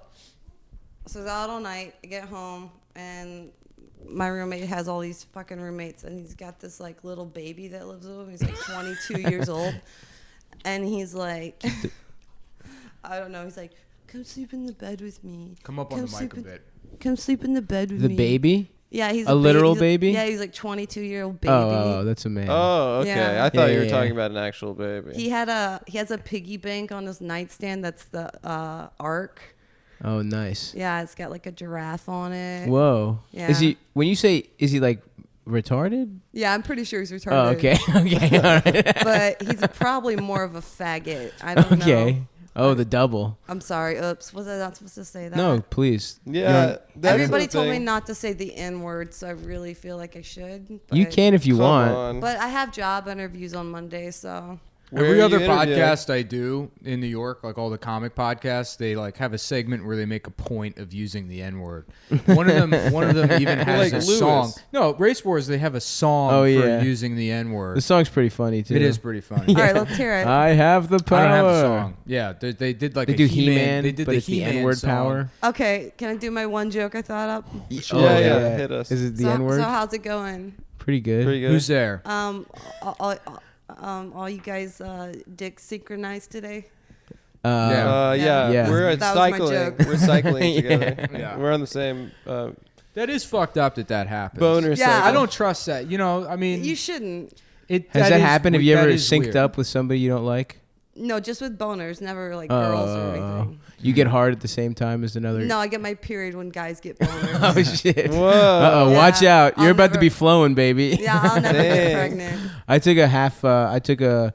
S5: I was out all night. I get home and my roommate has all these fucking roommates, and he's got this like little baby that lives with him. He's like 22 years old, and he's like, I don't know. He's like, "Come sleep in the bed with me.
S1: Come up on the mic
S5: sleep
S1: a
S5: in-
S1: bit.
S5: Come sleep in the bed with
S2: The
S5: me."
S2: baby?
S5: Yeah, he's
S2: A literal
S5: he's
S2: baby?
S5: Yeah, he's like 22-year-old baby.
S2: Oh, that's a man.
S3: Oh, okay.
S5: Yeah.
S3: I thought
S2: Yeah,
S3: you were
S2: yeah,
S3: talking
S2: yeah.
S3: about an actual baby.
S5: He has a piggy bank on his nightstand. That's the Ark.
S2: Oh, nice.
S5: Yeah, it's got like a giraffe on it.
S2: Whoa.
S5: Yeah.
S2: Is he? When you say, is he like retarded?
S5: Yeah, I'm pretty sure he's retarded.
S2: Oh, okay. Okay. All right.
S5: But he's probably more of a faggot. I don't know.
S2: Okay. Oh, the double.
S5: I'm sorry. Oops. Was I not supposed to say that?
S2: No, please.
S3: yeah. that's
S5: Everybody
S3: the
S5: told me
S3: thing.
S5: not to say the N word, so I really feel like I should.
S2: You
S5: but-
S2: can if you
S3: Come
S2: want.
S3: on.
S5: But I have job interviews on Monday, so.
S3: Where
S1: Every
S3: are
S1: other
S3: you interviewing?
S1: podcast I do in New York, like all the comic podcasts, they like have a segment where they make a point of using the N word. One of them even has
S3: Like
S1: a
S3: Lewis.
S1: song. No, Race Wars, they have a song
S2: Oh,
S1: for
S2: yeah.
S1: using the N word.
S2: The song's pretty funny too.
S1: It is pretty funny.
S5: All right, let's hear it.
S2: I have the power.
S1: I don't have the song. Yeah, they did like
S2: They
S1: a
S2: do
S1: He-Man.
S2: He-Man,
S1: They did
S2: but
S1: the
S2: it's the
S1: He-Man
S2: N-word
S1: song.
S2: power.
S5: Okay, can I do my one joke I thought up?
S3: Yeah, hit us.
S2: Is it the
S5: so,
S2: N-word?
S5: So how's it going?
S2: Pretty good.
S3: Pretty good.
S4: Who's there?
S5: All you guys dicks synchronized today?
S3: Yeah.
S2: Yeah.
S3: We're
S5: That was my
S3: cycling.
S5: joke.
S3: We're cycling together.
S4: Yeah.
S3: We're on the same
S4: That is fucked up that happens.
S3: boner.
S5: Yeah.
S3: cycle.
S4: I don't trust that. You know, I mean,
S5: You shouldn't.
S2: Has that
S4: is
S2: happened? Have
S4: we-
S2: you
S4: that
S2: ever
S4: is
S2: synced
S4: weird.
S2: up with somebody you don't like?
S5: No, just with boners, never like girls or anything.
S2: You get hard at the same time as another.
S5: No, I get my period when guys get boners.
S2: Oh shit.
S3: Whoa.
S2: Uh-oh,
S5: Yeah,
S2: watch out. You're
S5: I'll
S2: about to
S5: never-
S2: be flowing, baby.
S5: Yeah, I'll never get
S3: Dang.
S5: pregnant.
S2: I took a half a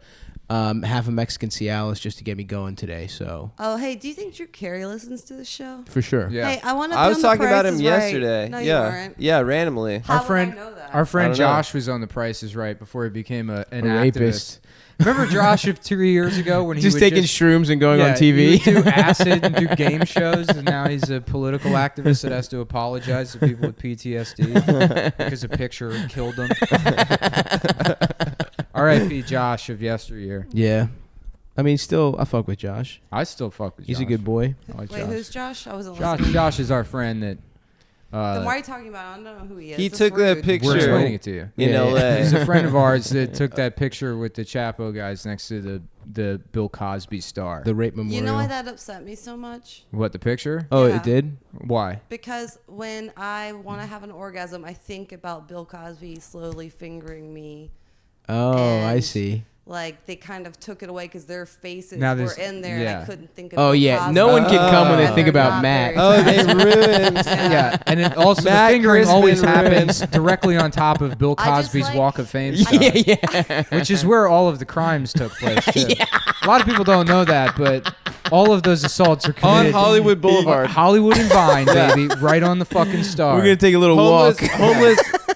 S2: Mexican Cialis just to get me going today, so
S5: Oh, hey, do you think Drew Carey listens to the show?
S2: for sure.
S4: Yeah.
S5: Hey, I want to.
S3: I was talking about him
S5: Right.
S3: yesterday.
S5: No, you
S3: yeah.
S5: weren't.
S3: Yeah, randomly.
S5: How
S4: Our
S5: would
S4: friend-
S5: I know that?
S4: Our
S3: I
S4: friend
S3: don't know.
S4: Josh was on The Price is Right before he became an
S2: A
S4: activist.
S2: rapist.
S4: Remember Josh of 3 years ago when he
S2: Just
S4: would
S2: taking
S4: just,
S2: shrooms and going on
S4: He
S2: TV.
S4: would do acid and do game shows, and now he's a political activist that has to apologize to people with PTSD because a picture killed him. R.I.P. Josh of yesteryear.
S2: Yeah. I mean, still, I fuck with Josh.
S4: I still fuck with
S2: He's
S4: Josh.
S2: a good boy.
S4: I like
S5: Wait,
S4: Josh.
S5: who's Josh? I wasn't
S4: Josh,
S5: listening.
S4: Josh is our friend that
S5: Then why are you talking about? I don't know who he is.
S3: He
S5: That's
S3: took that
S5: rude.
S3: picture.
S4: we're explaining it to you.
S3: In
S2: Yeah,
S3: LA.
S4: He's a friend of ours that took that picture with the Chapo guys next to the Bill Cosby star.
S2: The rape memorial.
S5: You know why that upset me so much?
S4: What, the picture?
S2: Oh,
S5: Yeah.
S2: it did?
S4: Why?
S5: Because when I want to have an orgasm, I think about Bill Cosby slowly fingering me.
S2: Oh, I
S5: And-
S2: see.
S5: Like they kind of took it away because their faces
S4: Now
S5: were
S4: there's-
S5: in there,
S4: yeah.
S5: and I couldn't think of.
S2: Oh,
S5: Bill
S2: yeah.
S5: Cosby.
S2: No one can come when they
S5: And
S2: think
S5: they're
S2: about
S5: not
S2: Matt.
S5: very
S3: Oh, they
S5: attractive.
S3: ruined.
S4: Yeah, and it also
S3: Matt
S4: the fingering
S3: Crispin
S4: always
S3: ruined.
S4: happens directly on top of Bill
S5: I just
S4: Cosby's
S5: like-
S4: Walk of Fame stuff,
S2: yeah.
S4: which is where all of the crimes took place. Too. A lot of people don't know that, but all of those assaults are
S3: On
S4: committed
S3: Hollywood Boulevard.
S4: Hollywood and Vine, baby, right on the fucking star.
S2: We're going to take a little walk.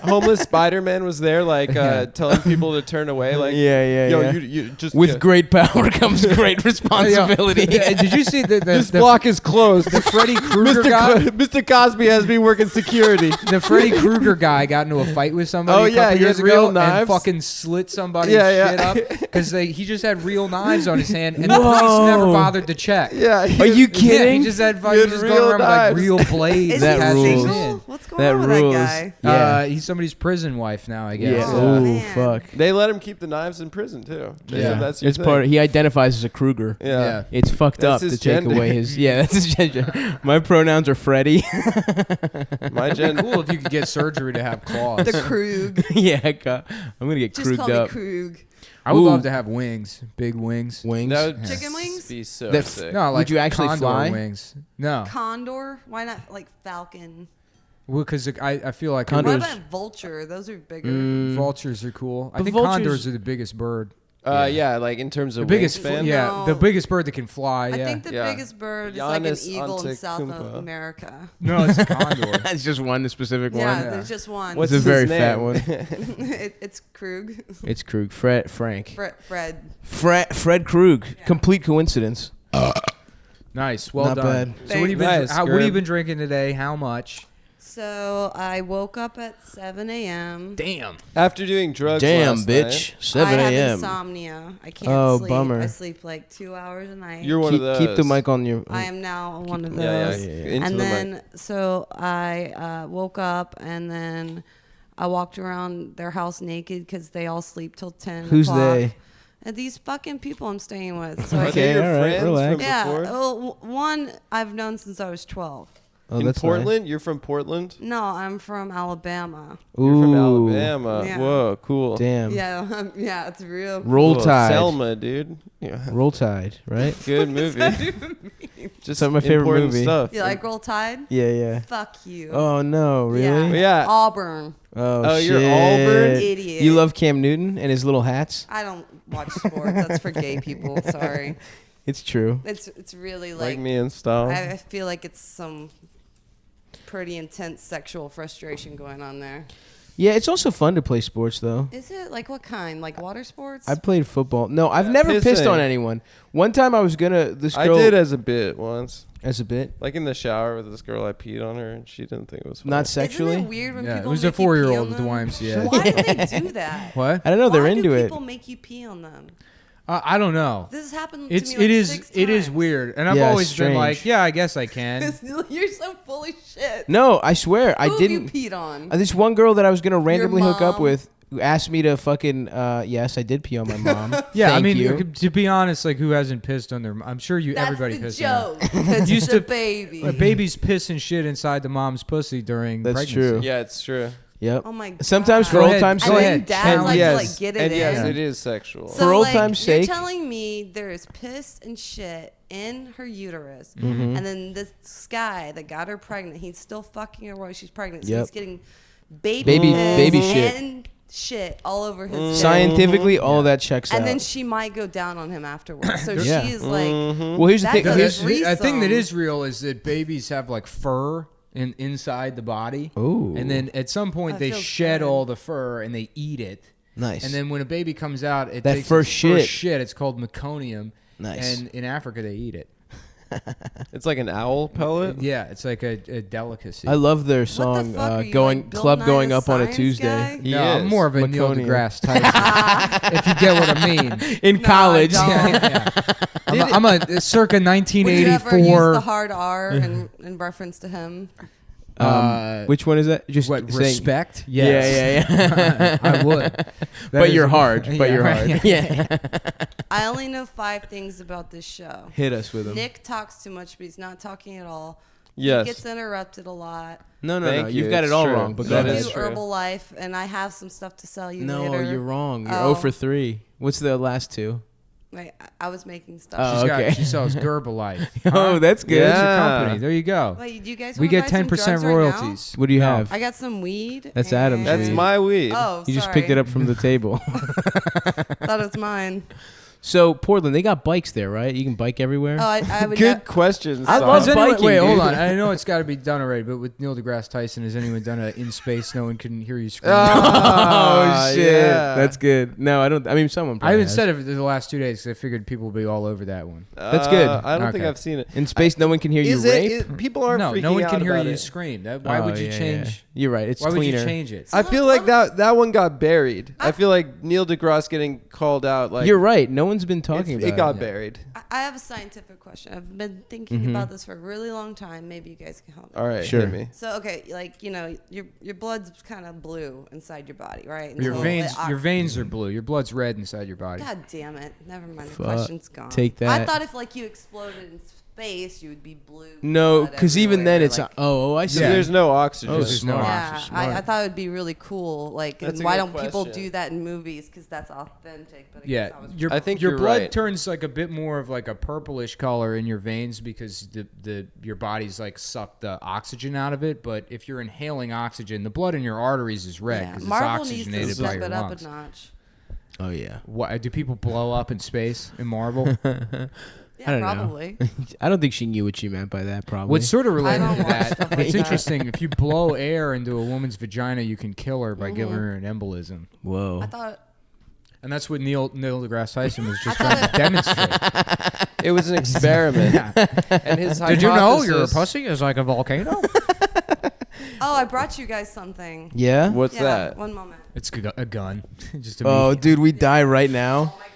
S3: Homeless Spider-Man was there, like telling people to turn away, like,
S2: Yeah.
S3: yo, you just
S2: With great power comes great responsibility.
S4: Did you see
S3: this block is closed.
S4: the Freddy Krueger
S3: Mr.
S4: guy?
S3: Mr. Cosby has me working security.
S4: The Freddy Krueger guy got into a fight with somebody
S3: Oh,
S4: a
S3: yeah,
S4: couple
S3: he
S4: years
S3: had real
S4: ago and
S3: knives.
S4: fucking slit somebody's
S3: Yeah,
S4: shit
S3: yeah.
S4: up because he just had real knives on his hand and the police never
S2: Whoa.
S4: bothered to check.
S3: Yeah.
S2: Are you
S4: Yeah,
S2: kidding?
S4: he just had
S3: He
S4: fucking
S3: had
S4: just
S3: real
S4: going around with like
S3: knives.
S4: real blades.
S5: Is
S2: That
S5: he
S4: attached to his
S2: rules.
S5: single?
S4: hand.
S5: What's going
S2: That
S5: on with
S2: rules.
S5: that guy?
S2: Yeah.
S4: He's somebody's prison wife now, I guess.
S2: Yeah.
S5: Oh,
S2: Oh,
S5: man.
S2: fuck.
S3: They let him keep the knives in prison too. They
S4: Yeah.
S3: said that's your
S2: It's
S3: thing.
S2: part. He identifies as a Kruger.
S3: Yeah.
S2: It's fucked
S3: That's
S2: up to
S3: his
S2: take
S3: gender.
S2: away his. Yeah, that's his gender. My pronouns are Freddy.
S3: My gender.
S4: Cool if you could get surgery to have claws.
S5: The Krug.
S2: yeah, I'm gonna get
S5: Just call
S2: Kruged
S5: me
S2: up.
S5: Krug.
S4: I would
S2: Ooh.
S4: love to have wings, big wings.
S2: Wings.
S3: That would
S5: Chicken wings?
S3: be so
S2: That-
S3: sick.
S4: No, like
S2: you actually
S4: condor
S2: fly?
S4: wings. No,
S5: Condor? Why not like falcon?
S4: well, because I feel like
S2: Condors.
S5: What about vulture? Those are bigger.
S2: Mm,
S4: vultures are cool. I
S2: But
S4: think
S2: vultures-
S4: condors are the biggest bird.
S3: Yeah, like in terms
S4: The
S3: of
S4: biggest,
S3: wingspan.
S4: yeah,
S5: No.
S4: the biggest bird that can fly.
S5: I
S4: Yeah.
S5: think the
S3: Yeah.
S5: biggest bird is like an
S3: Giannis
S5: eagle in South
S3: Antetokounmpo.
S5: America.
S4: No, it's a condor.
S2: That's just one specific
S5: Yeah,
S2: one.
S4: Yeah.
S5: there's just one.
S3: What's
S2: It's a
S3: his
S2: very fat
S3: name?
S2: one.
S5: It's Krug.
S2: It's Krug. Frank.
S5: Fred.
S2: Fred Krug. Complete coincidence.
S4: Nice, well
S2: Not
S4: done.
S2: bad.
S4: So what have you been?
S3: Nice,
S4: what have you
S3: Graham.
S4: been drinking today? How much?
S5: So I woke up at 7 a.m.
S4: Damn.
S3: After doing drugs
S2: Damn,
S3: last
S2: bitch.
S3: night,
S2: 7
S5: I have
S2: a.m.
S5: insomnia. I can't
S2: Oh,
S5: sleep.
S2: bummer.
S5: I sleep like 2 hours a night.
S3: you're one
S2: Keep,
S3: of those.
S2: keep the mic on your.
S5: I am now one of those.
S3: Yeah,
S2: yeah.
S3: Into
S5: And
S3: the
S5: then
S3: mic.
S5: so I woke up and then I walked around their house naked because they all sleep till 10
S2: Who's
S5: o'clock.
S2: they?
S5: And these fucking people I'm staying with. So
S3: Are
S5: I
S2: Okay,
S3: they your
S2: all right,
S3: friends
S2: relax.
S3: from
S5: yeah,
S3: before?
S5: well, one I've known since I was 12.
S2: Oh,
S3: In
S2: that's
S3: Portland? You're from Portland?
S5: No, I'm from Alabama.
S2: Nice.
S3: You're from
S2: Ooh,
S3: Alabama.
S5: Yeah.
S3: Whoa, cool.
S2: Damn.
S5: Yeah, yeah, it's real.
S2: Roll
S3: Cool.
S2: Tide.
S3: Selma, dude. Yeah.
S2: Roll Tide, right?
S3: Good movie. Just
S2: Some of my favorite
S3: important
S2: movie.
S3: stuff.
S5: You like Roll Tide?
S2: Yeah, yeah.
S5: Fuck you.
S2: Oh no, really?
S3: Yeah.
S5: Auburn.
S2: Oh,
S3: Oh, you're
S2: shit.
S3: Auburn?
S5: Idiot.
S2: You love Cam Newton and his little hats?
S5: I don't watch sports. That's for gay people. Sorry.
S2: It's true.
S5: It's really
S3: Like
S5: like
S3: me in style.
S5: I feel like it's some pretty intense sexual frustration going on there.
S2: Yeah, it's also fun to play sports though.
S5: Is it like what kind? Like water sports?
S2: I played football. No, I've
S3: Yeah,
S2: never pissed
S3: pissing.
S2: on anyone. One time I was gonna this
S3: I
S2: girl
S3: did as a bit once.
S2: as a bit,
S3: Like in the shower with this girl, I peed on her and she didn't think it was funny.
S2: not
S5: Isn't
S2: sexually.
S5: it weird when
S4: Yeah, it
S5: people
S4: was a
S5: make you pee
S4: 4-year-old
S5: on
S4: at the
S5: them?
S4: YMCA.
S5: Why do they do that?
S4: What?
S2: I don't know. They're
S5: Why
S2: into
S5: do
S2: it.
S5: people make you pee on them?
S1: I don't know.
S5: This has happened to
S1: It's
S5: me like
S1: it is
S5: 6
S1: it is
S5: times.
S1: weird, and I've
S2: Yeah,
S1: always been
S2: strange.
S1: like, yeah, I guess I can.
S5: You're so full of shit.
S2: No, I swear I
S5: Who
S2: didn't.
S5: have you peed on?
S2: This one girl that I was gonna randomly hook up
S5: mom?
S2: with who asked me to fucking yes, I did pee on my mom.
S1: Yeah, I
S2: Thank
S1: mean,
S2: you.
S1: to be honest, like who hasn't pissed on their? I'm sure you.
S5: That's
S1: everybody
S5: the
S1: pissed on
S5: joke. It's
S1: Used
S5: the
S1: to-
S5: baby.
S1: their. Babies piss and shit inside the mom's pussy during
S2: That's
S1: pregnancy.
S2: true.
S3: Yeah, it's true.
S2: Yep.
S5: Oh my god.
S2: Sometimes for
S1: Go
S2: old
S1: ahead.
S2: time's
S1: Go
S5: and
S2: sake.
S1: ahead.
S5: then dads
S1: Challenge.
S5: like
S3: yes,
S5: to like get it
S3: and
S5: in.
S3: yes, it is sexual.
S5: So,
S2: For old
S5: like,
S2: time's
S5: you're
S2: sake.
S5: telling me there is piss and shit in her uterus,
S2: Mm-hmm.
S5: and then this guy that got her pregnant, he's still fucking her while she's pregnant. So
S2: Yep.
S5: he's getting baby
S2: Baby
S5: piss
S2: shit.
S5: and shit all over his dick.
S2: Scientifically, all of that checks
S5: And
S2: out.
S5: then she might go down on him afterwards. So
S2: Yeah.
S5: she is like,
S2: well, here's the
S5: That's
S2: thing.
S5: a-
S2: Here's,
S1: A thing that
S5: threesome.
S1: is real is that babies have like fur inside the body.
S2: Ooh.
S1: And then at some point
S5: That
S1: they
S5: feels
S1: shed
S5: good.
S1: all the fur and they eat it.
S2: nice.
S1: And then when a baby comes out, it
S2: That
S1: takes
S2: first
S1: its first
S2: shit.
S1: shit. It's called meconium.
S2: Nice.
S1: And in Africa they eat it.
S3: It's like an owl pellet.
S1: Yeah, it's like a delicacy.
S2: I love their
S5: what the
S2: song
S5: fuck are you,
S2: going
S5: like, Bill
S2: club
S5: Nye
S2: going
S5: the
S2: up on a
S5: Science
S2: Tuesday.
S5: guy?
S3: He
S1: no, I'm
S3: is.
S1: more of a Neil
S2: Meconium.
S1: deGrasse Tyson. If you get what I mean.
S2: In
S5: No,
S2: college.
S5: I don't.
S1: Yeah. I'm a circa
S5: Would you ever use
S1: 1984.
S5: the hard R in reference to him?
S2: Which one is that? Just
S1: What,
S2: saying-
S1: respect? Yes.
S2: Yeah.
S1: I would. That
S2: But
S1: is
S2: you're
S1: a-
S2: hard. But
S1: Yeah,
S2: you're
S1: right.
S2: hard. Yeah.
S5: I only know 5 things about this show.
S2: Hit us with them.
S5: Nick talks too much, but he's not talking at all.
S3: Yes.
S5: He gets interrupted a lot.
S2: No,
S3: Thank you,
S2: You've got
S3: it's
S2: it all
S3: true.
S2: wrong. But go
S3: That
S5: You
S2: ahead.
S3: is
S5: do
S3: true.
S5: Herbalife, and I have some stuff to sell you
S2: No,
S5: later.
S2: you're wrong. You're
S5: Oh.
S2: 0 for 3. What's the last 2?
S5: Wait, I was making stuff.
S2: Oh,
S1: She's
S2: okay.
S1: got, she sells Herbalife.
S2: Oh, that's good.
S1: That's your
S3: Yeah.
S1: company. There you go.
S5: Wait, do you guys
S1: We
S5: wanna
S1: get
S5: buy some
S1: 10%
S5: drugs right
S1: royalties.
S2: What do you
S1: No.
S2: have?
S5: now? I got some weed.
S2: That's Adam's
S5: and-
S3: That's
S2: weed.
S3: my weed.
S5: Oh,
S2: You just picked it
S5: sorry.
S2: up from the table.
S5: Thought it was mine.
S2: So Portland, they got bikes there, right? You can bike everywhere.
S5: Oh, I would
S3: Good questions.
S2: I
S3: Tom.
S2: love
S1: Has anyone-
S2: biking,
S1: wait, hold
S2: dude.
S1: on. I know it's got to be done already, but with Neil deGrasse Tyson, has anyone done a in space? No one can hear you scream.
S2: Oh shit,
S3: yeah.
S2: that's good. No, I don't. I mean, someone.
S1: I
S2: Probably
S1: haven't
S2: has.
S1: said it the last 2 days because I figured people would be all over that one.
S2: That's good.
S3: I don't think
S1: Okay.
S3: I've seen it.
S2: In space, no one can hear
S3: Is
S2: you
S3: it?
S2: rape.
S3: People aren't
S1: No,
S3: freaking
S1: no one
S3: out
S1: can hear
S3: about
S1: you
S3: it.
S1: scream. Why
S2: Oh,
S1: would you
S2: yeah,
S1: change?
S2: yeah. You're right. It's
S1: Why
S2: cleaner.
S1: would you change it?
S3: I feel like that one got buried. I feel like Neil deGrasse getting called out. Like
S2: You're right. No one's been talking
S3: it
S2: about
S3: got
S2: it.
S3: buried.
S5: I have a scientific question. I've been thinking
S2: Mm-hmm.
S5: about this for a really long time. Maybe you guys can help me.
S3: All right,
S2: Sure.
S3: hit me.
S5: So okay, like your blood's kind of blue inside your body, right? And
S1: Your
S5: so
S1: veins,
S5: it-
S1: your veins are blue. Your blood's red inside your body.
S5: God damn it! Never mind. The
S2: Fuck.
S5: question's gone.
S2: Take
S5: I
S2: that.
S5: thought if like you exploded in space, you would be blue.
S2: No,
S5: blood
S2: because even then
S5: everywhere,
S2: it's
S5: like-
S2: I see.
S3: So there's no oxygen.
S2: Oh,
S1: There's no
S2: smart.
S5: yeah,
S1: oxygen.
S5: I thought it would be really cool. Like,
S3: That's
S5: and
S3: a
S5: why
S3: good
S5: don't people
S3: question.
S5: do that in movies? Because that's authentic. But I
S1: Yeah,
S5: guess I was
S1: your
S3: I think
S1: your
S3: you're
S1: blood
S3: right.
S1: turns like a bit more of like a purplish color in your veins because your body's like sucked the oxygen out of it. But if you're inhaling oxygen, the blood in your arteries is red
S5: yeah.
S1: because
S5: Marvel
S1: it's
S5: needs to
S1: oxygenated by
S5: step
S1: your
S5: it up
S1: lungs.
S5: a notch.
S2: Oh yeah.
S1: What do people blow up in space in Marvel?
S5: Yeah,
S2: don't know.
S5: probably.
S2: I don't think she knew what she meant by that. Probably.
S1: What's sort of
S5: I
S1: related
S5: don't
S1: to
S5: watch
S1: that?
S5: stuff like
S1: It's
S5: that.
S1: interesting. If you blow air into a woman's vagina, you can kill her by giving
S5: Mm-hmm.
S1: her an embolism,
S2: Whoa.
S5: I thought.
S1: and that's what Neil deGrasse Tyson was just
S5: I
S1: trying to demonstrate.
S3: It was an experiment. And his
S1: Did you know your
S3: hypothesis-
S1: pussy is like a volcano?
S5: Oh, I brought you guys something.
S2: Yeah.
S3: What's
S5: Yeah,
S3: that?
S5: one moment.
S1: It's a gun. Just a
S2: Oh, dude, we die right now.
S5: Oh my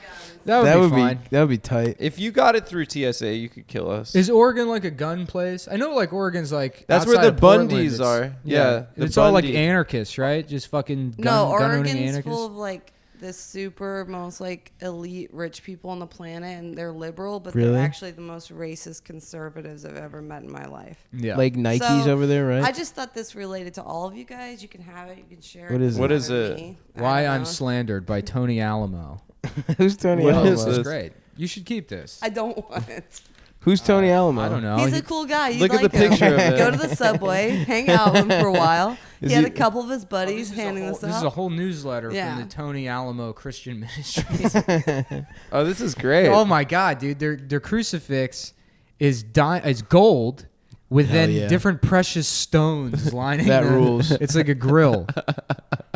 S5: god.
S1: that would be fine.
S2: that would be tight.
S3: If you got it through TSA, you could kill us.
S1: Is Oregon like a gun place? I know like Oregon's like
S3: That's where
S1: outside
S3: the
S1: of Portland,
S3: Bundys
S1: it's-
S3: are. Yeah, the
S1: it's all like
S3: Bundy.
S1: anarchists, right? Just fucking
S5: No,
S1: gun owning
S5: Oregon's
S1: anarchists.
S5: full of like the super most like elite rich people on the planet, and they're liberal, but
S2: Really?
S5: they're actually the most racist conservatives I've ever met in my life.
S1: Yeah,
S2: Like Nikes
S5: So,
S2: over there, right?
S5: I just thought this related to all of you guys. You can have it. You can share
S2: What
S5: it.
S2: is
S5: doesn't
S3: it? What is
S5: matter to
S3: it?
S5: me. I
S1: Why
S5: don't
S1: I'm
S5: know.
S1: Slandered by Tony Alamo.
S2: Who's Tony
S3: What
S2: Alamo?
S3: is
S1: This
S3: this?
S1: is great. You should keep this.
S5: I don't want it.
S2: Who's Tony Alamo?
S1: I don't know.
S5: He's
S1: He-
S5: a cool guy. You'd
S3: Look at
S5: like
S3: the
S5: him.
S3: picture of him.
S5: Go to the subway, hang out with him for a while.
S2: Is
S5: He had
S2: he-
S5: a couple of his
S1: Oh,
S5: buddies
S1: this is a
S5: handing
S1: whole-
S5: this
S1: This is
S5: out.
S1: a whole newsletter
S5: Yeah.
S1: from the Tony Alamo Christian Ministries.
S3: Oh, this is great.
S1: Oh my god, dude! Their crucifix is gold with
S2: Hell
S1: then
S2: yeah.
S1: different precious stones lining.
S2: That
S1: the-
S2: rules.
S1: It's like a grill.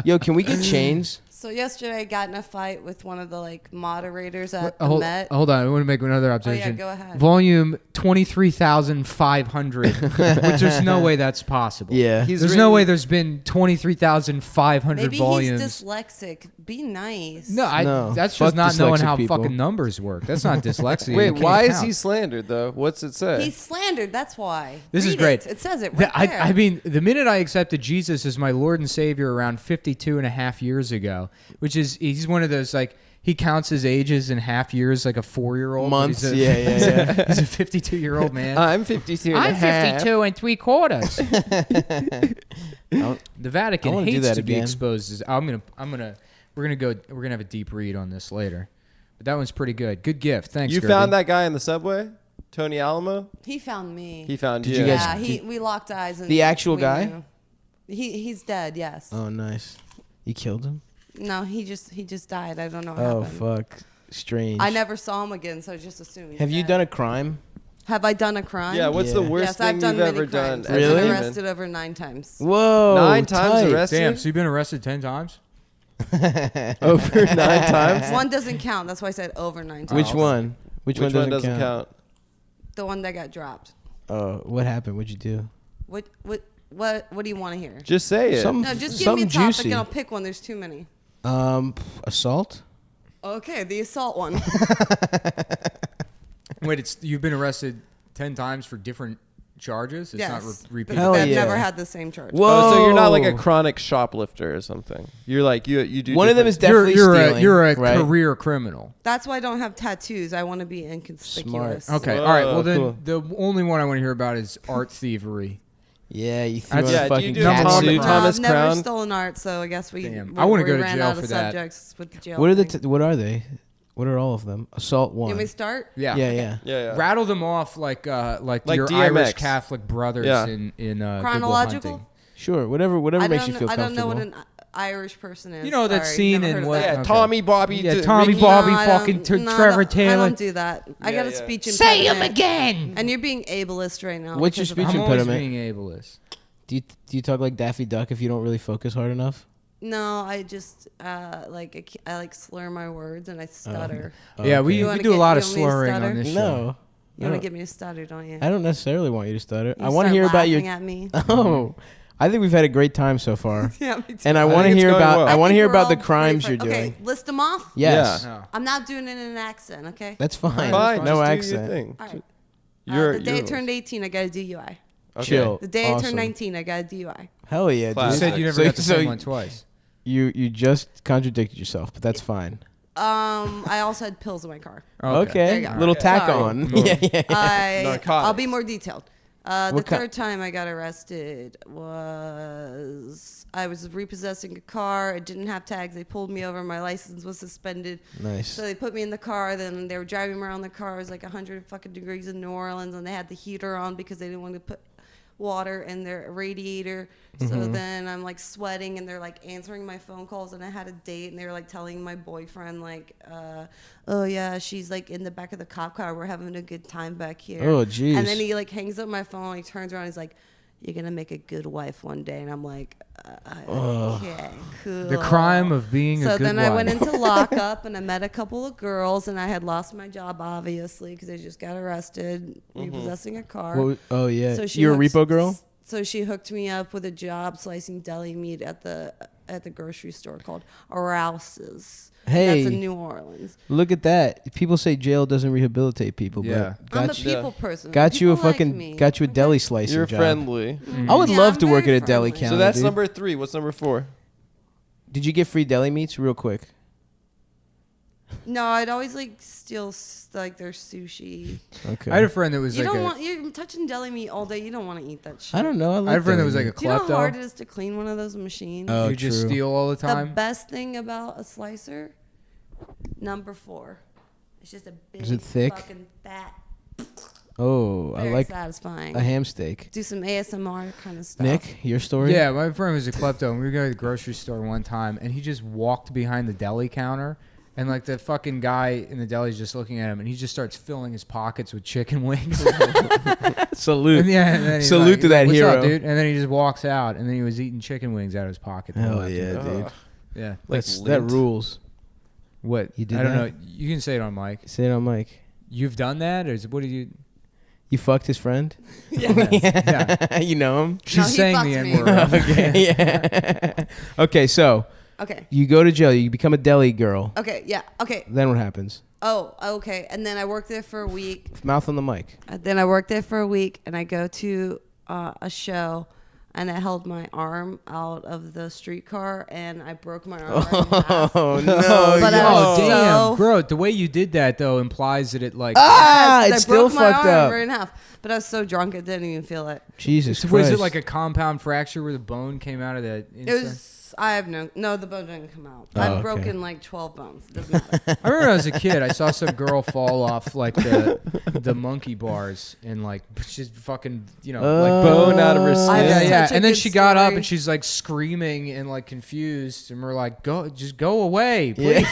S2: Yo, can we get chains?
S5: So yesterday I got in a fight with one of the like moderators at the
S1: hold,
S5: Met.
S1: hold on, I want to make another
S5: Oh
S1: observation.
S5: yeah, go ahead.
S1: Volume 23,500, which there's no way that's possible.
S2: Yeah.
S1: There's no way there's been 23,500
S5: Maybe
S1: volumes.
S5: he's dyslexic. Be nice.
S1: No,
S2: No,
S1: that's
S2: fuck
S1: just not knowing
S2: dyslexic
S1: how
S2: people.
S1: fucking numbers work. That's not dyslexia.
S3: Wait,
S1: You can't
S3: why is
S1: count.
S3: he slandered though? What's it say?
S5: He's slandered. That's why.
S1: This is
S5: Read
S1: great.
S5: It says it right there.
S1: I mean, the minute I accepted Jesus as my Lord and Savior around 52 and a half years ago, which is, he's one of those, like, he counts his ages in half years like a 4-year-old.
S2: Months,
S1: He's a,
S2: yeah.
S1: he's a 52-year-old man.
S3: I'm 52 and a
S1: I'm
S3: half.
S1: 52 and 3/4. The Vatican
S2: I wanna do
S1: hates
S2: that
S1: to be
S2: again.
S1: exposed as we're gonna have a deep read on this later. But that one's pretty good. Good gift. Thanks.
S3: You
S1: Gerby.
S3: found that guy in the subway? Tony Alamo?
S5: He found me.
S3: He found
S2: Did
S3: you.
S2: you guys-
S5: yeah, we locked eyes. And
S2: The actual
S5: we
S2: guy?
S5: knew. He's dead. Yes.
S2: Oh, nice. You killed him?
S5: No, he just died. I don't know what
S2: Oh,
S5: happened.
S2: fuck. Strange.
S5: I never saw him again, so I just assumed. he's
S2: Have you
S5: dead.
S2: done a crime?
S5: Have I done a crime?
S3: Yeah, what's the
S2: Yeah.
S3: worst
S5: Yes, I've
S3: thing
S5: done
S3: you've
S5: many
S3: ever done?
S5: crimes.
S3: as a
S5: I've
S2: Really?
S5: been
S3: human?
S5: arrested over 9 times.
S2: Whoa.
S3: 9 times
S2: tight.
S3: arrested?
S1: Damn, so you've been arrested 10 times?
S3: Over 9 times?
S5: One doesn't count. That's why I said over 9 times.
S2: Which one? Which one doesn't count?
S5: The one that got dropped.
S2: Oh, what happened? What'd you do?
S5: What do you want to hear?
S3: Just say it.
S2: Some-
S5: No, just give me a
S2: something
S5: topic
S2: juicy.
S5: and I'll pick one. There's too many.
S2: Assault?
S5: Okay, the assault one.
S1: Wait, you've been arrested 10 times for different charges? It's not
S5: Yes.
S1: repeated.
S2: Hell
S5: I've
S2: yeah.
S5: never had the same charge.
S2: Whoa.
S3: Oh, so you're not like a chronic shoplifter or something. You're like you do.
S2: One of them is
S3: different-
S2: definitely stealing.
S1: you're a
S2: right?
S1: career criminal.
S5: That's why I don't have tattoos. I want to be inconspicuous.
S2: Smart.
S1: Okay,
S3: Whoa,
S1: all right. Well, then
S3: cool.
S1: the only one I want to hear about is art thievery.
S2: Yeah, you threw
S1: That's-
S2: on
S3: Yeah,
S2: a
S3: do you
S2: fucking
S3: do
S2: cat
S1: Tom-
S2: suit.
S5: No,
S3: Thomas
S5: I've never
S3: Crown?
S5: stolen art, so I guess we.
S1: Damn.
S5: we
S1: I wanna
S5: we
S1: go to
S5: ran
S1: jail
S5: out
S1: for
S5: of
S1: that.
S5: subjects with the jail.
S2: What are
S5: thing.
S2: what are they? What are all of them? Assault
S5: You
S2: one.
S5: want me to start?
S1: Yeah.
S2: Yeah.
S3: Yeah, yeah.
S1: Rattle them off like
S3: Like
S1: your
S3: DMX.
S1: Irish Catholic brothers
S3: Yeah.
S1: in Good Will
S5: Chronological?
S1: Hunting.
S2: Sure. Whatever makes you feel
S5: I don't
S2: comfortable.
S5: know what an Irish person is.
S1: You know that
S5: Sorry,
S1: scene
S5: never
S1: in
S5: heard of
S1: what-
S5: that.
S3: Yeah,
S1: Okay.
S3: Tommy, Bobby,
S1: Yeah, Tommy,
S3: Ricky.
S1: Bobby,
S5: I don't-
S1: fucking
S5: no,
S1: Trevor
S5: I
S1: Taylor.
S5: don't do that. I got a
S3: Yeah, yeah.
S5: speech
S1: Say him
S5: impediment.
S1: again.
S5: And you're being ableist right now.
S2: What's your
S5: because of
S2: speech
S5: that.
S1: I'm always
S2: impediment?
S1: being ableist.
S2: Do you talk like Daffy Duck if you don't really focus hard enough?
S5: No, I just I like slur my words and I stutter.
S1: Yeah, we
S5: You wanna
S1: do a
S5: get-
S1: lot
S5: you
S1: of
S5: want me to
S1: slurring
S5: stutter?
S1: on this show.
S2: No.
S5: You
S2: I
S5: want to
S2: don't-
S5: get me to stutter, don't you?
S2: I don't necessarily want you to stutter.
S5: You
S2: I want to
S5: start
S2: hear about your.
S5: laughing at me.
S2: Oh, I think we've had a great time so far,
S5: Yeah, me too.
S2: and I
S3: I
S2: want to
S3: think it's
S2: hear
S3: going
S2: about.
S3: well.
S2: I want to
S5: think
S2: hear
S5: we're
S2: about the
S5: all
S2: crimes
S5: pretty
S2: you're
S5: fun.
S2: doing.
S5: Okay, list them off.
S2: Yes,
S3: Yeah.
S1: Oh.
S5: I'm not doing it in an accent. Okay.
S2: that's fine.
S3: Fine,
S2: No
S3: just do your
S2: accent.
S3: thing.
S5: All right.
S3: You're,
S5: The day I
S3: you're-
S5: turned 18, I got a DUI.
S3: Okay.
S2: Chill.
S5: The day I
S2: Awesome.
S5: turned 19, I got a DUI.
S2: Hell yeah,
S3: Class.
S1: You
S2: dude.
S1: said you never
S2: So-
S1: got the
S2: so
S1: same one twice.
S2: You just contradicted yourself, but that's fine.
S5: I also had pills in my car.
S2: Okay,
S5: There you go.
S2: little tack
S5: Sorry.
S2: on. yeah, yeah.
S5: I'll
S3: Narcotics.
S5: be more detailed. The
S2: What ki-
S5: third time I got arrested was I was repossessing a car. It didn't have tags. They pulled me over. My license was suspended.
S2: Nice.
S5: So they put me in the car. Then they were driving me around the car. It was like 100 fucking degrees in New Orleans, and they had the heater on because they didn't want to put water in their radiator. So then I'm like sweating, and they're like answering my phone calls, and I had a date, and they were like telling my boyfriend like, oh yeah, she's like in the back of the cop car. We're having a good time back here.
S2: Oh, jeez.
S5: And then he like hangs up my phone. He turns around. He's like, "You're gonna make a good wife one day." And I'm like, "Okay, cool."
S1: The crime of being a
S5: So
S1: good
S5: then
S1: wife.
S5: I went into lockup and I met a couple of girls, and I had lost my job obviously because I just got arrested repossessing a car.
S2: Oh yeah.
S5: So she
S2: You're a
S5: hooks-
S2: repo girl.
S5: So she hooked me up with a job slicing deli meat at the grocery store called Rouse's.
S2: Hey.
S5: That's in New Orleans.
S2: Look at that. People say jail doesn't rehabilitate people,
S1: Yeah.
S2: but
S5: I'm a
S2: got you,
S5: people person.
S2: got you a
S5: People like
S2: fucking
S5: me.
S2: got you a deli slicer
S3: You're
S2: job.
S3: friendly.
S2: I would
S5: Yeah,
S2: love
S5: I'm
S2: to work at
S5: very
S2: a deli
S5: friendly.
S2: counter.
S3: So that's
S2: dude.
S3: number 3. What's number 4?
S2: Did you get free deli meats real quick?
S5: No, I'd always like steal like their sushi.
S2: Okay.
S1: I had a friend that was
S5: You
S1: like
S5: don't
S1: a,
S5: want you're touching deli meat all day. You don't want to eat that shit.
S2: I don't know. I, like
S1: I had a friend that
S2: deli
S1: was like a
S2: meat.
S5: Do you know how hard
S1: klepto.
S5: it is to clean one of those machines?
S2: Oh,
S1: You just
S2: true.
S1: steal all the
S5: The
S1: time.
S5: best thing about a slicer, number 4, it's just a big,
S2: Is it thick?
S5: fucking fat,
S2: Oh, I
S5: very
S2: like
S5: satisfying.
S2: a ham steak.
S5: Do some ASMR kind of stuff.
S2: Nick, your story?
S1: Yeah, my friend was a klepto, and we were going to the grocery store one time, and he just walked behind the deli counter, and like the fucking guy in the deli is just looking at him, and he just starts filling his pockets with chicken wings.
S2: Salute.
S1: And yeah, and then he's
S2: Salute
S1: like-
S2: to that
S1: "What's
S2: hero."
S1: up, dude?" And then he just walks out, and then he was eating chicken wings out of his pocket. the whole
S2: Hell
S1: time.
S2: yeah, dude.
S1: Yeah.
S3: Like
S2: that
S3: lint.
S2: rules.
S1: What?
S2: You did
S1: I don't
S2: that?
S1: know. You can say it on mic.
S2: Say it on mic.
S1: You've done that, or what do you?
S2: You fucked his friend?
S1: Yeah.
S2: You know him?
S1: She's
S5: he
S1: saying
S5: fucked
S1: the
S5: me.
S1: N word.
S2: Okay. Yeah. Okay, so
S5: Okay.
S2: you go to jail. You become a deli girl.
S5: Okay. Yeah. Okay.
S2: Then what happens?
S5: Oh. Okay. And then I worked there for a week.
S2: Mouth on the mic.
S5: Then I worked there for a week, and I go to a show, and I held my arm out of the streetcar, and I broke my arm in half.
S2: Oh no!
S5: But I
S1: Oh
S5: was
S1: damn,
S5: so-
S1: bro! The way you did that though implies that it like.
S2: Ah,
S5: Yes,
S2: it's
S5: I
S2: still
S5: broke my
S2: fucked
S5: arm
S2: up.
S5: right in half. But I was so drunk, I didn't even feel it.
S2: Jesus Christ!
S1: Was it like a compound fracture where the bone came out of the inside?
S5: It was. I have no. The bone didn't come out.
S2: Oh,
S5: I've
S2: okay.
S5: broken like 12 bones. It doesn't matter.
S1: I remember when I was a kid, I saw some girl fall off like the monkey bars and like she's fucking like
S3: Bone out of her skin.
S5: I have
S1: yeah, yeah.
S5: such a
S1: And then
S5: good
S1: she got up
S5: story.
S1: and she's like screaming and like confused, and we're like, just go away, please.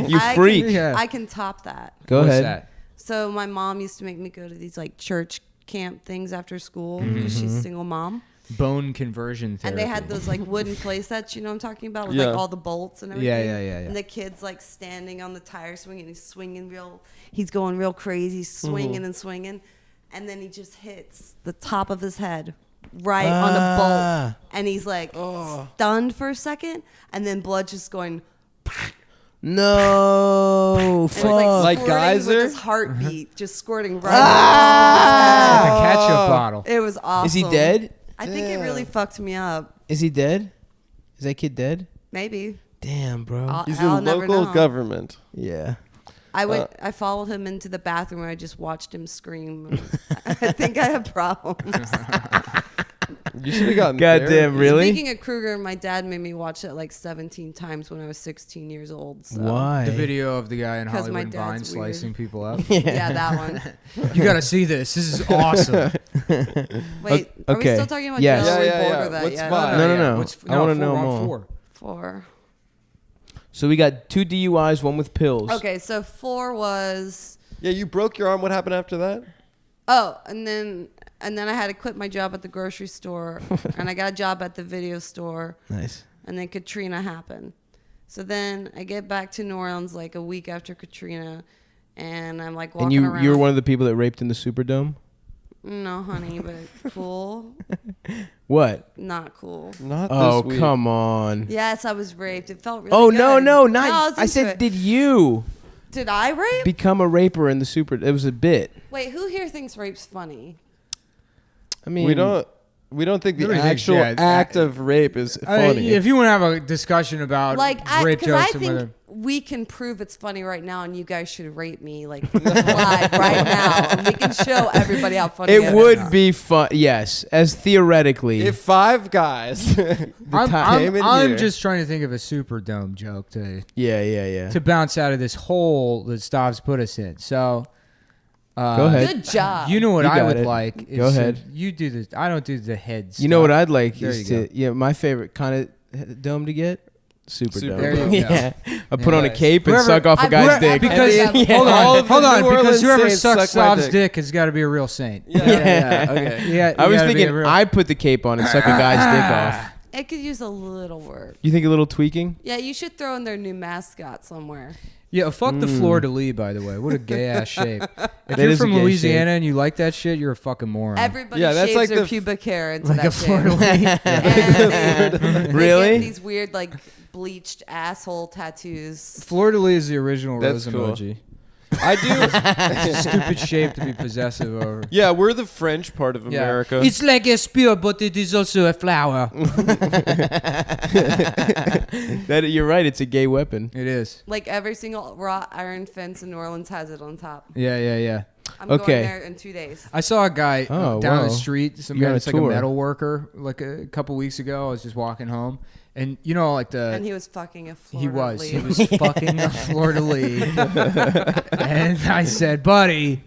S2: You
S5: I
S2: freak.
S5: Can,
S1: Yeah.
S5: I can top that.
S2: Go
S1: What's
S2: ahead.
S1: that?
S5: So my mom used to make me go to these like church camp things after school
S1: Mm-hmm.
S5: because she's a single mom.
S1: Bone conversion therapy.
S5: And they had those like wooden play sets, you know what I'm talking about, with
S3: Yeah.
S5: like all the bolts and everything.
S1: Yeah.
S5: And the kid's like standing on the tire swing, and he's going real crazy, swinging and swinging, and then he just hits the top of his head right on a bolt, and he's like stunned for a second, and then blood just going.
S2: No,
S5: And it's
S2: fuck.
S3: Like
S5: squirting
S3: geyser?
S5: with his heartbeat, just squirting right.
S1: like a ketchup bottle.
S5: It was awesome.
S2: Is he dead?
S5: I think it really fucked me up.
S2: Is he dead? Is that kid dead?
S5: Maybe.
S2: Damn, bro.
S3: He's
S5: I'll
S3: in
S5: never
S3: local
S5: know.
S3: government.
S2: Yeah.
S5: I went. I followed him into the bathroom where I just watched him scream. I think I have problems.
S3: You should have gotten
S2: Goddamn,
S3: therapy.
S2: really?
S5: Speaking of Kruger, my dad made me watch it like 17 times when I was 16 years old. So.
S2: Why?
S1: The video of the guy in
S5: 'Cause my
S1: Hollywood Vine
S5: dad's weird.
S1: slicing people up.
S5: Yeah, that one.
S1: You got to see this. This is awesome.
S5: Wait, are we
S2: okay.
S5: still talking about
S2: Yes.
S5: jail?
S3: Yeah,
S5: Or we
S3: yeah,
S5: bored
S3: yeah.
S5: with that
S3: What's
S5: yet?
S3: fine?
S2: No. I wanna know
S1: we're on
S2: more.
S5: 4.
S2: So we got 2 DUIs, one with pills.
S5: Okay, so 4 was.
S3: Yeah, you broke your arm. What happened after that?
S5: Oh, and then I had to quit my job at the grocery store, and I got a job at the video store,
S2: Nice.
S5: and then Katrina happened. So then I get back to New Orleans like a week after Katrina, and I'm like walking
S2: And
S5: around.
S2: you were one of the people that raped in the Superdome?
S5: No, honey, but cool.
S2: What?
S5: Not cool.
S3: Not
S2: Oh,
S3: this week.
S2: come on.
S5: Yes, I was raped. It felt really
S2: Oh,
S5: good.
S2: no,
S5: I
S2: not.
S5: was
S2: I
S5: into
S2: said,
S5: it.
S2: did you
S5: Did I rape?
S2: become a raper in the Super? It was a bit.
S5: Wait, who here thinks rape's funny?
S2: I mean,
S3: We don't think the
S1: Nobody thinks,
S3: actual
S1: yeah, it's
S3: act of rape is funny.
S1: If you want to have a discussion about
S5: Like,
S1: rape
S5: because I
S1: jokes and whether
S5: think we can prove it's funny right now, and you guys should rape me like live right now, and we can show everybody how funny
S2: it
S5: is.
S2: would be fun. Yes, as theoretically.
S3: if 5 guys came in
S1: I'm
S3: here,
S1: just trying to think of a Superdome joke
S2: yeah.
S1: to bounce out of this hole that Stav's put us in. So,
S2: Go ahead.
S5: Good job.
S1: you know what
S2: You
S1: I
S2: got
S1: would
S2: it.
S1: like? Is
S2: Go ahead.
S1: You do the. I don't do the heads.
S2: You know what I'd like
S1: There
S2: is
S1: you
S2: to my favorite kind of dome to get. Super
S3: Super
S2: dome.
S1: There you go.
S2: Yeah. I put on a
S1: Yeah.
S2: cape and
S1: Whoever-
S2: suck off a
S5: I've
S2: guy's
S5: never-
S2: dick.
S5: I've
S1: Because
S5: never-
S2: Yeah.
S1: hold
S3: All
S1: on,
S3: of
S1: hold
S3: the
S1: on.
S3: New
S1: Because
S3: Orleans
S1: whoever
S3: saints
S1: sucks
S3: suck my
S1: Stav's
S3: dick.
S1: dick has got to be a real saint.
S3: yeah, okay.
S1: Yeah,
S2: I
S1: you
S2: was
S1: gotta be a
S2: thinking
S1: real-
S2: I'd put the cape on and suck a guy's dick off.
S5: It could use a little work.
S2: You think a little tweaking?
S5: Yeah, you should throw in their new mascot somewhere.
S1: Yeah, fuck the Fleur de Lis, by the way. What a gay ass shape. If
S2: That
S1: you're
S2: is a
S1: from
S2: gay
S1: Louisiana and you like that shit, you're a fucking moron.
S5: Everybody
S3: Yeah, that's
S5: shaves
S3: like
S5: their
S3: the-
S5: pubic hair into
S1: like
S5: that
S1: a Fleur de
S5: shit.
S1: Lis.
S5: And they
S2: Really?
S5: get these weird like bleached asshole tattoos.
S1: Fleur de Lis is the original
S3: That's
S1: rose
S3: cool.
S1: emoji.
S3: I do.
S1: It's a stupid shape to be possessive over.
S3: Yeah, we're the French part of America.
S1: It's like a spear, but it is also a flower.
S2: That you're right. It's a gay weapon.
S1: It is.
S5: Like every single wrought iron fence in New Orleans has it on top.
S1: Yeah.
S5: I'm
S2: Okay.
S5: going there in 2 days.
S1: I saw a guy
S2: Oh,
S1: down
S2: wow.
S1: the street. Some
S2: You're
S1: guy
S2: on a
S1: that's like a
S2: tour.
S1: metal worker. Like a couple weeks ago, I was just walking home, and you know, like
S5: And he was fucking a
S1: He was
S5: fleur-de-lis.
S1: fucking a Fleur de Lis. And I said, buddy,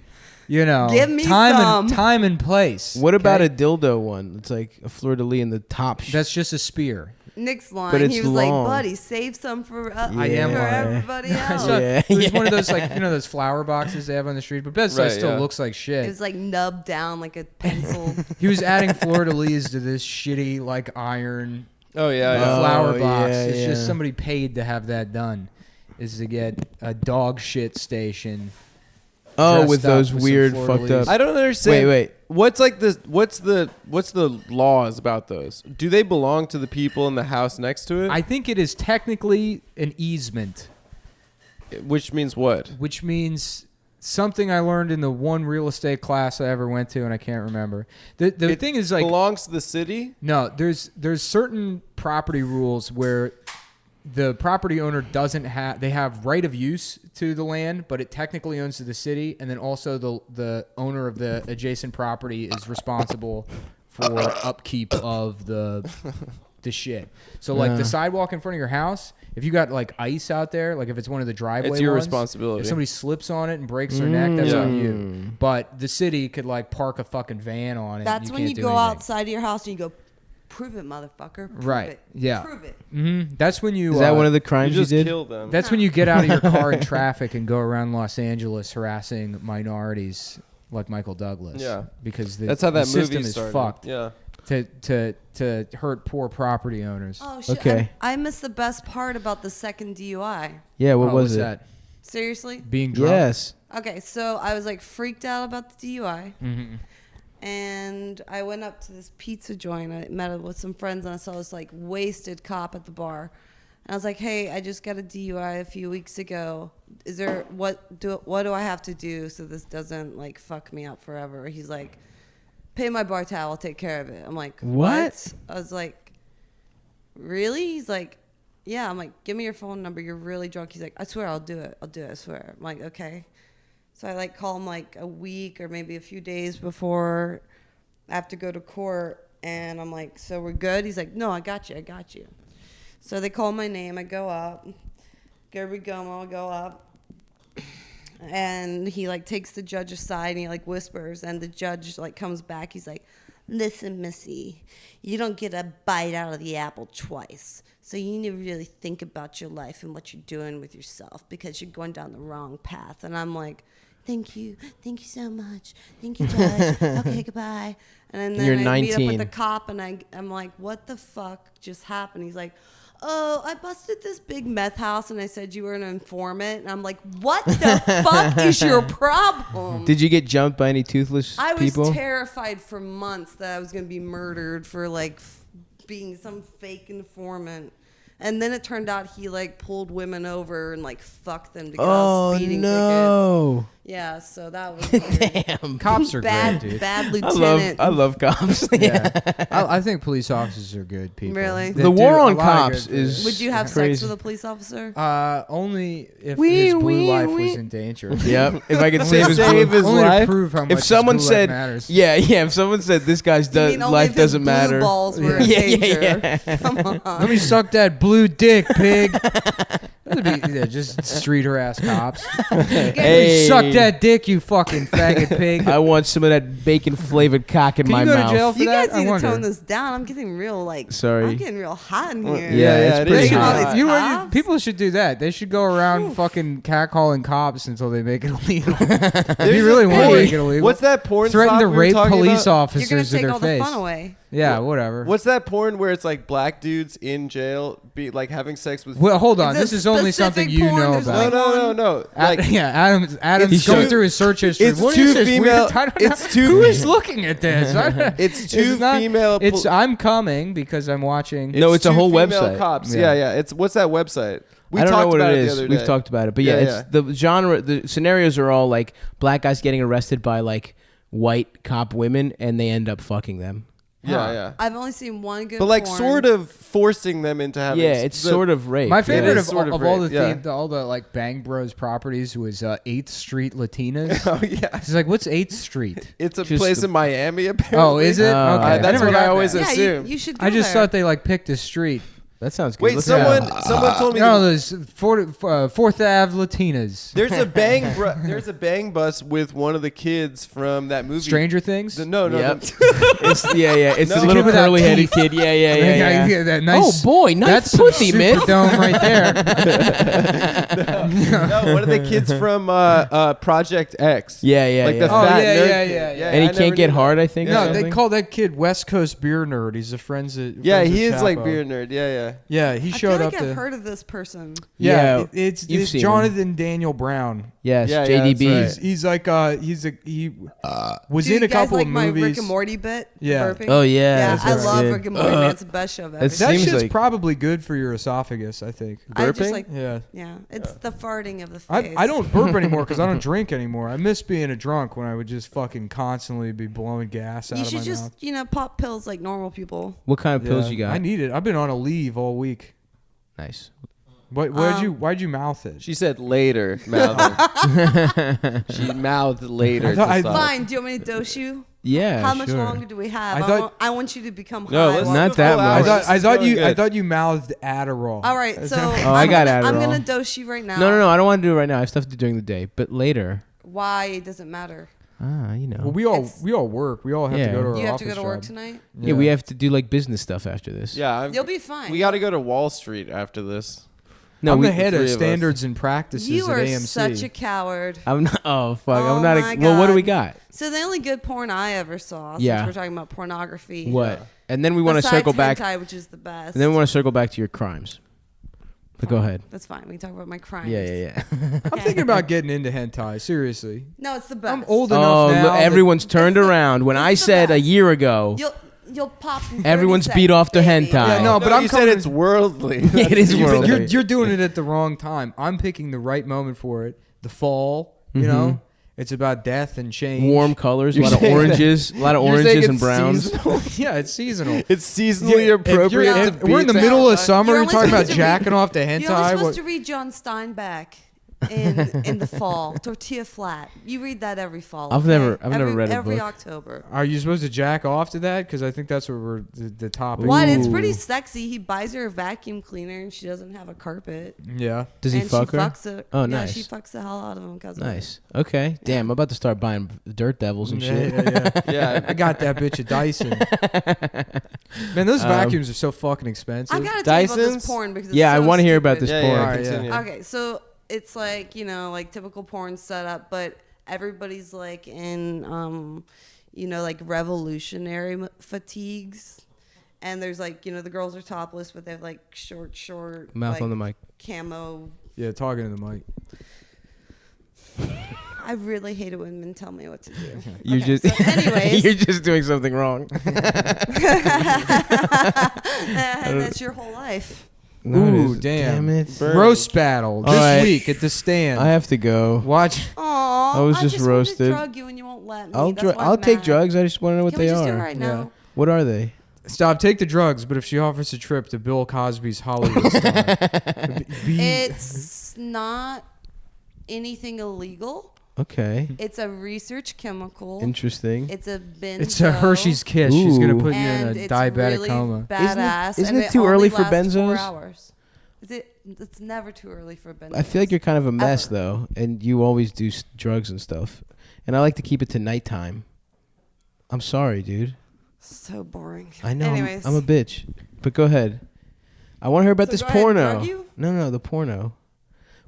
S1: you know,
S5: Give me
S1: time
S5: some.
S1: and place.
S2: What about
S1: okay?
S2: a dildo one? It's like a fleur de lis in the top.
S1: That's just a spear.
S5: Nick's line.
S2: But it's
S5: He was
S2: long.
S5: like, buddy, save some for,
S1: I am
S5: for
S1: lying.
S5: everybody
S1: I
S5: else.
S1: saw,
S2: Yeah.
S1: it was one of those like those flower boxes they have on the street, but Bed-Stuy
S3: Right,
S1: still
S3: yeah.
S1: looks like
S5: It
S1: shit.
S5: was like nubbed down like a pencil.
S1: He was adding Fleur de Lis to this shitty like iron
S3: Oh yeah,
S4: The
S3: yeah.
S4: flower
S2: Oh,
S4: box.
S2: yeah,
S4: It's just
S2: yeah.
S4: somebody paid to have that done. Is to get a dog shit station.
S2: Oh,
S4: dressed
S2: with
S4: up
S2: those
S4: with some
S2: weird
S4: fleur-de-lis.
S2: fucked up.
S3: I don't understand.
S2: Wait.
S3: What's like the what's the laws about those? Do they belong to the people in the house next to it?
S4: I think it is technically an easement,
S3: Which means what?
S4: which means something I learned in the one real estate class I ever went to, and I can't remember. The
S3: It
S4: thing is like
S3: belongs to the city.
S4: no, there's certain property rules where the property owner doesn't have they have right of use to the land, but it technically owns to the city, and then also the owner of the adjacent property is responsible for upkeep of the shit. So like the sidewalk in front of your house, if you got like ice out there, like if it's one of the driveway
S3: It's your
S4: ones,
S3: responsibility.
S4: if somebody slips on it and breaks their neck, that's
S3: Yeah.
S4: on you. But the city could like park a fucking van on it.
S5: That's
S4: and
S5: when you
S4: can't do
S5: go
S4: anything.
S5: outside of your house and you go, prove it, motherfucker. Prove
S4: Right.
S5: It.
S4: Yeah.
S5: Prove it.
S4: That's when you.
S2: Is that one of the crimes
S3: You
S2: you
S3: just
S2: did?
S3: kill them.
S4: That's when you get out of your car in traffic and go around Los Angeles harassing minorities like Michael Douglas.
S3: Yeah.
S4: Because
S3: That's how that
S4: the system
S3: movie
S4: is
S3: started.
S4: fucked
S3: Yeah.
S4: to hurt poor property owners.
S5: Oh, shit.
S2: Okay.
S5: I missed the best part about the second DUI.
S2: Yeah, what
S4: Oh,
S2: was
S4: what's
S2: it?
S4: that?
S5: Seriously?
S4: Being drunk?
S2: Yes.
S5: Okay, so I was like freaked out about the DUI.
S4: Mhm.
S5: And I went up to this pizza joint. I met with some friends, and I saw this like wasted cop at the bar. And I was like, "Hey, I just got a DUI a few weeks ago. Is there what do I have to do so this doesn't like fuck me up forever?" He's like, "Pay my bar tab. I'll take care of it." I'm like,
S2: What?
S5: I was like, "Really?" He's like, "Yeah." I'm like, "Give me your phone number. You're really drunk." He's like, "I swear I'll do it. I'll do it. I swear." I'm like, "Okay." So I like call him like a week or maybe a few days before I have to go to court, and I'm like, "So we're good?" He's like, "No, I got you. I got you." So they call my name. I go up. Gary Gomo, I go up. And he like takes the judge aside and he like whispers, and the judge like comes back. He's like, "Listen, Missy, you don't get a bite out of the apple twice. So you need to really think about your life and what you're doing with yourself because you're going down the wrong path." And I'm like, "Thank you so much. Thank you, Judge. Okay, goodbye." And then
S2: You're
S5: I meet up
S2: 19.
S5: with the cop, and I'm like, "What the fuck just happened?" He's like, "Oh, I busted this big meth house, and I said you were an informant." And I'm like, "What the fuck is your problem?"
S2: Did you get jumped by any toothless
S5: I was
S2: people?
S5: terrified for months that I was going to be murdered for like being some fake informant. And then it turned out he like pulled women over and like fucked them to get
S2: Oh
S5: speeding tickets.
S2: no!
S5: Yeah, so that was weird.
S2: Damn.
S4: Cops are
S5: bad,
S4: great, dude.
S5: bad
S2: I
S5: lieutenant.
S2: love cops.
S4: Yeah. I think police officers are good people.
S5: Really?
S4: They
S2: The
S4: do
S2: war
S4: a
S2: on
S4: lot of
S2: cops
S4: good
S2: is-
S4: things.
S5: Would you have sex
S2: Crazy.
S5: with a police officer?
S4: Only if
S2: Wee,
S4: his blue
S2: wee,
S4: life
S2: wee.
S4: was in danger.
S2: Yep. If I could save his,
S3: Save his
S4: Only
S3: life.
S4: to prove how much
S2: if
S4: his
S2: someone
S4: blue life
S2: said,
S4: matters.
S2: yeah, if someone said this guy's
S5: You mean only
S2: life
S5: if his
S2: doesn't
S5: blue
S2: matter.
S5: balls were in
S2: Yeah,
S5: danger.
S2: yeah.
S5: Come on.
S4: Let me suck that blue dick, pig. That'd be just street harass cops.
S2: Hey.
S4: Let me suck that dick, you fucking faggot pig.
S2: I want some of that bacon flavored cock in
S4: Can
S2: my
S4: you go
S2: mouth.
S4: to jail for
S5: You
S4: that?
S5: guys need
S4: I
S5: to
S4: wonder.
S5: tone this down. I'm getting real like.
S2: Sorry.
S5: I'm getting real hot in here.
S2: Yeah, it's
S3: it
S2: pretty
S3: is
S5: Look at all
S2: hot.
S5: these
S4: You know what
S5: cops.
S4: people should do that. They should go around fucking catcalling cops until they make it illegal. If you really want to
S3: Hey,
S4: make it illegal.
S3: What's that porn?
S4: Threaten
S3: stop
S4: to
S3: we were
S4: rape
S3: talking
S4: police
S3: about?
S5: You're gonna
S4: officers in
S5: take
S4: their
S5: all the
S4: face.
S5: fun away.
S4: Yeah, whatever.
S3: What's that porn where it's like black dudes in jail be like having sex with?
S4: Well, hold on.
S5: Is it
S4: This is only
S5: specific
S4: something you
S5: porn?
S4: know
S5: There's
S3: no,
S4: about.
S5: only
S3: no. Like
S4: Yeah, Adam's
S2: It's
S4: going
S2: two-
S4: through his search history.
S3: it's
S4: What
S3: two
S4: is this
S3: female-
S4: weird? I don't know.
S3: it's two-
S4: Who is looking at this?
S3: it's two female.
S4: It's I'm coming because I'm watching.
S2: No, it's a
S3: two
S2: whole
S3: female
S2: website.
S3: Cops.
S4: Yeah.
S3: Yeah. It's what's that website? We
S2: I don't
S3: talked
S2: know what
S3: about
S2: it
S3: the
S2: is.
S3: other
S2: We've
S3: day.
S2: talked about it, but yeah,
S3: Yeah,
S2: it's the genre. The scenarios are all like black guys getting arrested by like white cop women, and they end up fucking them.
S3: Yeah.
S5: I've only seen one good.
S3: But like
S5: porn.
S3: sort of forcing them into having.
S2: Yeah, it's sort of rape.
S4: My
S3: It
S4: favorite
S3: is
S4: of,
S3: sort
S4: all,
S3: of
S4: of all the
S3: rape, yeah.
S4: all the like Bang Bros properties was 8th Street Latinas.
S3: Oh yeah.
S4: He's like, what's 8th Street?
S3: It's a
S2: Just
S3: place
S2: the-
S3: in Miami apparently.
S4: Oh, is it?
S2: Oh,
S4: Okay,
S2: okay.
S3: That's
S4: never
S3: what I
S4: got
S3: always
S4: that.
S5: Yeah,
S3: assumed.
S5: you should. Go
S4: I just
S5: there.
S4: thought they like picked a street.
S2: That sounds good.
S3: Wait,
S2: Let's
S3: someone
S2: go.
S3: someone told me
S4: No,
S3: that
S4: there's Fourth Ave Latinas.
S3: there's a bang bus with one of the kids from that movie.
S4: Stranger Things.
S3: No.
S2: Yep. It's It's
S3: No.
S2: the little
S4: Kid without
S2: curly-headed kid. Yeah.
S4: That nice.
S2: Oh boy, nice
S4: That's some
S2: pussy, man.
S4: Superdome right there.
S3: No, one of the kids from Project X.
S2: Yeah.
S3: Like the
S4: Oh,
S3: fat
S4: yeah,
S3: nerd
S4: yeah,
S3: kid.
S4: yeah.
S2: And he
S3: I never
S2: can't get
S3: knew
S2: hard,
S3: that.
S2: I think. or
S4: No, they
S2: something.
S4: call that kid West Coast beer nerd. He's a friends at
S3: Yeah,
S4: friends
S3: he
S4: at
S3: is like
S4: Chapo.
S3: beer nerd. Yeah.
S4: Yeah, he
S5: I feel
S4: showed
S5: like
S4: up
S5: I've
S4: to.
S5: heard of this person.
S4: Yeah,
S2: Yeah,
S4: it's
S2: you've seen him.
S4: Jonathan Daniel Brown.
S2: Yes,
S3: Yeah,
S2: JDB.
S3: that's
S4: He's like he was
S5: Do
S4: in
S5: you
S4: a
S5: guys
S4: couple
S5: like
S4: of
S5: my
S4: movies.
S5: Rick and Morty bit?
S4: Yeah.
S5: Burping?
S2: Oh yeah,
S5: Yeah,
S2: that
S5: I
S2: sounds
S5: love
S2: good.
S5: Rick and Morty. Man, it's the best show I've ever
S2: That's-
S4: That
S5: seen.
S2: Seems
S4: shit's
S2: like-
S4: probably good for your esophagus, I think.
S5: I just
S2: Burping?
S5: like,
S4: Yeah.
S5: yeah, it's the farting of the
S4: I
S5: face.
S4: don't burp anymore because I don't drink anymore. I miss being a drunk when I would just fucking constantly be blowing gas out
S5: You
S4: of my
S5: should just,
S4: mouth.
S5: pop pills like normal people.
S2: What kind of pills
S4: Yeah,
S2: you got?
S4: I need it. I've been on a leave all week.
S2: Nice.
S4: Why'd you mouth it?
S3: She said later, mouthing. She mouthed later.
S4: I thought
S3: to
S4: I-
S3: stop.
S5: Fine. Do you want me to dose you?
S2: Yeah.
S5: How much
S2: sure.
S5: longer do we have?
S4: I
S5: I,
S4: thought-
S5: want, I want you to become
S3: No,
S5: high.
S3: let's
S5: while-
S2: Not
S3: do
S2: that
S3: full
S2: much.
S4: I
S3: hours.
S4: thought
S3: This
S4: I
S3: is
S4: thought
S3: going
S4: you I
S3: good.
S4: thought you mouthed Adderall.
S5: All right, so
S2: Oh, I got
S5: I'm
S2: Adderall.
S5: gonna dose you right now.
S2: No. I don't want to do it right now. I have stuff to do during the day, but later.
S5: Why does it matter?
S2: You know.
S4: Well,
S5: It's-
S4: we all work. We all have
S2: Yeah.
S4: to go to our
S5: You have to
S4: office
S5: go to work
S4: job.
S5: tonight.
S2: yeah, we have to do like business stuff after this.
S3: Yeah,
S5: You'll be fine.
S3: we got to go to Wall Street after this.
S2: No,
S4: I'm
S2: we,
S4: the head
S3: three
S4: of
S3: of us.
S4: standards and practices
S5: You
S4: at
S5: are
S4: AMC.
S5: such a coward.
S2: I'm not. Oh fuck!
S5: Oh
S2: I'm not.
S5: my
S2: Well, what do we
S5: God.
S2: got?
S5: So the only good porn I ever saw, since
S2: Yeah.
S5: we're talking about pornography.
S2: What? And then we want to
S5: Besides
S2: circle back.
S5: hentai, which is the best.
S2: And then we want to circle back to your crimes. But go ahead.
S5: That's fine. We can talk about my crimes.
S2: Yeah.
S4: I'm thinking about getting into hentai. Seriously,
S5: No, it's the best.
S4: I'm old
S2: Oh,
S4: enough now.
S2: look,
S4: that-
S2: everyone's turned
S5: It's the-
S2: around. When
S5: it's
S2: I
S5: the
S2: said a
S5: best.
S2: year ago,
S5: You'll pop. In 30
S2: Everyone's beat
S5: seconds,
S2: off the
S5: baby.
S2: hentai.
S4: Yeah, no, but I'm
S3: you said
S4: coming-
S3: it's worldly.
S2: It is
S4: You're-
S2: worldly.
S4: You're doing it at the wrong time. I'm picking the right moment for it. The fall, you know, it's about death and change.
S2: warm colors, a
S3: You're
S2: lot of
S3: saying
S2: oranges, a lot of
S3: You're saying
S2: oranges and
S3: it's
S2: browns.
S3: seasonal?
S4: Yeah, it's seasonal.
S3: It's seasonally
S4: Yeah,
S3: appropriate.
S4: if
S3: to
S4: we're in the
S3: beat
S4: middle
S3: that.
S4: of summer.
S5: You're
S4: You're
S5: only
S4: talking about
S5: supposed to read-
S4: jacking off to
S5: You're only
S4: hentai.
S5: supposed
S4: What-
S5: to read John Steinbeck in the fall. Tortilla Flat. You read that every fall.
S2: I've
S5: okay?
S2: never read a
S5: every
S2: book.
S5: October.
S4: Are you supposed to jack off to that? Because I think that's what we're the topic.
S5: What? It's
S2: Ooh.
S5: pretty sexy. He buys her a vacuum cleaner and she doesn't have a carpet.
S4: Yeah.
S2: Does he
S5: and
S2: fuck
S5: she
S2: her?
S5: Fucks her.
S2: Oh,
S5: yeah,
S2: nice.
S5: she fucks the hell out of him because
S2: Nice. Okay. Damn, I'm about to start buying dirt devils and shit.
S4: Yeah.
S3: Yeah.
S4: I got that bitch a Dyson. Man, those vacuums are so fucking expensive.
S5: I gotta tell you about
S3: Dysons?
S5: this porn because it's
S2: Yeah, I
S5: so
S2: want to hear about
S5: stupid.
S2: this
S3: Yeah,
S2: porn.
S3: yeah,
S4: Alright, yeah.
S3: continue.
S5: Okay, so it's like, like typical porn setup, but everybody's like in, like revolutionary fatigues. And there's like, the girls are topless, but they have like short,
S2: Mouth
S5: like,
S2: on the mic.
S5: camo.
S4: Yeah, talking to the mic.
S5: I really hate it when men tell me what to do.
S2: You're
S5: Okay,
S2: just
S5: so anyways,
S2: you're just doing something wrong.
S5: and that's your whole life.
S4: Ooh, damn.
S2: it.
S3: Burn.
S4: Roast battle this
S2: Alright.
S4: week at the stand.
S2: I have to go.
S4: Watch.
S5: Aw,
S2: I was just
S5: wanted
S2: roasted.
S5: to drug you and you won't let me.
S2: I'll
S5: That's why
S2: I'll
S5: I'm
S2: take
S5: mad.
S2: drugs. I just want to know what
S5: Can
S2: they
S5: we just
S2: are.
S5: do it right
S4: Yeah.
S5: now?
S2: What are they?
S4: Stop. Take the drugs, but if she offers a trip to Bill Cosby's Hollywood star,
S5: It's not anything illegal.
S2: Okay.
S5: It's a research chemical.
S2: Interesting.
S5: It's a benzo.
S4: it's a Hershey's Kiss. She's gonna
S2: Ooh.
S4: put you
S5: and
S4: in a
S5: it's
S4: diabetic
S5: really
S4: coma.
S5: badass.
S2: Isn't
S5: and
S2: it too
S5: only
S2: early for
S5: lasts 4
S2: benzos?
S5: hours. It's never too early for benzos.
S2: I feel like you're kind of a mess
S5: Ever.
S2: though, and you always do drugs and stuff. And I like to keep it to nighttime. I'm sorry, dude.
S5: so boring.
S2: I know.
S5: Anyways,
S2: I'm a bitch. But go ahead. I want to hear about
S5: So
S2: this
S5: go ahead and
S2: porno.
S5: drug you?
S2: No, the porno.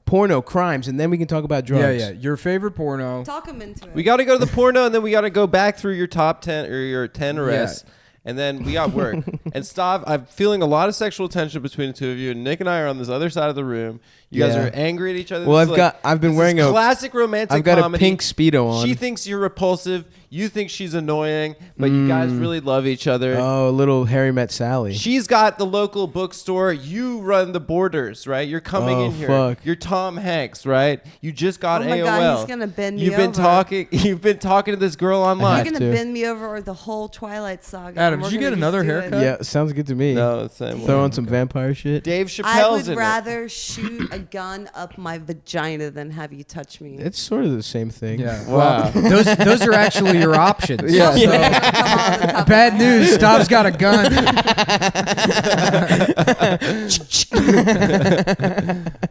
S2: Porno crimes, and then we can talk about drugs.
S4: Yeah. Your favorite porno.
S5: talk him into it.
S3: We got to go to the porno, and then we got to go back through your top 10 or your 10 arrests. And then we got work. And Stav, I'm feeling a lot of sexual tension between the two of you. And Nick and I are on this other side of the room. You guys
S2: Yeah.
S3: are angry at each other.
S2: Well,
S3: This is
S2: I've been
S3: this
S2: wearing
S3: is
S2: a
S3: classic romantic
S2: I've got
S3: comedy.
S2: a pink Speedo on.
S3: She thinks you're repulsive. You think she's annoying, but you guys really love each other.
S2: Oh, a little Harry Met Sally.
S3: She's got the local bookstore. You run the Borders, right? You're coming
S2: Oh,
S3: in here.
S2: fuck.
S3: You're Tom Hanks, right? You just got
S5: Oh my
S3: AOL.
S5: God, he's gonna bend me
S3: You've been
S5: over.
S3: talking. You've been talking to this girl online.
S5: You're
S2: have
S5: gonna
S2: to.
S5: bend me over or the whole Twilight Saga.
S4: Adam,
S5: and we're
S4: did you
S5: gonna
S4: get
S5: just
S4: another
S5: do
S4: haircut?
S5: it.
S2: Yeah, sounds good to me.
S3: No, it's the same
S2: Throw
S3: one.
S2: on some vampire shit.
S3: Dave
S5: I
S3: Chappelle's
S5: would
S3: in
S5: rather shoot a gun up my vagina than have you touch me.
S2: It's sort of the same thing.
S4: Yeah.
S3: Wow.
S4: Well, those are actually your options.
S3: Yeah.
S5: Come on the top of
S4: Bad
S5: my head.
S4: news. Stav's got a gun.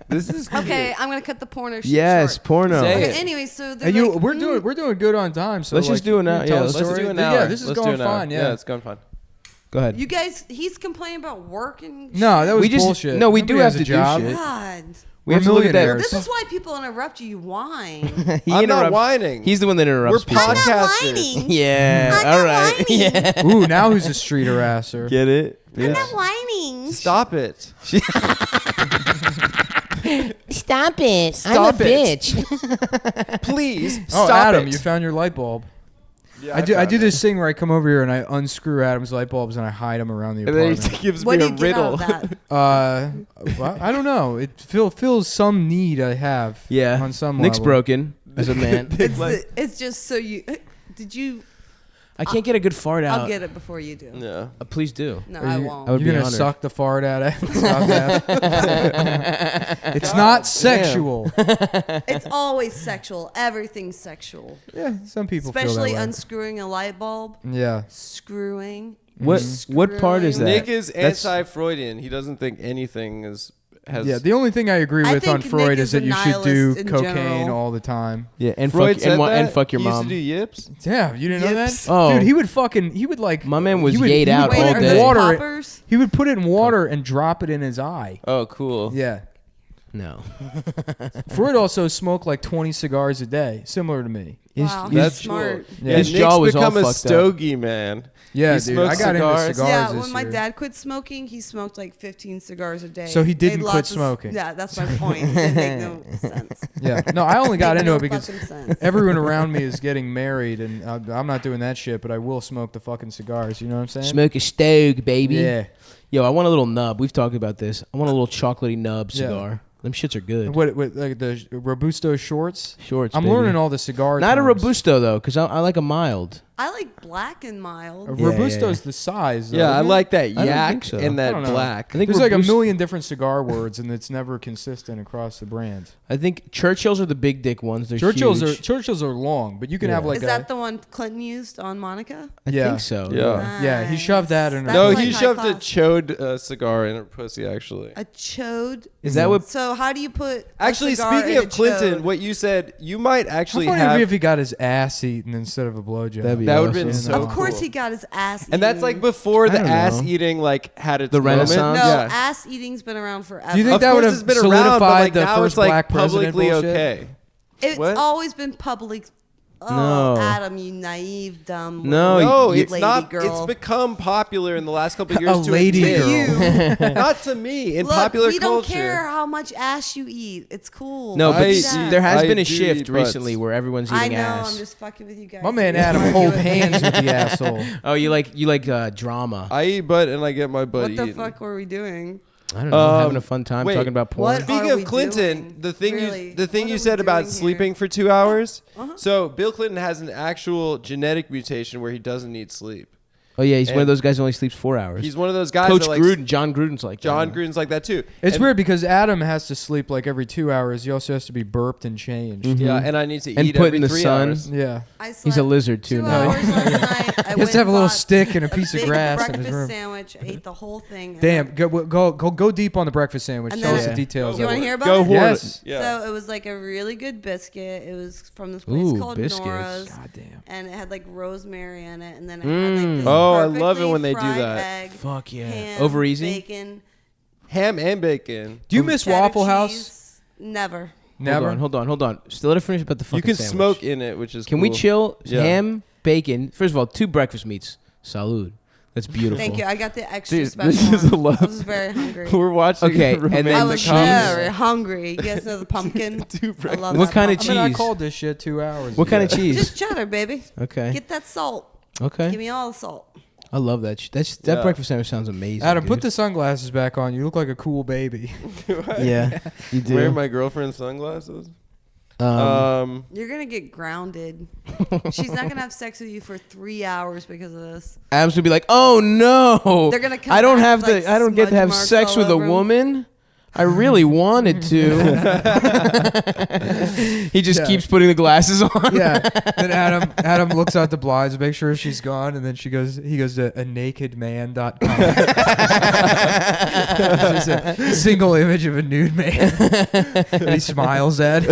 S3: This is
S5: Okay, I'm gonna cut the porno shit
S2: Yes,
S5: short.
S2: porno.
S3: Say
S5: Okay,
S3: it.
S5: anyway, so
S4: Hey,
S5: they're like,
S4: we're doing good on time. So
S2: Let's just do it now.
S4: you
S2: Yeah,
S4: tell a
S2: let's
S3: Let's
S4: story.
S3: do an
S4: Yeah,
S3: hour.
S4: this is
S3: Let's do
S4: going
S3: an hour.
S4: fine.
S3: Yeah, it's going fine.
S2: Go ahead.
S5: You guys, he's complaining about work and
S4: No, that was
S2: We just-
S4: bullshit.
S2: no, we do
S4: Nobody
S2: have
S4: has a
S2: to do
S4: job.
S2: shit.
S5: God.
S2: We have to look at that.
S4: millionaires.
S5: This is why people interrupt you. You whine.
S2: He
S3: I'm not
S2: interrupts-
S3: whining.
S2: He's the one that interrupts.
S3: We're
S2: people.
S3: podcasters.
S2: Yeah. All right. Yeah.
S4: Ooh, now who's a street harasser?
S2: Get it?
S3: Yeah.
S5: whining.
S3: Stop it.
S6: Stop it.
S3: Stop
S6: I'm a
S3: it.
S6: bitch.
S3: Please
S4: Oh,
S3: stop
S4: Adam,
S3: it.
S4: you found your light bulb.
S3: Yeah,
S4: I do
S3: found it.
S4: this thing where I come over here and I unscrew Adam's light bulbs and I hide them around the
S3: And then
S4: apartment.
S3: he gives
S5: What
S3: me
S5: do
S3: a
S5: you get out
S3: riddle.
S5: of that?
S4: Well, I don't know. It fills some need I have.
S2: Yeah.
S4: On some
S2: Nick's
S4: level.
S2: broken as a man.
S5: It's just so you. Did you?
S2: I can't get a good fart out.
S5: I'll get it before you do.
S3: Yeah.
S2: Please do.
S5: No,
S4: Are
S5: I
S4: you-
S5: won't.
S2: I would
S4: You're
S2: be
S4: gonna
S2: honored.
S4: suck the fart out of it. Stop that. It's not sexual.
S5: It's always sexual. Everything's sexual.
S4: Yeah, some people
S5: Especially
S4: feel that way.
S5: unscrewing a light bulb.
S4: Yeah.
S5: Screwing.
S2: What part is that?
S3: Nick is
S2: That's-
S3: anti-Freudian. He doesn't think anything has.
S4: Yeah, the only thing I agree
S5: I
S4: with on
S5: think
S4: Freud
S5: Nick
S4: is
S5: is
S4: that
S5: a
S4: you should do
S5: nihilist in
S4: cocaine
S5: general.
S4: all the time.
S2: Yeah, and
S3: Freud
S2: fuck
S3: said that.
S2: and fuck your
S3: He used
S2: mom.
S3: to do yips.
S4: Yeah, you didn't know that?
S5: Yips.
S2: Oh.
S4: Dude, he would like
S2: My man was
S4: he would-
S2: yayed
S4: he would
S2: out
S4: put
S5: Wait,
S2: all
S4: it
S5: are
S4: in
S2: day.
S5: those
S4: water.
S5: poppers?
S4: He would put it in water and drop it in his eye.
S3: Oh, cool.
S4: Yeah.
S2: No.
S4: Freud also smoked like 20 cigars a day, similar to me.
S5: Wow,
S3: That's
S5: smart.
S3: cool.
S4: Yeah.
S2: His
S3: Nick's
S2: jaw was all
S3: become a
S2: fucked up.
S3: stogie man.
S4: Yeah,
S3: He
S4: dude. I
S3: smokes
S4: got
S3: cigars.
S4: into cigars
S5: Yeah,
S4: this
S5: when my
S4: year.
S5: dad quit smoking, he smoked like 15 cigars a day.
S4: So he didn't
S5: Made
S4: quit
S5: lots of-
S4: smoking.
S5: Yeah, that's my point. It didn't make no sense.
S4: Yeah. No, I only got
S5: Made
S4: into
S5: no
S4: it because
S5: fucking sense.
S4: everyone around me is getting married, and I'm not doing that shit, but I will smoke the fucking cigars. You know what I'm saying?
S2: Smoke a stogue, baby.
S4: Yeah.
S2: Yo, I want a little nub. We've talked about this. I want a little chocolatey nub
S4: Yeah.
S2: cigar. Them shits are good.
S4: What like the Robusto shorts?
S2: Shorts.
S4: I'm
S2: baby.
S4: learning all the cigar.
S2: Not a
S4: terms.
S2: Robusto though, because I like a mild.
S5: I like black and mild.
S4: A
S2: Yeah,
S4: Robusto's
S2: yeah.
S4: the size. though,
S3: Yeah, I
S4: isn't it?
S3: like that
S2: don't
S3: yak
S2: think so.
S3: and
S4: I
S3: that
S4: don't know.
S3: black.
S2: I think
S4: There's like a
S2: Robusto-
S4: million different cigar words, and it's never consistent across the brands.
S2: I think Churchills are the big dick ones. They're
S4: Churchills
S2: huge.
S4: are long, but you can
S2: Yeah.
S4: have like
S5: Is
S4: a
S5: that the one Clinton used on Monica?
S2: I
S4: Yeah.
S2: think so.
S3: Yeah.
S4: Yeah, he shoved that in her-
S5: That's
S3: No,
S5: like
S3: he
S5: high
S3: shoved a
S5: class.
S3: chode cigar in her pussy. Actually,
S5: A chode.
S2: Is that what?
S5: So how do you put? a
S3: actually,
S5: cigar
S3: speaking
S5: in
S3: of
S5: a
S3: Clinton,
S5: chode?
S3: what you said, you might actually
S4: How funny would it
S3: have.
S4: be if he got his ass eaten instead of a blowjob?
S2: That'd be
S3: That would've
S2: awesome.
S3: been so
S5: Of course,
S3: cool.
S5: he got his ass.
S3: And that's
S5: eaten.
S3: like before
S2: I
S3: the
S2: don't
S3: ass
S2: know.
S3: eating like had its
S2: The
S3: moment.
S2: Renaissance?
S5: No,
S3: Yeah.
S5: ass eating's been around forever.
S4: Do you think
S3: Of
S4: that would
S3: course
S4: have
S3: it's been around, but
S4: solidified
S3: like
S4: the
S3: now
S4: first
S3: it's like
S4: black president
S3: publicly
S4: bullshit?
S3: okay.
S5: It's
S3: What?
S5: always been public. Oh,
S2: No.
S5: Adam, you naive, dumb.
S2: No,
S5: little
S3: No, it's
S5: lady
S3: not.
S5: Girl.
S3: It's become popular in the last couple of years.
S4: A
S3: to
S4: lady
S3: admit.
S4: girl.
S3: Not to me. In
S5: Look,
S3: popular
S5: we don't
S3: culture.
S5: care how much ass you eat. It's cool.
S2: No, but
S3: I
S5: Do that.
S2: there has
S3: I
S2: been a
S3: do
S2: shift
S3: eat butts.
S2: recently where everyone's
S5: I
S2: eating
S5: know.
S2: ass.
S5: I'm just fucking with you guys.
S4: My man
S5: You're
S4: Adam
S5: arguing
S4: hold
S5: with me.
S4: hands with the asshole.
S2: Oh, you like drama?
S3: I eat butt and I get my butt
S5: What the
S3: eaten.
S5: fuck were we doing?
S2: I don't know. Having a fun time
S3: wait,
S2: talking about porn.
S5: What
S3: Speaking
S5: are
S3: of
S5: we
S3: Clinton,
S5: doing?
S3: the thing
S5: Really,
S3: you
S5: what are we
S3: said about
S5: doing
S3: sleeping
S5: here?
S3: for 2 hours.
S5: Uh-huh.
S3: So Bill Clinton has an actual genetic mutation where he doesn't need sleep.
S2: Oh yeah, he's one of
S3: and
S2: those guys who only sleeps 4 hours.
S3: He's one of those guys.
S2: Coach
S3: that likes,
S2: Gruden, John Gruden's like
S3: John
S2: that.
S3: Gruden's like that too.
S4: It's
S3: And-
S4: weird because Adam has to sleep like every 2 hours. He also has to be burped and changed.
S2: Mhm.
S3: Yeah, and I need to
S2: And
S3: eat
S2: put
S3: every
S2: in the
S3: 3
S2: sun.
S3: hours.
S4: Yeah.
S5: I
S2: He's
S5: slept
S2: a lizard too
S5: 2
S2: now.
S5: hours last night. I
S4: He has
S5: went
S4: to have a little
S5: bought
S4: stick and a piece of
S5: big
S4: grass in
S5: breakfast
S4: his room.
S5: sandwich. I ate the whole thing. and
S4: Damn,
S5: then-
S4: go deep on the breakfast sandwich.
S5: And
S4: Tell
S5: then-
S4: us the
S2: Yeah.
S4: details.
S5: Do you
S4: of
S5: want to
S4: it.
S5: hear about
S3: Go
S5: it?
S3: horn.
S4: Yes.
S3: Yeah.
S5: So it was like a really good biscuit. It was from this place
S2: Ooh,
S5: called
S2: biscuits.
S5: Nora's.
S4: God damn.
S5: And it had like rosemary in it, and then it had like this
S3: Oh, I love it
S5: perfectly
S3: when they do
S5: fried
S3: that.
S5: Egg,
S2: Fuck yeah.
S5: ham,
S2: Over easy?
S5: bacon,
S3: Ham and bacon.
S4: Do you miss
S5: cheddar
S4: Waffle House?
S5: cheese. Never.
S4: Never.
S2: Hold on. Still let her finish about the fucking
S3: You can
S2: sandwich.
S3: smoke in it, which is
S2: Can we
S3: cool.
S2: chill?
S3: Yeah.
S2: Ham, bacon. First of all, 2 breakfast meats. Salud. That's beautiful.
S5: Thank you. I got the extra
S3: Dude,
S5: special
S3: this is
S5: one.
S3: a lot.
S5: I was very hungry.
S3: We're watching.
S2: Okay, and then
S5: I
S2: the
S5: was
S2: cheese.
S5: very hungry. You guys know the pumpkin? I love
S2: What
S5: that
S2: kind of
S5: pumpkin.
S4: I mean, I
S2: cheese?
S4: called this shit 2 hours.
S2: What kind of
S4: ago.
S2: cheese?
S5: Just cheddar, baby.
S2: Okay.
S5: Get that salt.
S2: Okay.
S5: Give me all the salt.
S2: I love that. That
S3: Yeah.
S2: breakfast sandwich sounds amazing.
S4: Adam, put
S2: dude.
S4: the sunglasses back on. You look like a cool baby.
S2: Yeah, you do.
S3: Wearing my girlfriend's sunglasses.
S2: Um,
S5: You're gonna get grounded. She's not gonna have sex with you for 3 hours because of this.
S2: Adam's gonna be like, "Oh no,
S5: They're gonna come
S2: I don't
S5: back
S2: have
S5: with, like,
S2: to. I don't get to
S5: smudge
S2: have
S5: marks
S2: sex
S5: all
S2: with a
S5: over 'em."
S2: woman. I really wanted to. He just keeps putting the glasses on.
S4: Yeah. Then Adam looks out the blinds, make sure she's gone, and then he goes to anakedman.com. It's just a single image of a nude man that he smiles at.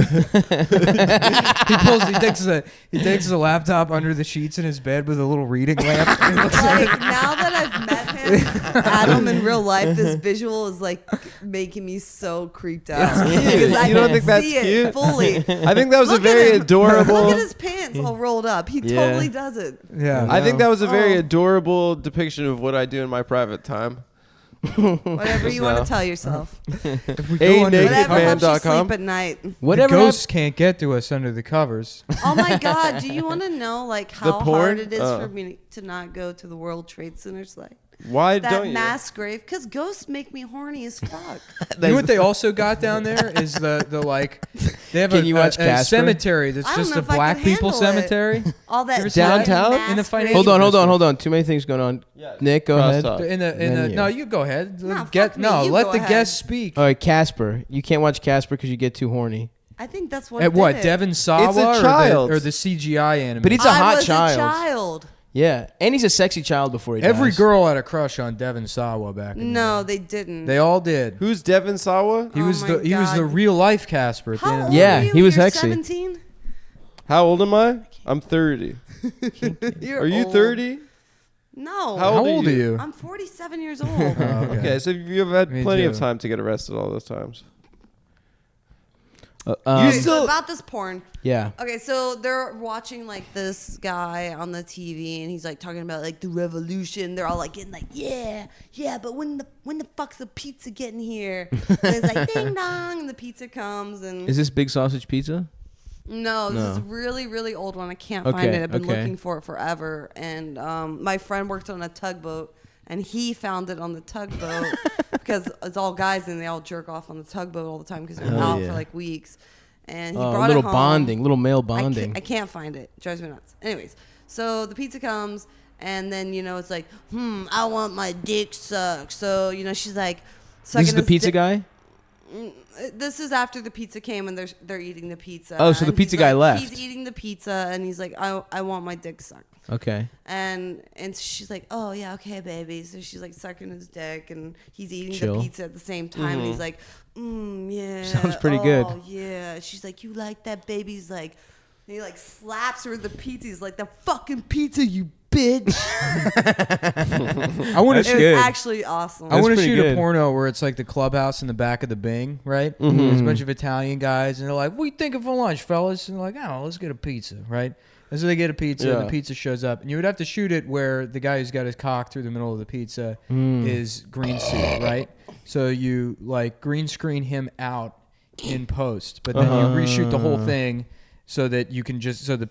S4: He takes the laptop under the sheets in his bed with a little reading lamp. And he looks at it.
S5: Like, now that I've met him, Adam in real life, this visual is like making me so creeped out. Because I
S3: You don't
S5: can
S3: think that's
S5: see
S3: cute?
S5: it fully.
S3: I think that was
S5: Look
S3: a very
S5: at him.
S3: adorable.
S5: Look at his pants all rolled up. He totally does it.
S4: Yeah.
S3: I think that was a very
S5: Oh.
S3: adorable depiction of what I do in my private time.
S5: Whatever you want
S3: No.
S5: to tell yourself.
S4: If we
S3: A
S4: go under
S3: naked
S5: Whatever helps you
S3: man.com.
S5: sleep at night.
S4: the
S2: Whatever.
S4: ghosts can't get to us under the covers.
S5: Oh my God! Do you want to know like how
S3: porn?
S5: hard it is
S3: Oh.
S5: for me to not go to the World Trade Center site?
S3: Why
S5: That
S3: don't you?
S5: mass grave, because ghosts make me horny as fuck.
S4: You know what they also got down there is the like they have
S2: Can you watch
S4: a
S2: Casper?
S4: cemetery that's
S5: I don't
S4: just
S5: know
S4: a
S5: if I
S4: black
S5: could
S4: people
S5: handle it.
S4: cemetery.
S5: All that
S4: ever see that?
S2: Downtown?
S5: mass
S4: In the
S5: grave.
S4: financial
S2: Hold on. Too many things going on. Nick, go ahead.
S3: Crosstalk.
S4: In the
S2: Menu.
S4: no, you go ahead.
S5: No,
S4: Get
S5: fuck me.
S4: no,
S5: You
S4: let
S5: go
S4: the
S5: ahead.
S4: guests speak.
S2: All right, Casper. You can't watch Casper because you get too horny.
S5: I think that's what.
S4: At
S5: did
S4: what?
S5: it.
S4: Devon Sawa
S3: It's a child.
S4: or the CGI anime?
S2: But it's a
S5: I
S2: hot
S5: was
S2: child.
S5: a child.
S2: Yeah, and he's a sexy child before he
S4: Every
S2: dies.
S4: girl had a crush on Devon Sawa back. In
S5: No,
S4: the day.
S5: they didn't.
S4: They all did.
S3: Who's Devon Sawa?
S4: He
S5: Oh
S4: was
S5: my
S4: the
S5: God.
S4: real life Casper. At the
S5: How
S4: end of
S5: old
S4: the
S2: Yeah,
S5: are you?
S2: he was
S5: You're
S2: sexy.
S5: 17?
S3: How old am I? I'm 30.
S5: You're
S3: Are you
S5: old.
S3: 30?
S5: No.
S3: How
S4: How
S3: old are
S4: old are
S3: you?
S4: you?
S5: I'm 47 years old.
S4: Oh,
S3: Okay, so you've had
S4: Me
S3: plenty
S4: too.
S3: of time to get arrested all those times.
S2: Um,
S3: You
S5: So
S3: still-
S5: about this porn.
S2: yeah.
S5: Okay, so they're watching like this guy on the TV, and he's like talking about like the revolution. They're all like getting like, yeah, but when the fuck's the pizza getting here? And it's like ding dong, and the pizza comes, and
S2: Is this Big Sausage Pizza?
S5: no, this is a
S2: No.
S5: really really old one. I can't
S2: Okay,
S5: find it. I've been
S2: okay.
S5: looking for it forever, and my friend worked on a tugboat. And he found it on the tugboat because it's all guys and they all jerk off on the tugboat all the time because they're
S2: Oh,
S5: out
S2: yeah.
S5: for like weeks. And he
S2: Oh,
S5: brought
S2: little
S5: it home.
S2: bonding, little male
S5: I
S2: bonding.
S5: can't find it. It drives me nuts. Anyways, so the pizza comes, and then it's like, I want my dick sucked. So she's like,
S2: This is
S5: sucking
S2: the
S5: his
S2: pizza
S5: dick.
S2: guy.
S5: This is after the pizza came and they're eating the pizza.
S2: Oh, so the
S5: And
S2: pizza
S5: he's
S2: guy
S5: like-
S2: left.
S5: He's eating the pizza and he's like, I want my dick sucked.
S2: Okay.
S5: And she's like, oh yeah, okay, baby. So she's like sucking his dick, and he's eating
S2: Chill.
S5: the pizza at the same time. And he's like, yeah,
S2: Sounds pretty good.
S5: Oh yeah. She's like, you like that, baby? He's like, and he like slaps her with the pizza. He's like, the fucking pizza, you bitch.
S4: I want
S5: It
S4: to
S5: was
S2: good.
S5: actually awesome.
S4: I want to
S2: pretty
S4: shoot
S2: good.
S4: a porno where it's like the clubhouse in the back of the Bing, right?
S2: Mm-hmm.
S4: There's a bunch of Italian guys, and they're like, "What are you thinking for lunch, fellas?" And they're like, "I don't know, let's get a pizza," right? And so they get a pizza, and
S3: Yeah.
S4: the pizza shows up, and you would have to shoot it where the guy who's got his cock through the middle of the pizza
S2: Mm.
S4: is green suit, right? So you like green screen him out in post, but then you reshoot the whole thing so that you can just the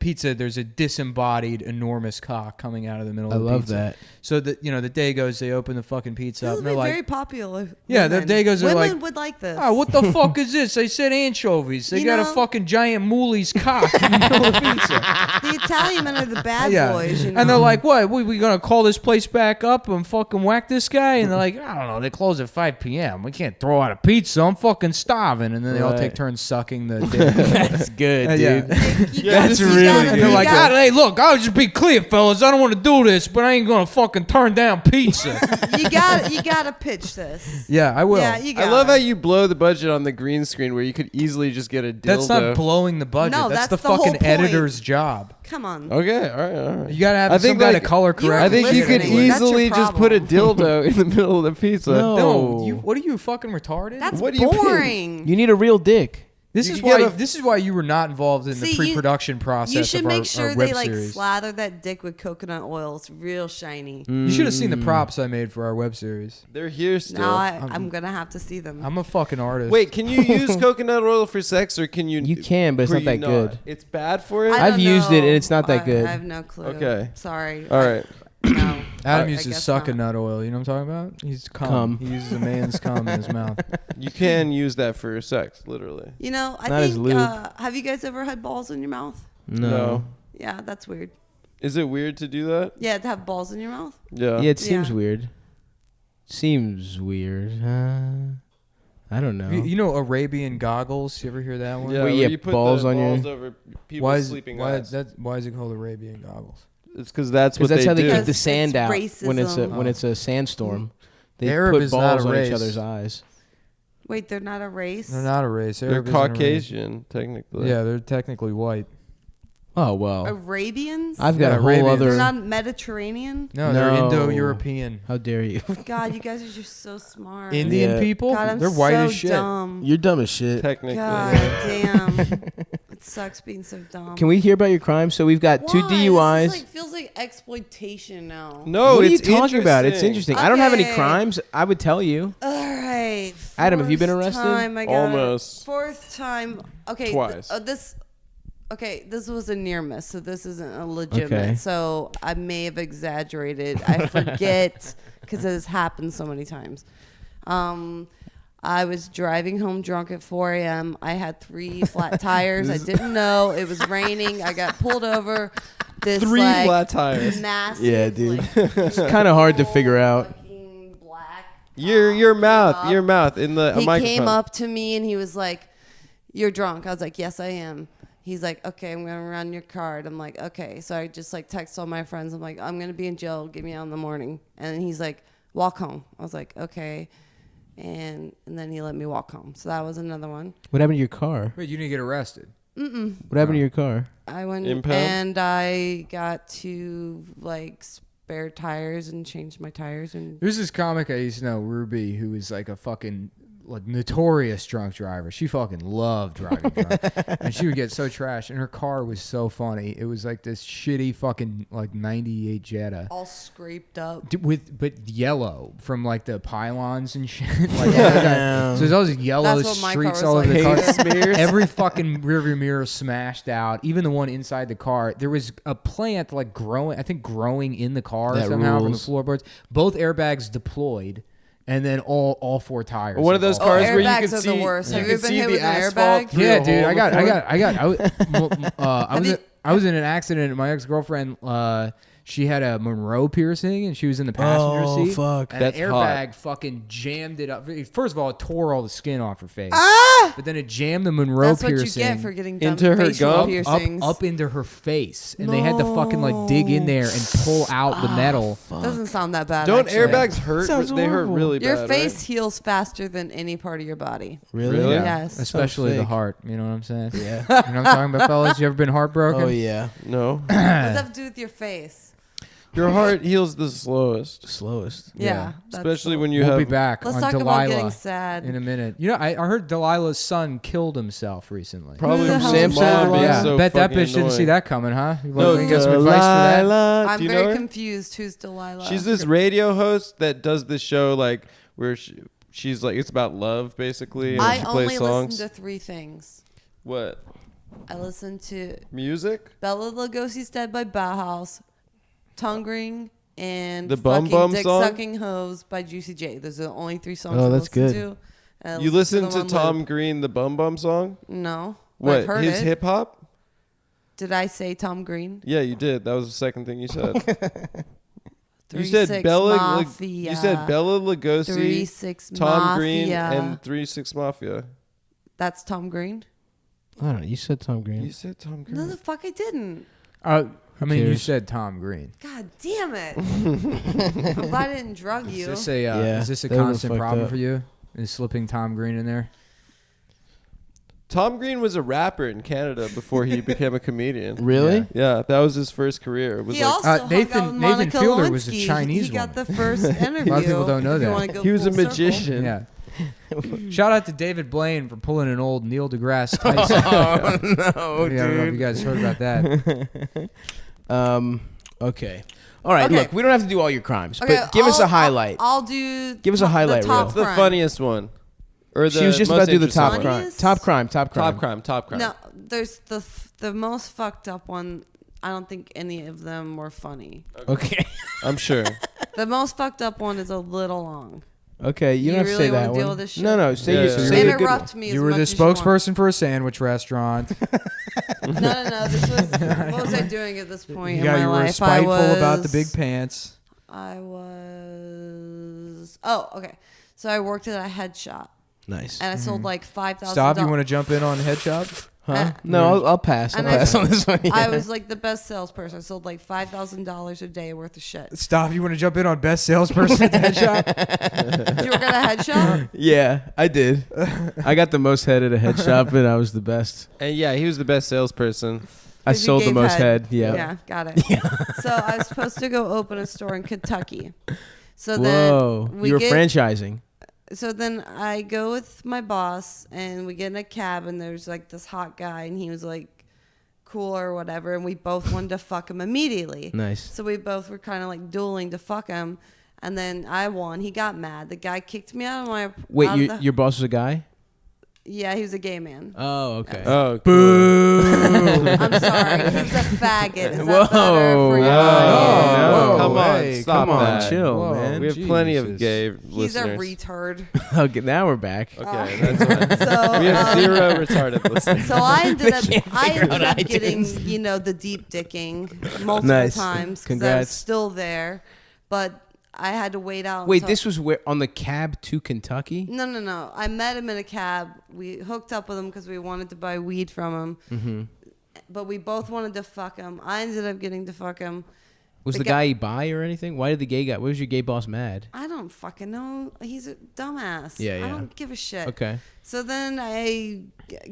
S4: pizza there's a disembodied enormous cock coming out of the middle
S2: I
S4: of the
S2: love
S4: pizza.
S2: that.
S4: So that the day goes, they open the fucking pizza
S5: This
S4: up,
S5: would
S4: and
S5: be
S4: they're like,
S5: very popular.
S4: Yeah, the
S5: women.
S4: Dagos are
S5: Women
S4: like,
S5: would like this.
S4: "Oh, what the fuck is this?" They said anchovies. They
S5: You
S4: got a
S5: know-
S4: fucking giant Mooley's cock in the middle of the pizza.
S5: The Italian men are the bad
S4: Yeah.
S5: boys,
S4: And they're like, "What? We gonna call this place back up and fucking whack this guy?" And they're like, "I don't know. They close at 5 p.m. We can't throw out a pizza. I'm fucking starving." And then they all
S2: Right.
S4: take turns sucking the dick.
S2: That's good, dude.
S4: Yeah.
S2: That's really good.
S4: And they're like, "Hey, look, I'll just be clear, fellas. I don't want to do this, but I ain't gonna fucking turn down pizza."
S5: you gotta pitch this.
S4: Yeah, I will.
S5: Yeah, you got.
S3: I love how you blow the budget on the green screen where you could easily just get a dildo.
S4: That's not blowing the budget.
S5: No,
S4: that's
S5: that's
S4: the
S5: the whole
S4: fucking
S5: point.
S4: editor's job.
S5: Come on.
S3: Okay, all right.
S4: You gotta have
S3: I
S4: some
S3: think,
S4: kind
S3: like,
S4: of color
S5: you were
S3: I
S4: correction.
S3: think you could
S5: listening. That's your
S3: easily just put a
S5: problem.
S3: dildo in the middle of the pizza.
S2: No.
S4: No, what are you fucking retarded?
S5: That's
S3: What do you mean?
S5: boring.
S2: You need a real dick.
S4: This
S3: You
S4: is
S3: can
S4: why
S3: get a-
S4: this is why you were not involved in the
S5: See, you-
S4: pre-production process
S5: You should
S4: of our,
S5: make sure
S4: our web
S5: they like
S4: series.
S5: slather that dick with coconut oil. It's real shiny.
S4: You should have seen the props I made for our web series.
S3: They're here still.
S5: Now I'm gonna have to see them.
S4: I'm a fucking artist.
S3: Wait, can you use coconut oil for sex, or can you?
S2: You can, but it's
S3: were
S2: not
S3: you
S2: that good.
S3: It's bad for it.
S5: I
S2: I've
S5: don't
S2: used it, and
S5: know.
S2: it's not that good.
S5: I have no clue.
S3: Okay.
S5: Sorry.
S3: All right.
S5: No.
S4: Adam
S5: I
S4: uses
S5: guess
S4: sucking
S5: not.
S4: nut oil. You know what I'm talking about? He's cum.
S2: Cum.
S4: He uses a man's cum in his mouth.
S3: You can use that for sex, literally.
S5: You know, I
S2: Not as
S5: think.
S2: lube.
S5: Have you guys ever had balls in your mouth?
S2: No.
S5: Yeah, that's weird.
S3: Is it weird to do that?
S5: Yeah, to have balls in your mouth.
S3: Yeah.
S2: Yeah, it seems
S5: Yeah.
S2: weird. Seems weird. I don't know.
S4: You know Arabian goggles? You ever hear that one?
S3: Yeah,
S2: Where
S3: where
S2: you
S3: put
S2: balls
S3: the
S2: on your-
S3: balls over people's
S4: Why is
S3: sleeping
S4: why
S3: eyes.
S4: why is it called Arabian goggles?
S3: It's because that's what
S2: Because that's
S3: they
S2: how they
S3: do.
S2: keep
S5: Because
S2: the sand
S5: it's
S2: out when
S5: racism.
S2: it's a sandstorm. They
S4: Arab
S2: put
S4: is not
S2: balls
S4: a
S2: on
S4: race.
S2: each other's eyes.
S5: Wait, they're not a race.
S4: They're not a race.
S3: They're
S4: Arab isn't a race.
S3: Caucasian, technically.
S4: Yeah, they're technically white.
S2: Oh well,
S5: Arabians?
S2: I've got
S4: Yeah,
S2: a whole
S4: Arabians.
S2: other.
S5: They're not Mediterranean.
S4: No, they're
S2: No.
S4: Indo-European.
S2: How dare you?
S5: God, you guys are just so smart.
S4: Indian
S2: Yeah.
S4: people?
S5: God, I'm
S4: they're white
S5: so
S4: as shit.
S5: dumb.
S2: You're dumb as shit.
S3: Technically.
S5: God damn. It sucks being so dumb.
S2: Can we hear about your crime? So we've got two
S5: Why?
S2: DUIs.
S5: This is feels like exploitation now.
S3: No,
S2: what are you
S3: it's
S2: talking about? It's interesting. I don't have any
S5: Okay.
S2: crimes. I would tell you.
S5: All right.
S2: Adam, have you been
S5: Fourth
S2: arrested?
S5: time I got it.
S3: Almost.
S5: Fourth time. Okay.
S3: Twice.
S5: This was a near miss, so this isn't a legitimate.
S2: Okay.
S5: So I may have exaggerated. I forget because it has happened so many times. I was driving home drunk at 4 a.m. I had 3 flat tires. I didn't know it was raining. I got pulled over. This
S3: 3
S5: like,
S3: flat tires.
S5: massive,
S2: Yeah, dude.
S5: like,
S2: It's kind of hard to figure out.
S5: fucking black
S3: Your
S5: top
S3: mouth,
S5: up.
S3: your mouth in the
S5: He
S3: microphone.
S5: came up to me and he was like, "You're drunk." I was like, "Yes, I am." He's like, "Okay, I'm gonna run your card." I'm like, "Okay." So I just like text all my friends. I'm like, "I'm gonna be in jail. Get me out in the morning." And he's like, "Walk home." I was like, "Okay." And then he let me walk home. So that was another one.
S2: What happened to your car?
S4: Wait, you didn't get arrested?
S2: What happened to your car?
S5: I went
S3: Impound?
S5: and I got to like spare tires and change my tires and
S4: There's this comic I used to know, Ruby, who was like a fucking like notorious drunk driver. She fucking loved driving drunk, and she would get so trashed. And her car was so funny. It was like this shitty fucking like '98 Jetta.
S5: all scraped up.
S4: But yellow from like the pylons and shit. Like, so there's all these yellow
S5: That's what my car
S4: streaks
S5: was
S4: all over
S5: like.
S4: the car.
S5: Paint
S2: smears.
S4: Every fucking rearview mirror smashed out. Even the one inside the car. There was a plant like growing. I think growing in the car
S2: That
S4: somehow from the
S2: rules.
S4: floorboards. Both airbags deployed, and then all 4 tires.
S3: One of those
S4: involved.
S3: cars where you
S5: airbags
S3: could
S5: are
S3: see
S5: the worst.
S3: you
S5: Have you
S3: could
S5: been
S3: see
S5: hit
S3: the
S5: with an
S3: asphalt
S5: airbag?
S3: through
S4: Yeah,
S3: a
S4: dude.
S3: hole
S4: I was in an accident. My ex-girlfriend, she had a Monroe piercing, and she was in the passenger
S2: Oh,
S4: seat.
S2: fuck.
S4: And
S3: That's
S4: an
S3: hot.
S4: airbag fucking jammed it up. First of all, it tore all the skin off her face. But then it jammed the Monroe
S5: That's what you
S4: piercing
S5: get for getting dumb
S3: into her
S5: facial
S3: gum?
S5: piercings.
S4: up into her face, and they had to fucking like dig in there and pull out the metal.
S5: Doesn't sound that bad.
S3: Don't
S5: actually.
S3: airbags hurt?
S2: Sounds
S3: They hurt
S2: horrible.
S3: really
S5: Your
S3: bad.
S5: face
S3: right?
S5: heals faster than any part of your body.
S2: Really?
S3: Really?
S5: Yes.
S4: Especially the
S2: fake.
S4: heart. You know what I'm saying?
S2: Yeah.
S4: You know what I'm talking about, fellas? You ever been heartbroken?
S2: Oh yeah.
S3: No.
S5: What does that have to do with your face?
S3: Your heart heals the slowest.
S2: Slowest.
S5: Yeah. that's
S3: Especially
S5: so-
S3: when you
S4: We'll
S3: have.
S4: be back
S5: Let's
S4: on
S5: talk about
S4: Delilah
S5: getting sad.
S4: in a minute. You know, I heard Delilah's son killed himself recently.
S3: Probably
S5: Who the
S3: from
S5: hell
S3: Sam
S5: is that?
S3: being
S4: Yeah,
S3: so
S4: bet that
S3: fucking
S4: bitch didn't see
S3: annoying.
S4: that coming, huh? You
S3: No,
S4: want to get some advice for that?
S3: Delilah.
S5: I'm
S3: Do you know
S5: very
S3: her?
S5: confused. Who's Delilah?
S3: She's this radio host that does this show like where she's like it's about love basically, and
S5: I
S3: she
S5: only
S3: plays songs.
S5: listen to 3 things.
S3: What
S5: I listen to
S3: music?
S5: Bella Lugosi's Dead by Bauhaus, Tongue Ring, and
S3: The Bum
S5: fucking
S3: Bum
S5: Dick
S3: song?
S5: Sucking Hose by Juicy J. Those are the only 3 songs
S2: Oh,
S5: I
S2: that's
S5: listen
S2: good.
S5: to. And I
S3: You listen
S5: the
S3: to
S5: one
S3: Tom
S5: loop.
S3: Green, the Bum Bum song?
S5: No. But
S3: What
S5: I've heard
S3: his
S5: it.
S3: hip hop?
S5: Did I say Tom Green?
S3: Yeah, you did. That was the second thing you said. You
S5: 3
S3: said
S5: 6
S3: Bella.
S5: Mafia.
S3: You said Bella
S5: 3
S3: Lugosi,
S5: 6
S3: Tom
S5: Mafia.
S3: Green, and 3-6 Mafia.
S5: That's Tom Green?
S2: I don't know. You said Tom Green.
S3: You said Tom Green.
S5: No, the fuck I didn't.
S4: I mean, you
S2: cares?
S4: said Tom Green.
S5: God damn it. If I didn't drug you.
S4: Is this a
S2: Yeah,
S4: is this a
S2: that would've
S4: constant
S2: fucked
S4: problem
S2: up.
S4: for you? Is slipping Tom Green in there?
S3: Tom Green was a rapper in Canada before he became a comedian.
S2: Really?
S3: Yeah, that was his first career. It was
S5: He
S3: like
S5: also hung
S4: Nathan-
S5: out with
S4: Nathan
S5: Monica
S4: Fielder was a
S5: Lewinsky.
S4: Chinese
S5: He got
S4: woman.
S5: the first interview.
S4: A lot of people don't know
S5: if you
S4: that.
S5: wanna go
S3: he was a
S5: full circle.
S3: magician.
S4: Yeah. Shout out to David Blaine for pulling an old Neil deGrasse Tyson.
S2: Oh no,
S4: Yeah, I don't know if you guys heard about that.
S2: Okay. All right.
S5: Okay.
S2: Look, we don't have to do all your crimes,
S5: Okay,
S2: but give us a highlight.
S5: I'll do.
S2: Give us a highlight
S5: the
S2: reel.
S5: top
S3: What's the
S5: crime.
S3: funniest one? Or the
S2: She was just
S3: most
S2: about to do the
S3: interesting
S2: top
S3: one?
S2: crime.
S5: Funniest?
S2: Top crime. Top crime.
S3: Top crime. Top crime.
S5: No, there's the most fucked up one. I don't think any of them were funny.
S2: Okay.
S3: I'm sure.
S5: The most fucked up one is a little long.
S2: Okay. You don't
S5: You
S2: have to
S5: really
S2: say that
S5: wanna
S2: one.
S5: deal with this shit?
S2: No, no. Say
S3: Yeah,
S2: your,
S3: yeah.
S2: say your good one.
S5: Interrupt me.
S4: You
S5: as
S4: were
S5: much
S4: the
S5: as you want.
S4: spokesperson for a sandwich restaurant.
S5: No. This was. What was I doing at this point
S4: You
S5: in my
S4: were
S5: life?
S4: spiteful
S5: I was,
S4: about the big pants.
S5: I was. Oh, okay. So I worked at a head shop.
S2: Nice.
S5: and I sold like $5,000.
S4: Stop. You want to jump in on Head Shop?
S2: Huh? No, I'll pass. I'll
S5: and
S2: pass on this one.
S5: I was like the best salesperson. I sold like $5,000 a day worth of shit.
S4: Stop. You want to jump in on best salesperson at Head Shop?
S5: You were gonna Head Shop?
S2: Yeah, I did. I got the most head at a head shop, and I was the best.
S3: And yeah, he was the best salesperson.
S2: I
S5: 'Cause you
S2: sold the
S5: gave
S2: most head. Yeah.
S5: Yeah, got it. So I was supposed to go open a store in Kentucky. So
S2: Whoa,
S5: then we
S2: you were
S5: get,
S2: franchising.
S5: So then I go with my boss and we get in a cab and there's like this hot guy and he was like cool or whatever and we both wanted to fuck him immediately.
S2: Nice.
S5: So we both were kind of like dueling to fuck him and then I won. He got mad. The guy kicked me out of my
S2: Wait,
S5: out of the-
S2: your boss was a guy?
S5: Yeah, he was a gay man.
S2: Oh, okay.
S3: Oh,
S5: I'm sorry. He's a faggot. Is that better for you?
S3: no,
S4: whoa,
S3: come on,
S4: hey,
S3: stop
S2: come on,
S3: that.
S2: chill,
S4: Whoa.
S2: man.
S3: We have plenty of
S4: Jesus.
S3: gay
S5: He's a
S3: listeners.
S5: retard.
S2: Okay, now we're back.
S3: Okay, that's fine.
S5: So,
S3: We have 0 retarded listeners.
S5: So I ended up,
S2: figure out
S5: getting,
S2: iTunes.
S5: the deep dicking multiple
S2: Nice.
S5: times because I was
S2: Congrats.
S5: still there, but I had to wait out.
S2: Wait,
S5: until-
S2: this was where on the cab to Kentucky?
S5: No. I met him in a cab. We hooked up with him because we wanted to buy weed from him.
S2: Mm-hmm.
S5: But we both wanted to fuck him. I ended up getting to fuck him.
S2: Was
S5: The
S2: the guy bi or anything? Why did the gay guy? Why was your gay boss mad?
S5: I don't fucking know. He's a dumbass.
S2: Yeah,
S5: I
S2: yeah.
S5: don't give a shit.
S2: Okay.
S5: So then I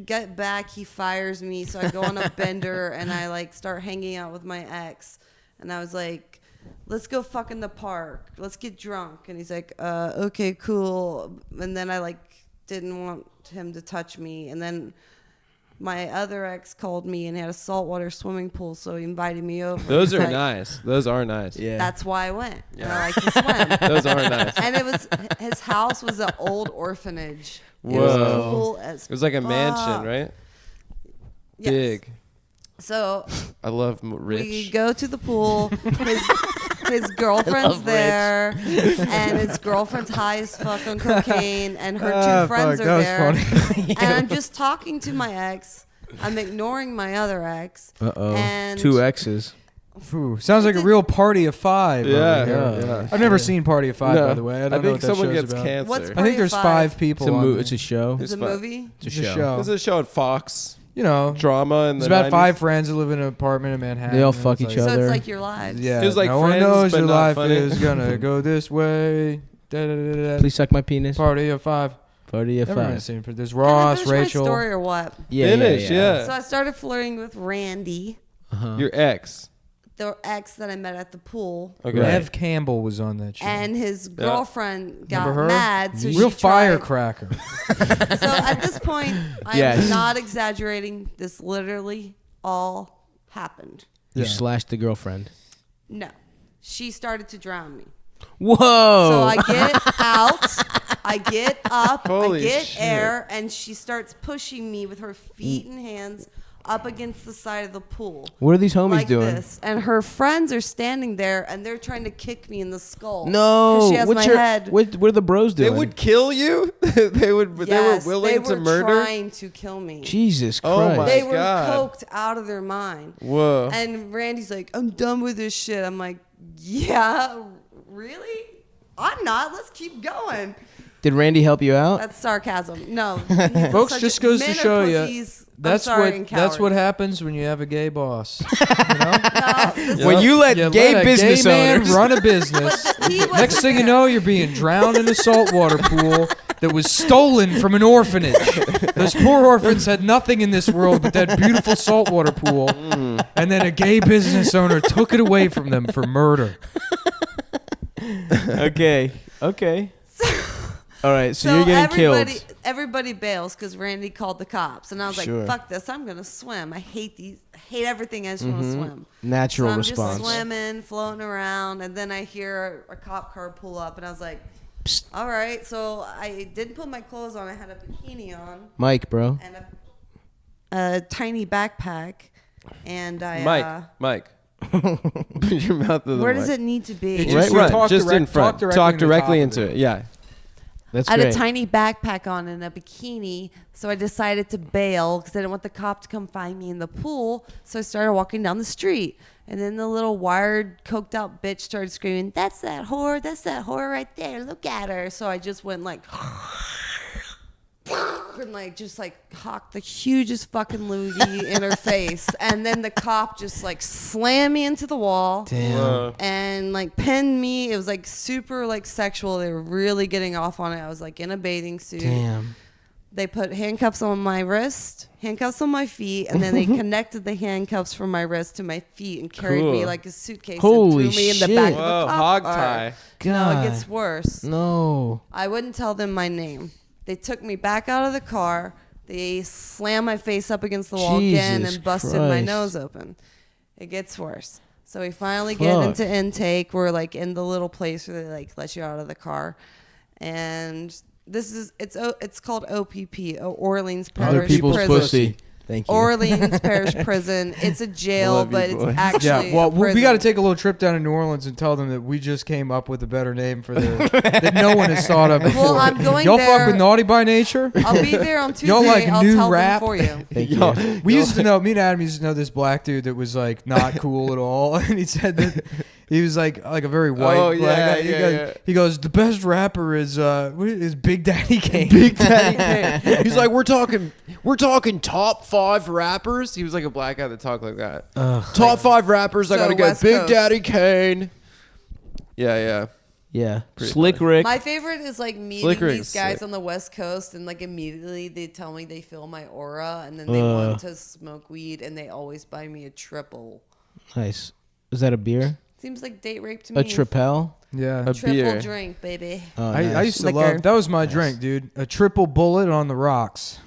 S5: get back. He fires me. So I go on a bender and I like start hanging out with my ex. And I was like, let's go fuck in the park. Let's get drunk. And he's like, okay, cool. And then I like didn't want him to touch me. And then my other ex called me and had a saltwater swimming pool. So he invited me over.
S3: Those
S5: He's
S3: are
S5: like,
S3: nice. Those are nice.
S2: Yeah.
S5: That's why I went. And I like to swim.
S3: Those are nice.
S5: And it was his house was an old orphanage. It
S3: Whoa.
S5: was cool as
S3: It was like a
S5: fuck.
S3: mansion, right?
S5: Yes.
S3: Big.
S5: So
S3: I love
S5: we
S3: rich.
S5: go to the pool. His girlfriend's there, and his girlfriend's high as fuck on cocaine, and her two friends
S4: fuck,
S5: are
S4: that was
S5: there. And I'm just talking to my ex. I'm ignoring my other ex.
S2: Uh-oh.
S5: And
S2: 2 X's.
S4: Ooh, sounds like a real Party of 5.
S3: Yeah,
S4: over here.
S3: yeah.
S4: I've never seen Party of 5,
S3: No,
S4: by the way. I don't know
S3: think
S4: what that
S3: someone
S4: show's
S3: gets
S4: about.
S3: cancer.
S5: What's
S4: I
S5: Party
S4: think there's
S5: of
S4: 5 people.
S2: It's a,
S4: on
S2: it's
S4: there.
S2: a show.
S5: It's a
S3: fun.
S5: movie.
S2: It's a
S4: It's a
S2: show.
S4: show.
S3: This is a show at Fox.
S4: You know,
S3: Drama in
S4: it's
S3: the
S4: about
S3: 90s.
S4: 5 friends who live in an apartment in Manhattan.
S2: They all
S4: and
S2: fuck
S4: it's
S2: each
S4: like-
S5: So
S2: other.
S5: it's like your lives.
S4: Yeah,
S3: It was like
S4: no one
S3: Friends,
S4: knows
S3: but
S4: your
S3: not
S4: life
S3: funny.
S4: is gonna go this way. Da, da, da, da, da.
S2: Please suck my penis.
S4: Party of 5.
S2: Party of
S4: Everyone's
S2: 5.
S4: seen it. There's
S5: Can I
S4: Ross,
S5: finish
S4: Rachel.
S5: my story or what?
S2: Yeah,
S3: Finish,
S5: So I started flirting with Randy,
S2: Uh-huh.
S3: Your ex.
S5: the ex that I met at the pool.
S3: Okay.
S2: Right.
S4: Ev Campbell was on that show.
S5: And his girlfriend got
S4: Remember her?
S5: mad, so
S4: Real
S5: she tried.
S4: firecracker.
S5: So at this point, I
S2: Yes.
S5: am not exaggerating. This literally all happened.
S2: You
S4: Yeah.
S2: slashed the girlfriend.
S5: No, she started to drown me.
S2: Whoa.
S5: So I get out, I get up,
S3: Holy
S5: I get
S3: shit.
S5: air, and she starts pushing me with her feet and hands up against the side of the pool.
S2: What are these homies
S5: Like
S2: doing?
S5: this, and her friends are standing there, and they're trying to kick me in the skull.
S2: No.
S5: 'Cause she has
S2: What's
S5: my
S2: your,
S5: head.
S2: What are the bros doing?
S3: They would kill you? they would.
S5: Yes,
S3: they were willing
S5: they
S3: to
S5: were
S3: murder?
S5: trying to kill me.
S2: Jesus
S3: Oh
S2: Christ.
S3: my
S5: They were
S3: God.
S5: coked out of their mind.
S3: Whoa.
S5: And Randy's like, I'm done with this shit. I'm like, yeah, really? I'm not. Let's keep going.
S2: Did Randy help you out?
S5: That's sarcasm. No.
S4: Folks,
S5: Such-
S4: just goes to
S5: men are
S4: show you,
S5: pussies. I'm
S4: That's
S5: sorry,
S4: what
S5: and
S4: that's what
S5: cowards.
S4: happens when you have a gay boss. You know?
S5: No, this-
S2: When you let
S4: You
S2: gay
S4: let a
S2: business
S4: gay man
S2: owners
S4: run a business.
S5: But he
S4: Next
S5: wasn't
S4: thing you
S5: there.
S4: know, you're being drowned in a saltwater pool that was stolen from an orphanage. Those poor orphans had nothing in this world but that beautiful saltwater pool, and then a gay business owner took it away from them for murder.
S2: Okay. Okay. All right. So, you're getting killed.
S5: Everybody bails because Randy called the cops, and I was
S2: Sure.
S5: like, "Fuck this! I'm gonna swim. I hate everything. I just want to swim."
S2: Natural
S5: So I'm
S2: response.
S5: just swimming, floating around, and then I hear a cop car pull up, and I was like, "All right." So I didn't put my clothes on. I had a bikini on
S2: Mike, bro.
S5: and a tiny backpack, and I.
S3: Mike. Put your mouth to the
S5: Where
S3: mic.
S5: does it need to be?
S4: It
S3: Right,
S4: just
S3: right.
S4: talk
S3: Just in
S4: direct-
S3: front.
S4: talk directly
S3: Talk
S4: into the
S3: directly
S4: top
S3: into
S4: of
S3: it. Yeah.
S2: That's
S5: I had
S2: great.
S5: a tiny backpack on and a bikini, so I decided to bail because I didn't want the cop to come find me in the pool. So I started walking down the street, and then the little wired, coked out bitch started screaming, "That's that whore! That's that whore right there! Look at her!" So I just went like, and like just like cocked the hugest fucking loogie in her face, and then the cop just like slammed me into the wall.
S2: Damn.
S5: And like pinned me. It was like super like sexual. They were really getting off on it. I was like in a bathing suit.
S2: Damn.
S5: They put handcuffs on my wrist, handcuffs on my feet, and then they connected the handcuffs from my wrist to my feet and carried me
S2: Cool.
S5: like a suitcase
S2: Holy
S5: and threw me in the
S2: shit.
S5: back
S3: Whoa,
S5: of a cop
S3: hog
S5: car.
S3: tie.
S5: No, it gets worse.
S2: No.
S5: I wouldn't tell them my name. They took me back out of the car. They slammed my face up against the wall again
S2: Jesus
S5: and busted my
S2: Christ.
S5: nose open. It gets worse. So we finally get
S2: Fuck.
S5: into intake. We're like in the little place where they like let you out of the car, and it's called OPP, Orleans
S2: Other
S5: Parish
S2: people's
S5: Prison.
S2: pussy. Thank you.
S5: Orleans Parish Prison. It's a jail,
S3: Love you,
S5: but
S3: boy.
S5: it's actually
S4: Yeah, well,
S5: a prison.
S4: we got to take a little trip down to New Orleans and tell them that we just came up with a better name for that no one has thought of before.
S5: Well, I'm going
S4: Y'all
S5: there.
S4: fuck with Naughty by Nature?
S5: I'll be there on Tuesday.
S4: Y'all like
S5: I'll
S4: new
S5: tell
S4: rap?
S5: them for you.
S2: Thank you.
S4: We used to know, me and Adam used to know this black dude that was like not cool at all. And he said that he was like a very white
S3: Oh,
S4: black
S3: yeah,
S4: guy. He
S3: yeah,
S4: goes,
S3: yeah.
S4: he goes, the best rapper is Big Daddy Kane.
S3: Big Daddy Kane. He's like, we're talking top 5 rappers. He was like a black guy that talked like that. Top 5 rappers. I
S5: So
S3: gotta go.
S5: West
S3: Big
S5: Coast.
S3: Daddy Kane. Yeah.
S2: Yeah.
S3: Pretty
S2: Slick
S3: funny.
S2: Rick.
S5: My favorite is like meeting
S3: Slick Rick
S5: these
S3: is
S5: guys
S3: sick.
S5: on the West Coast, and like immediately they tell me they feel my aura, and then they want to smoke weed, and they always buy me a triple.
S2: Nice. Is that a beer?
S5: Seems like date rape to me.
S2: A tripel?
S4: Yeah.
S3: A
S5: Triple
S3: beer.
S5: drink, baby.
S2: Oh,
S4: I
S2: nice.
S4: used to
S5: Liquor.
S4: love, that was my drink, dude. A triple bullet on the rocks.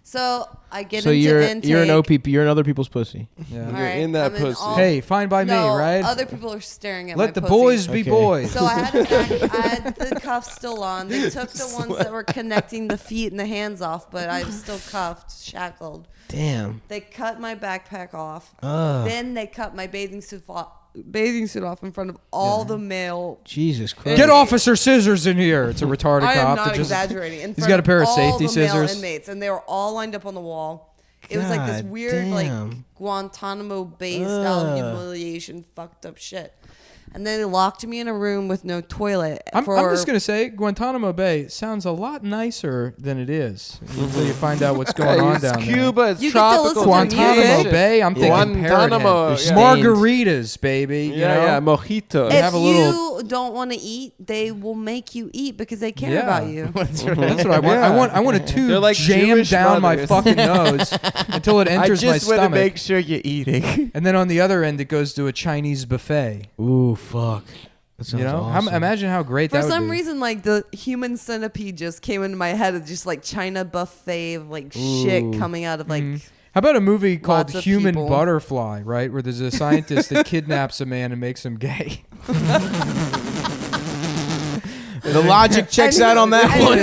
S5: So I get
S2: So
S5: into
S2: you're
S5: intake.
S2: an OPP. You're in other people's pussy.
S4: Yeah.
S5: All
S3: You're
S5: right,
S3: in that
S5: I'm
S3: pussy.
S4: Hey, fine by me,
S5: no,
S4: right?
S5: Other people are staring at my
S4: Let the
S5: pussy.
S4: boys be
S2: Okay.
S4: boys.
S5: So I had the cuffs still on. They took the ones that were connecting the feet and the hands off, but I'm still cuffed, shackled.
S2: Damn.
S5: They cut my backpack off.
S2: Ugh.
S5: Then they cut my bathing suit off in front of all the male.
S2: Jesus Christ.
S4: Get Officer Scissors in here. It's a retarded
S5: I am
S4: cop.
S5: not
S4: that just,
S5: exaggerating. In
S4: he's
S5: front
S4: got a pair of
S5: all
S4: safety
S5: the male
S4: scissors.
S5: inmates, and they were all lined up on the wall. It was like this
S2: God
S5: weird, like
S2: damn.
S5: Guantanamo Bay style humiliation, fucked up shit. And then they locked me in a room with no toilet.
S4: I'm just going to say, Guantanamo Bay sounds a lot nicer than it is until you find out what's going on
S3: It's
S4: down
S3: Cuba. It's
S5: You get to listen
S3: tropical.
S5: to
S4: Guantanamo
S5: music.
S4: Bay, I'm thinking
S3: Guantanamo,
S4: Parrothead.
S3: yeah.
S4: Margaritas, baby. You know?
S3: Yeah, mojito.
S5: If
S4: have a little-
S5: you don't want to eat, they will make you eat because they care
S4: Yeah.
S5: about you.
S4: That's what I want. I want a tube
S3: They're like
S4: jammed
S3: Jewish
S4: down
S3: brothers.
S4: my fucking nose until it
S3: I
S4: enters my
S3: just want to
S4: stomach.
S3: make sure you're eating.
S4: And then on the other end, it goes to a Chinese buffet.
S2: Ooh, fuck. That sounds
S4: You know,
S2: awesome.
S4: imagine how great
S5: For
S4: that would
S5: some
S4: be.
S5: reason, like the human centipede just came into my head of just like China buffet of like shit coming out of like.
S4: How about a movie called
S5: Lots of
S4: Human
S5: people.
S4: Butterfly, right? Where there's a scientist that kidnaps a man and makes him gay.
S2: The logic checks
S5: And
S2: out on that
S5: and
S2: one.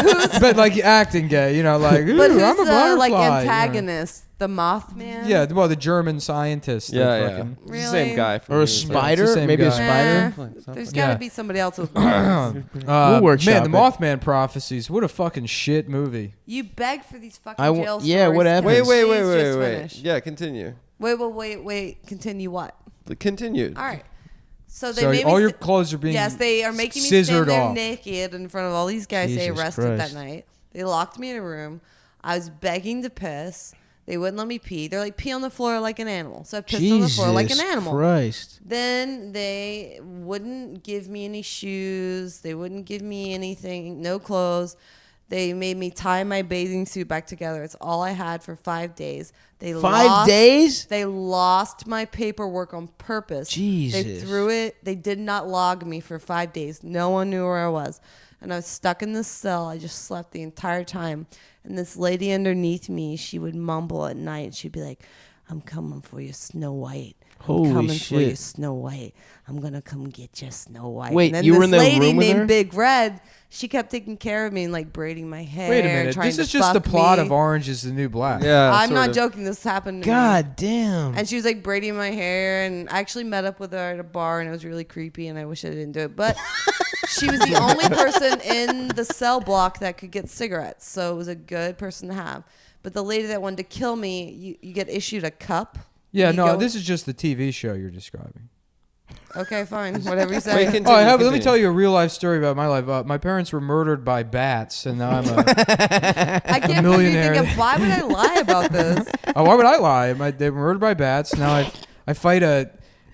S5: who's-
S4: But like acting gay, you know, like,
S5: but
S4: "Ooh,
S5: who's
S4: I'm a
S5: the
S4: butterfly.
S5: like
S4: you know.
S5: antagonist? The Mothman.
S4: Yeah, well, the German scientist. that
S3: Yeah.
S4: fucking-
S3: It's the
S5: Really?
S3: same guy. from
S2: Or a
S3: the-
S4: it's the
S2: spider?
S4: same
S2: Maybe a
S4: guy.
S2: spider?
S5: There's got to
S4: Yeah.
S5: be somebody else with.
S4: We'll
S2: workshop
S4: man, the
S2: it.
S4: Mothman Prophecies. What a fucking shit movie.
S5: You beg for these fucking
S2: I wa-
S5: jail
S2: yeah,
S5: stories.
S2: what
S5: Can
S2: happened?
S3: Wait,
S5: you
S3: wait,
S5: please
S3: wait,
S5: just
S3: wait.
S5: finish?
S3: Yeah, continue.
S5: Wait. Continue what?
S3: Continue.
S5: All right. So they
S4: So
S5: made
S4: all
S5: me
S4: your
S5: st-
S4: clothes are being
S5: Yes, they are making me
S4: scissored
S5: stand there
S4: off.
S5: naked in front of all these guys they
S2: Jesus
S5: arrested
S2: Christ.
S5: that night. They locked me in a room. I was begging to piss. They wouldn't let me pee. They're like, pee on the floor like an animal. So I pissed on the floor like an animal.
S2: Christ.
S5: Then they wouldn't give me any shoes. They wouldn't give me anything, no clothes. They made me tie my bathing suit back together. It's all I had for 5 days. They
S2: 5 days?
S5: They lost my paperwork on purpose. They
S2: Jesus.
S5: threw it. They did not log me for 5 days. No one knew where I was. And I was stuck in this cell. I just slept the entire time. And this lady underneath me, she would mumble at night. She'd be like, I'm coming for you, Snow White. I'm
S2: Holy
S5: coming for you,
S2: shit.
S5: Snow White. I'm going to come get you, Snow White.
S2: Wait,
S5: and then
S2: you
S5: this
S2: were in the
S5: lady
S2: room with
S5: named
S2: her?
S5: Big Red, she kept taking care of me and like braiding my hair.
S4: Wait a
S5: and
S4: minute.
S5: trying
S4: This
S5: to
S4: is just the
S5: fuck
S4: plot
S5: me.
S4: of Orange is the New Black.
S3: Yeah.
S5: I'm
S3: sort
S5: not
S3: of.
S5: joking. This happened to me.
S2: God damn.
S5: And she was like braiding my hair, and I actually met up with her at a bar, and it was really creepy, and I wish I didn't do it. But she was the only person in the cell block that could get cigarettes, so it was a good person to have. But the lady that wanted to kill me, you get issued a cup.
S4: Yeah,
S5: You
S4: no,
S5: go-
S4: this is just the TV show you're describing.
S5: Okay, fine. Whatever you say.
S3: Wait, continue,
S4: Oh, I have. Let me
S3: continue.
S4: tell you a real life story about my life. My parents were murdered by bats, and now I'm a.
S5: I can't believe you
S4: millionaire.
S5: think of why would I lie about this?
S4: Oh, why would I lie? They were murdered by bats. Now I fight a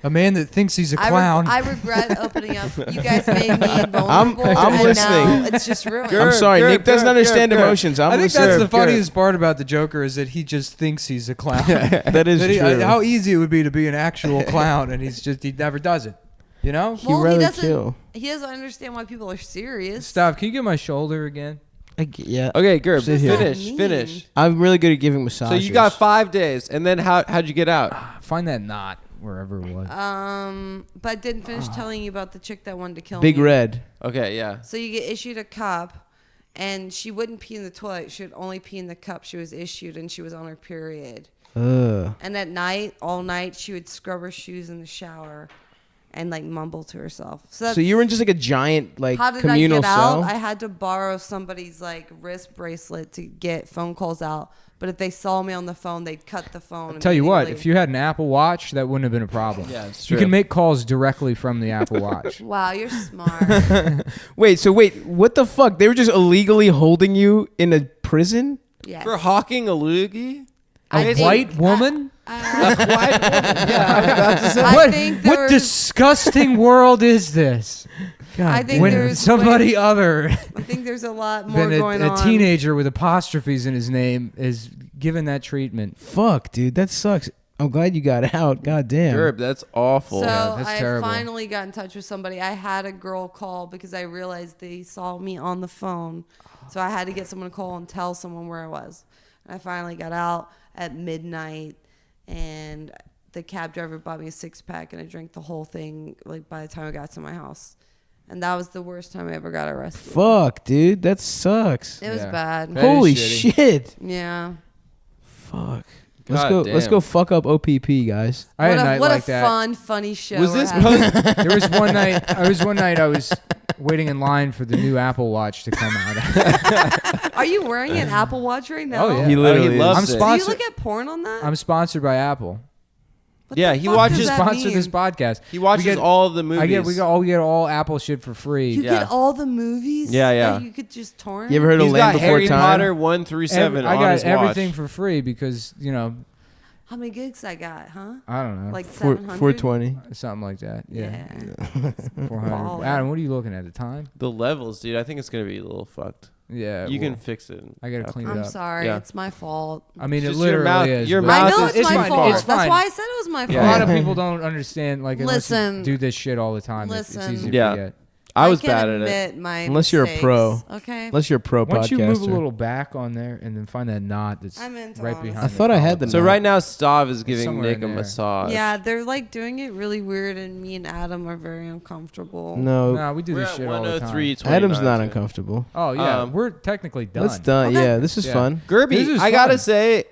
S4: man that thinks he's a clown.
S5: I regret opening up. You guys made me vulnerable.
S2: I'm
S5: and
S2: listening.
S5: Now it's just ruined.
S2: I'm sorry,
S3: Gerb,
S2: Nick doesn't
S3: Gerb,
S2: understand
S3: Gerb, Gerb.
S2: emotions. I'm
S4: I think
S2: listening.
S4: that's the
S3: Gerb.
S4: funniest part about the Joker is that he just thinks he's a clown.
S2: That is true.
S4: How easy it would be to be an actual clown, and he never does it. You know?
S5: Well,
S2: rather
S5: he doesn't.
S2: kill.
S5: He doesn't understand why people are serious.
S4: Stop. Can you get my shoulder again?
S2: Yeah.
S3: Okay, Gerb,
S2: Sit here.
S3: finish, finish.
S2: I'm really good at giving massages.
S3: So you got 5 days, and then how'd you get out?
S4: Find that knot wherever it was.
S5: But I didn't finish telling you about the chick that wanted to kill
S2: Big
S5: me.
S2: Red.
S3: Okay, yeah.
S5: So you get issued a cup, and she wouldn't pee in the toilet. She would only pee in the cup she was issued, and she was on her period.
S2: Ugh.
S5: And at night, all night, she would scrub her shoes in the shower and like mumble to herself.
S2: So you were in just like a giant like
S5: how did
S2: communal
S5: I get
S2: cell.
S5: out? I had to borrow somebody's like wrist bracelet to get phone calls out. But if they saw me on the phone, they'd cut the phone.
S1: Tell you what,
S5: immediately.
S1: if you had an Apple Watch, that wouldn't have been a problem.
S3: Yeah, it's
S1: You
S3: true.
S1: can make calls directly from the Apple Watch.
S5: Wow, you're smart.
S2: Wait, what the fuck? They were just illegally holding you in a prison?
S5: Yes.
S3: For hawking a loogie?
S5: I
S1: A
S5: think-
S1: white woman?
S5: I think there
S1: What
S5: was-
S1: disgusting world is this?
S5: I think
S1: When
S5: there's
S1: somebody other
S5: I think there's a lot more
S1: than
S5: going
S1: a
S5: on.
S1: teenager with apostrophes in his name is given that treatment.
S2: Fuck, dude, that sucks. I'm glad you got out. God damn.
S3: Gerb, that's awful.
S5: So
S1: that's
S5: I
S1: terrible.
S5: finally got in touch with somebody. I had a girl call because I realized they saw me on the phone. So I had to get someone to call and tell someone where I was. And I finally got out at midnight, and the cab driver bought me a 6-pack, and I drank the whole thing like by the time I got to my house. And that was the worst time I ever got arrested.
S2: Fuck, dude, that sucks.
S5: It was
S1: Yeah.
S5: bad.
S1: That is
S2: Holy
S1: shitty.
S2: shit.
S5: Yeah.
S2: Fuck.
S3: God
S2: Let's
S3: damn.
S2: go fuck up OPP, guys.
S1: I had
S5: What
S1: a
S5: a,
S1: night
S5: what
S1: like
S5: a
S1: that.
S5: fun, funny show.
S3: Was
S5: we're
S3: this
S5: having.
S1: There was one night I was waiting in line for the new Apple Watch to come out.
S5: Are you wearing an Apple Watch right now?
S1: Oh, yeah.
S2: He literally
S3: he loves
S1: I'm
S3: it.
S5: Do you
S1: sponsored.
S5: look at porn on that?
S1: I'm sponsored by Apple.
S5: What
S3: Yeah,
S5: the
S3: he
S5: fuck
S3: watches-
S5: does that
S1: Sponsor
S5: mean?
S1: this podcast.
S3: He watches
S1: We get-
S3: all of the movies.
S1: We get all Apple shit for free.
S5: You
S3: Yeah.
S5: get all the movies.
S3: Yeah, yeah.
S5: That you could just torrent.
S2: You ever heard of
S3: He's
S2: Land
S3: got
S2: Before
S3: Harry
S2: Time?
S3: Potter 1 through 7
S1: I
S3: on
S1: got
S3: his
S1: everything
S3: watch.
S1: for free because
S5: How many gigs I got? Huh?
S1: I don't know,
S5: Like
S2: 4,
S5: 700.
S2: 420.
S1: something like that. Yeah,
S5: Yeah.
S1: 400.
S5: Baller.
S1: Adam, what are you looking at? The time?
S3: The levels, dude. I think it's gonna be a little fucked.
S1: Yeah,
S3: You
S1: well,
S3: can fix it.
S1: I gotta clean it
S5: I'm
S1: up.
S5: sorry.
S3: Yeah.
S5: It's my fault.
S1: I mean, it
S3: Just your
S1: literally
S3: mouth-
S1: is.
S3: your
S1: but-
S3: mouth
S5: I know
S3: is-
S5: it's my
S1: fine.
S5: fault.
S1: It's
S5: That's
S1: fine.
S5: why I said it was my fault.
S1: A lot of people don't understand. Like, unless
S5: Listen.
S1: you do this shit all the time, it's
S5: Listen.
S1: easy to
S3: Yeah.
S1: forget.
S3: I was
S5: can't
S3: bad at it.
S5: admit my
S2: Unless you're a
S5: mistakes,
S2: pro.
S5: Okay.
S2: Unless you're a pro
S1: Why don't you
S2: podcaster.
S1: move a little back on there and then find that knot that's
S5: I'm into
S1: right
S5: all
S1: behind?
S5: this.
S2: I thought I had the
S3: So
S2: knot.
S3: right now, Stav is giving
S1: somewhere
S3: Nick
S1: in
S3: a
S1: there.
S3: massage.
S5: Yeah, they're like doing it really weird, and me and Adam are very uncomfortable.
S2: No,
S1: No, we do
S3: We're
S1: this
S3: at
S1: shit all the time.
S3: 103.29.
S2: Adam's not
S3: too.
S2: uncomfortable.
S1: Oh yeah,
S3: Um,
S1: we're technically done.
S2: Let's done.
S5: Okay.
S2: Yeah, this is
S1: Yeah.
S2: fun.
S3: Gerby,
S1: This is
S3: I gotta
S1: fun.
S3: say,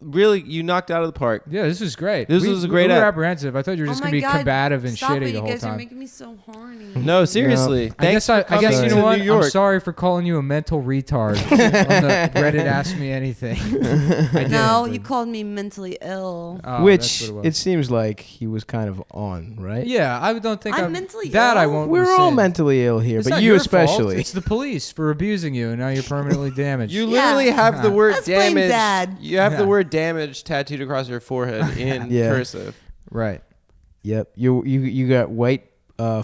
S3: really, you knocked out of the park.
S1: Yeah, this is great.
S3: This was a great
S1: We were
S3: app.
S1: apprehensive. I thought you were just
S5: Oh
S1: gonna
S5: my
S1: be
S5: God,
S1: combative and
S5: Stop
S1: shitty
S5: it,
S1: the
S5: you
S1: whole
S5: guys are
S1: time.
S5: making me so horny.
S3: No, seriously.
S1: I
S3: Thanks
S1: guess
S3: for
S1: I guess
S3: coming
S1: you know
S3: to
S1: what?
S3: New York.
S1: I'm sorry for calling you a mental retard on the Reddit Ask Me Anything. I
S5: No,
S1: didn't.
S5: you called me mentally ill.
S1: Oh,
S2: Which
S1: that's what
S2: it
S1: was.
S2: seems like he was kind of on, right?
S1: Yeah, I don't think
S5: I'm mentally
S1: that I
S5: ill?
S1: won't.
S2: We're all
S1: rescind.
S2: mentally ill here,
S1: It's
S2: but
S1: not
S2: you
S1: your fault.
S2: especially.
S1: It's the police for abusing you, and now you're permanently damaged.
S3: You
S5: Yeah.
S3: literally have the word
S5: Let's blame
S3: damage.
S5: Dad.
S3: You have
S1: Yeah.
S3: the word damage tattooed across your forehead in
S2: Yeah.
S3: cursive.
S1: right?
S2: Yep. You got white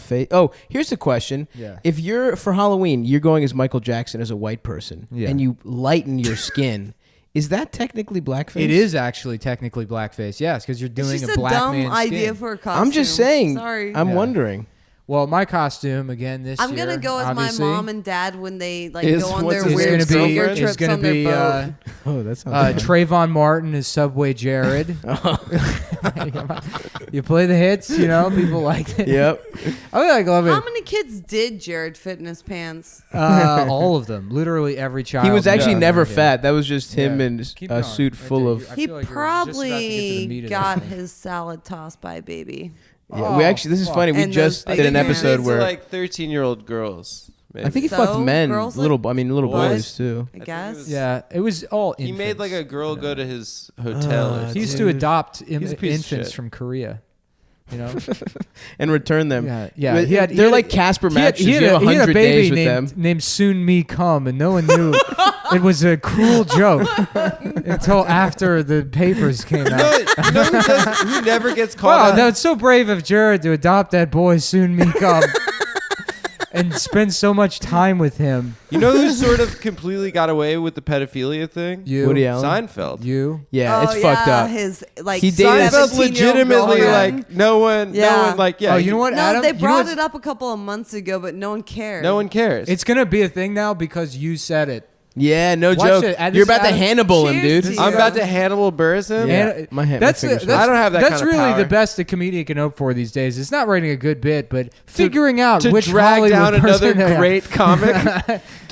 S2: face. Oh, here's the question.
S1: Yeah.
S2: If you're for Halloween, you're going as Michael Jackson as a white person,
S1: Yeah.
S2: and you lighten your skin, is that technically blackface?
S1: It is actually technically blackface. Yes, because you're
S5: It's
S1: doing
S5: just
S1: a black
S5: dumb
S1: man's
S5: idea
S1: skin.
S5: for a costume.
S2: I'm just saying.
S5: Sorry.
S2: I'm
S1: Yeah.
S2: wondering.
S1: Well, my costume again this
S5: I'm
S1: year.
S5: gonna go as
S1: obviously,
S5: my mom and dad when they like
S3: Is-
S5: go on
S3: what's
S5: their
S3: his
S1: is
S5: weird
S1: gonna be
S5: soccer
S1: is
S5: trips
S1: gonna
S5: on their
S1: be
S5: boat.
S2: Oh, that sounds.
S1: Trayvon Martin is Subway Jared. You play the hits, you know. People like it.
S2: Yep.
S1: I love
S5: How
S1: it.
S5: many kids did Jared fit in his pants?
S1: All of them, literally every child.
S2: He was actually
S1: in
S2: never
S1: America.
S2: fat. That was just him
S1: Yeah.
S2: in
S1: Keep
S2: a
S1: going.
S2: suit
S1: Right
S2: full
S1: there.
S2: of.
S1: I
S5: He
S1: feel like you're just about to get to the
S5: probably
S1: meat of
S5: got
S1: that.
S5: his salad tossed by a baby.
S2: Yeah, we actually. This is
S1: fuck.
S2: funny. We
S5: And
S2: just
S5: those
S2: did an
S5: big
S2: episode
S5: hands.
S2: where
S3: like 13-year-old girls. Maybe.
S2: I think he
S5: So,
S2: fucked men,
S5: girls
S2: little.
S5: like
S2: I mean, little
S5: boys?
S2: boys too.
S5: I
S3: think it
S5: guess.
S3: was-
S1: Yeah, it was all.
S3: he made like a
S1: infants,
S3: girl
S1: you
S3: go
S1: know.
S3: to his hotel. or
S2: Ah,
S1: He
S3: something.
S1: used to
S2: Dude.
S1: adopt
S3: He's a piece of
S1: infants
S3: shit.
S1: from Korea.
S4: You know,
S2: and return them.
S4: yeah.
S2: They're like Casper matches. You have
S4: he had
S2: 100
S4: a baby
S2: days with them.
S4: named Soon Me Come, and no one knew it was a cruel joke until after the papers came out.
S3: Who never gets called
S4: Wow,
S3: out?
S4: that's so brave of Jared to adopt that boy Soon Me Come and spend so much time with him.
S3: You know who sort of completely got away with the pedophilia thing?
S4: You,
S2: Woody Allen.
S3: Seinfeld.
S4: you.
S2: Yeah,
S5: Oh,
S2: it's fucked up.
S5: His like
S2: He dated-
S3: Seinfeld
S5: 17-year-old
S3: legitimately
S5: girlfriend.
S3: like no one,
S4: Oh, you know what,
S5: No,
S4: Adam?
S5: they
S4: You know
S5: brought
S4: what's-
S5: it up a couple of months ago, but no one cared.
S3: No one cares.
S4: It's gonna be a thing now because you said it.
S2: Yeah, no
S4: Watch
S2: joke.
S4: it. This
S2: You're
S4: is
S2: about to
S4: Adam-
S2: Hannibal him,
S5: Cheers
S2: dude.
S5: to
S3: I'm
S5: you.
S3: about to Hannibal Buress him.
S2: Yeah.
S4: And
S2: my
S4: that's
S2: fingers hurt.
S3: I don't have that
S4: That's
S3: kind of
S4: really
S3: power.
S4: the best a comedian can hope for these days. It's not writing a good bit, but figuring out
S3: to
S4: which
S3: drag
S4: Hollywood
S3: down another
S4: person-
S3: great comic.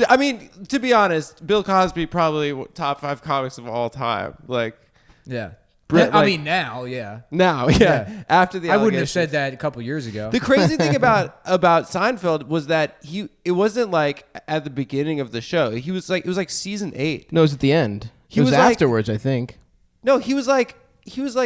S3: I mean, to be honest, Bill Cosby probably top 5 comics of all time. Like
S4: Yeah.
S3: Brett,
S4: I
S3: like-
S4: mean, now, yeah.
S3: now,
S4: Yeah.
S3: after the
S4: I wouldn't have
S3: allegations.
S4: said that a couple years ago.
S3: The crazy thing about Seinfeld was that it wasn't like at the beginning of the show. He was like, it was like season 8.
S2: No, it was at the end.
S3: He
S2: It was
S3: was like-
S2: afterwards, I think.
S3: No, he was like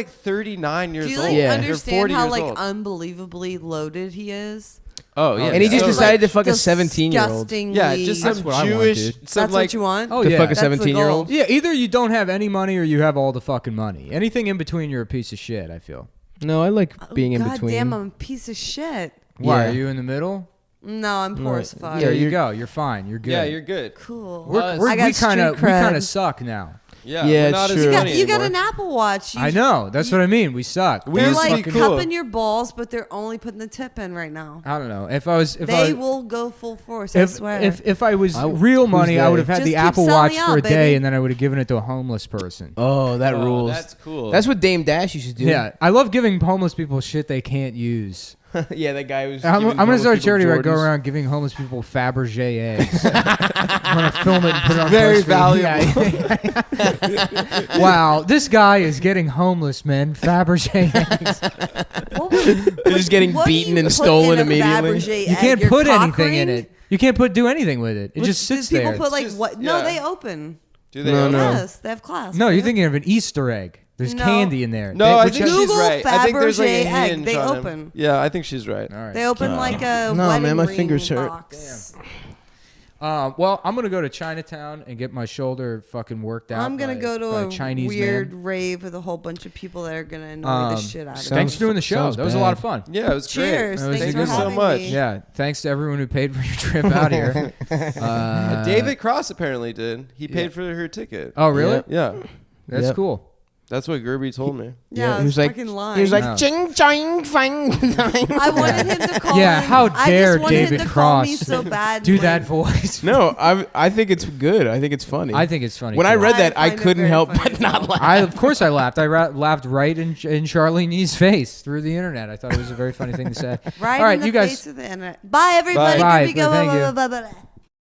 S3: 39 years
S5: Do you
S3: old.
S5: like
S2: Yeah.
S3: Or
S5: understand
S3: 40
S5: how
S3: years
S5: like
S3: old.
S5: unbelievably loaded he is?
S3: Oh yeah,
S2: And he just
S3: So,
S2: decided to
S3: like,
S2: fuck a 17-year-old.
S3: yeah, just
S4: That's
S3: some
S4: what I want,
S3: Jewish,
S4: dude.
S3: some
S5: That's
S3: like
S5: what you want?
S4: Oh,
S2: To
S4: yeah.
S2: fuck a
S5: That's the
S2: 17-year-old.
S5: goal.
S4: Yeah, either you don't have any money or you have all the fucking money. Anything in between, you're a piece of shit, I feel.
S2: No, I like being in
S5: God
S2: between.
S5: damn, I'm a piece of shit.
S4: Why?
S2: Yeah.
S4: Are you in the middle?
S5: No, I'm poor
S2: Right.
S5: as fuck.
S4: There you
S2: you're-
S4: go. You're fine. You're good.
S3: Yeah, you're good.
S5: Cool.
S4: We're,
S5: I got
S4: we kind of
S5: street cred.
S4: suck now.
S3: Yeah,
S2: Yeah,
S3: we're not
S2: it's
S3: as
S2: true.
S3: funny
S5: You got
S3: anymore.
S5: an Apple Watch.
S4: I know. That's what I mean. We suck.
S3: We
S5: They're
S3: used to
S5: like
S3: be cool.
S5: cupping your balls, but they're only putting the tip in right now.
S4: I don't know. If I was,
S5: They will go full force. I swear.
S4: if I was
S2: I-
S4: real
S2: who's
S4: money, I
S2: they?
S4: would have had
S5: Just
S4: the
S5: keep
S4: Apple
S5: selling
S4: Watch
S5: me
S4: for
S5: out,
S4: a day,
S5: baby.
S4: and then I would have given it to a homeless person.
S2: Oh, that
S3: Oh,
S2: rules.
S3: That's cool.
S2: That's what Dame Dash used to do.
S4: Yeah, I love giving homeless people shit they can't use.
S2: Yeah, that guy was.
S4: I'm
S2: giving
S4: gonna
S2: homeless
S4: start a
S2: people
S4: charity where I go
S2: Jordans.
S4: around giving homeless people Fabergé eggs. I'm gonna film it and put it on
S3: Very
S4: BuzzFeed. Yeah. Wow, this guy is getting homeless, man. Fabergé eggs.
S5: What would-
S2: They're just getting
S5: what do
S2: beaten
S5: you
S2: and
S5: put
S2: stolen
S5: in a
S2: immediately.
S5: Fabergé
S4: You
S5: egg?
S4: can't
S5: Your
S4: put
S5: cock
S4: anything in
S5: ring?
S4: it. You can't do anything with it. It just sits
S5: People
S4: there.
S5: put like
S3: just-
S5: what? No,
S3: yeah.
S5: they open.
S3: Do they?
S2: No,
S3: own
S2: no.
S3: it?
S5: Yes, they have class.
S4: No,
S5: They
S4: you're
S5: don't-
S4: thinking of an Easter egg. There's
S5: No.
S4: candy in there.
S3: No,
S4: They-
S3: I
S4: which
S3: think
S4: I-
S3: she's
S5: Google
S3: right. I think there's like a
S5: Fabergé egg.
S3: hinge
S5: They
S3: on him.
S5: open.
S3: Yeah, I think she's right.
S4: All right.
S5: They open like a
S2: No,
S5: wedding
S2: man, my
S5: ring
S2: fingers hurt.
S5: box.
S4: Well, I'm gonna go to Chinatown and get my shoulder fucking worked out.
S5: I'm gonna
S4: by-
S5: go
S4: by
S5: to a
S4: Chinese
S5: weird
S4: man.
S5: rave with a whole bunch of people that are gonna annoy the shit out of me.
S4: Thanks for doing the show.
S2: sounds
S4: That was a lot of
S2: bad.
S4: fun.
S3: Yeah, it was
S5: Cheers.
S4: That was
S5: Thanks
S4: a
S5: for
S4: good one.
S5: having
S3: so much.
S5: me.
S4: Yeah, thanks to everyone who paid for your trip out here.
S3: great. David Cross apparently did. He paid for her ticket.
S4: Oh, really?
S2: Yeah.
S3: Yeah,
S4: That's
S2: Yep.
S4: cool.
S3: that's what Gerby told me.
S5: Yeah,
S2: he was like,
S5: fucking lying.
S2: he was like,
S4: No.
S2: ching ching fang.
S5: I wanted him to call
S4: Yeah,
S5: me.
S4: how
S5: I
S4: dare
S5: just wanted him
S4: David
S5: to call me
S4: Cross
S5: so bad.
S4: Do
S5: and,
S4: that
S5: like,
S4: voice.
S2: No, I think it's good. I think it's funny.
S4: I think it's funny.
S2: when I
S4: too.
S2: read
S5: I
S2: that, I
S5: find it
S2: couldn't
S5: very
S2: help
S5: funny
S2: but not
S5: too.
S2: laugh.
S4: Of course, I laughed. I laughed right in Charlene Yee's face through the internet. I thought it was a very funny thing to say.
S5: Right
S4: All right,
S5: in the
S4: you guys.
S5: face of the internet. Bye, everybody.
S3: Bye.
S5: Here we go.
S4: Thank you.
S5: Blah, blah, blah, blah.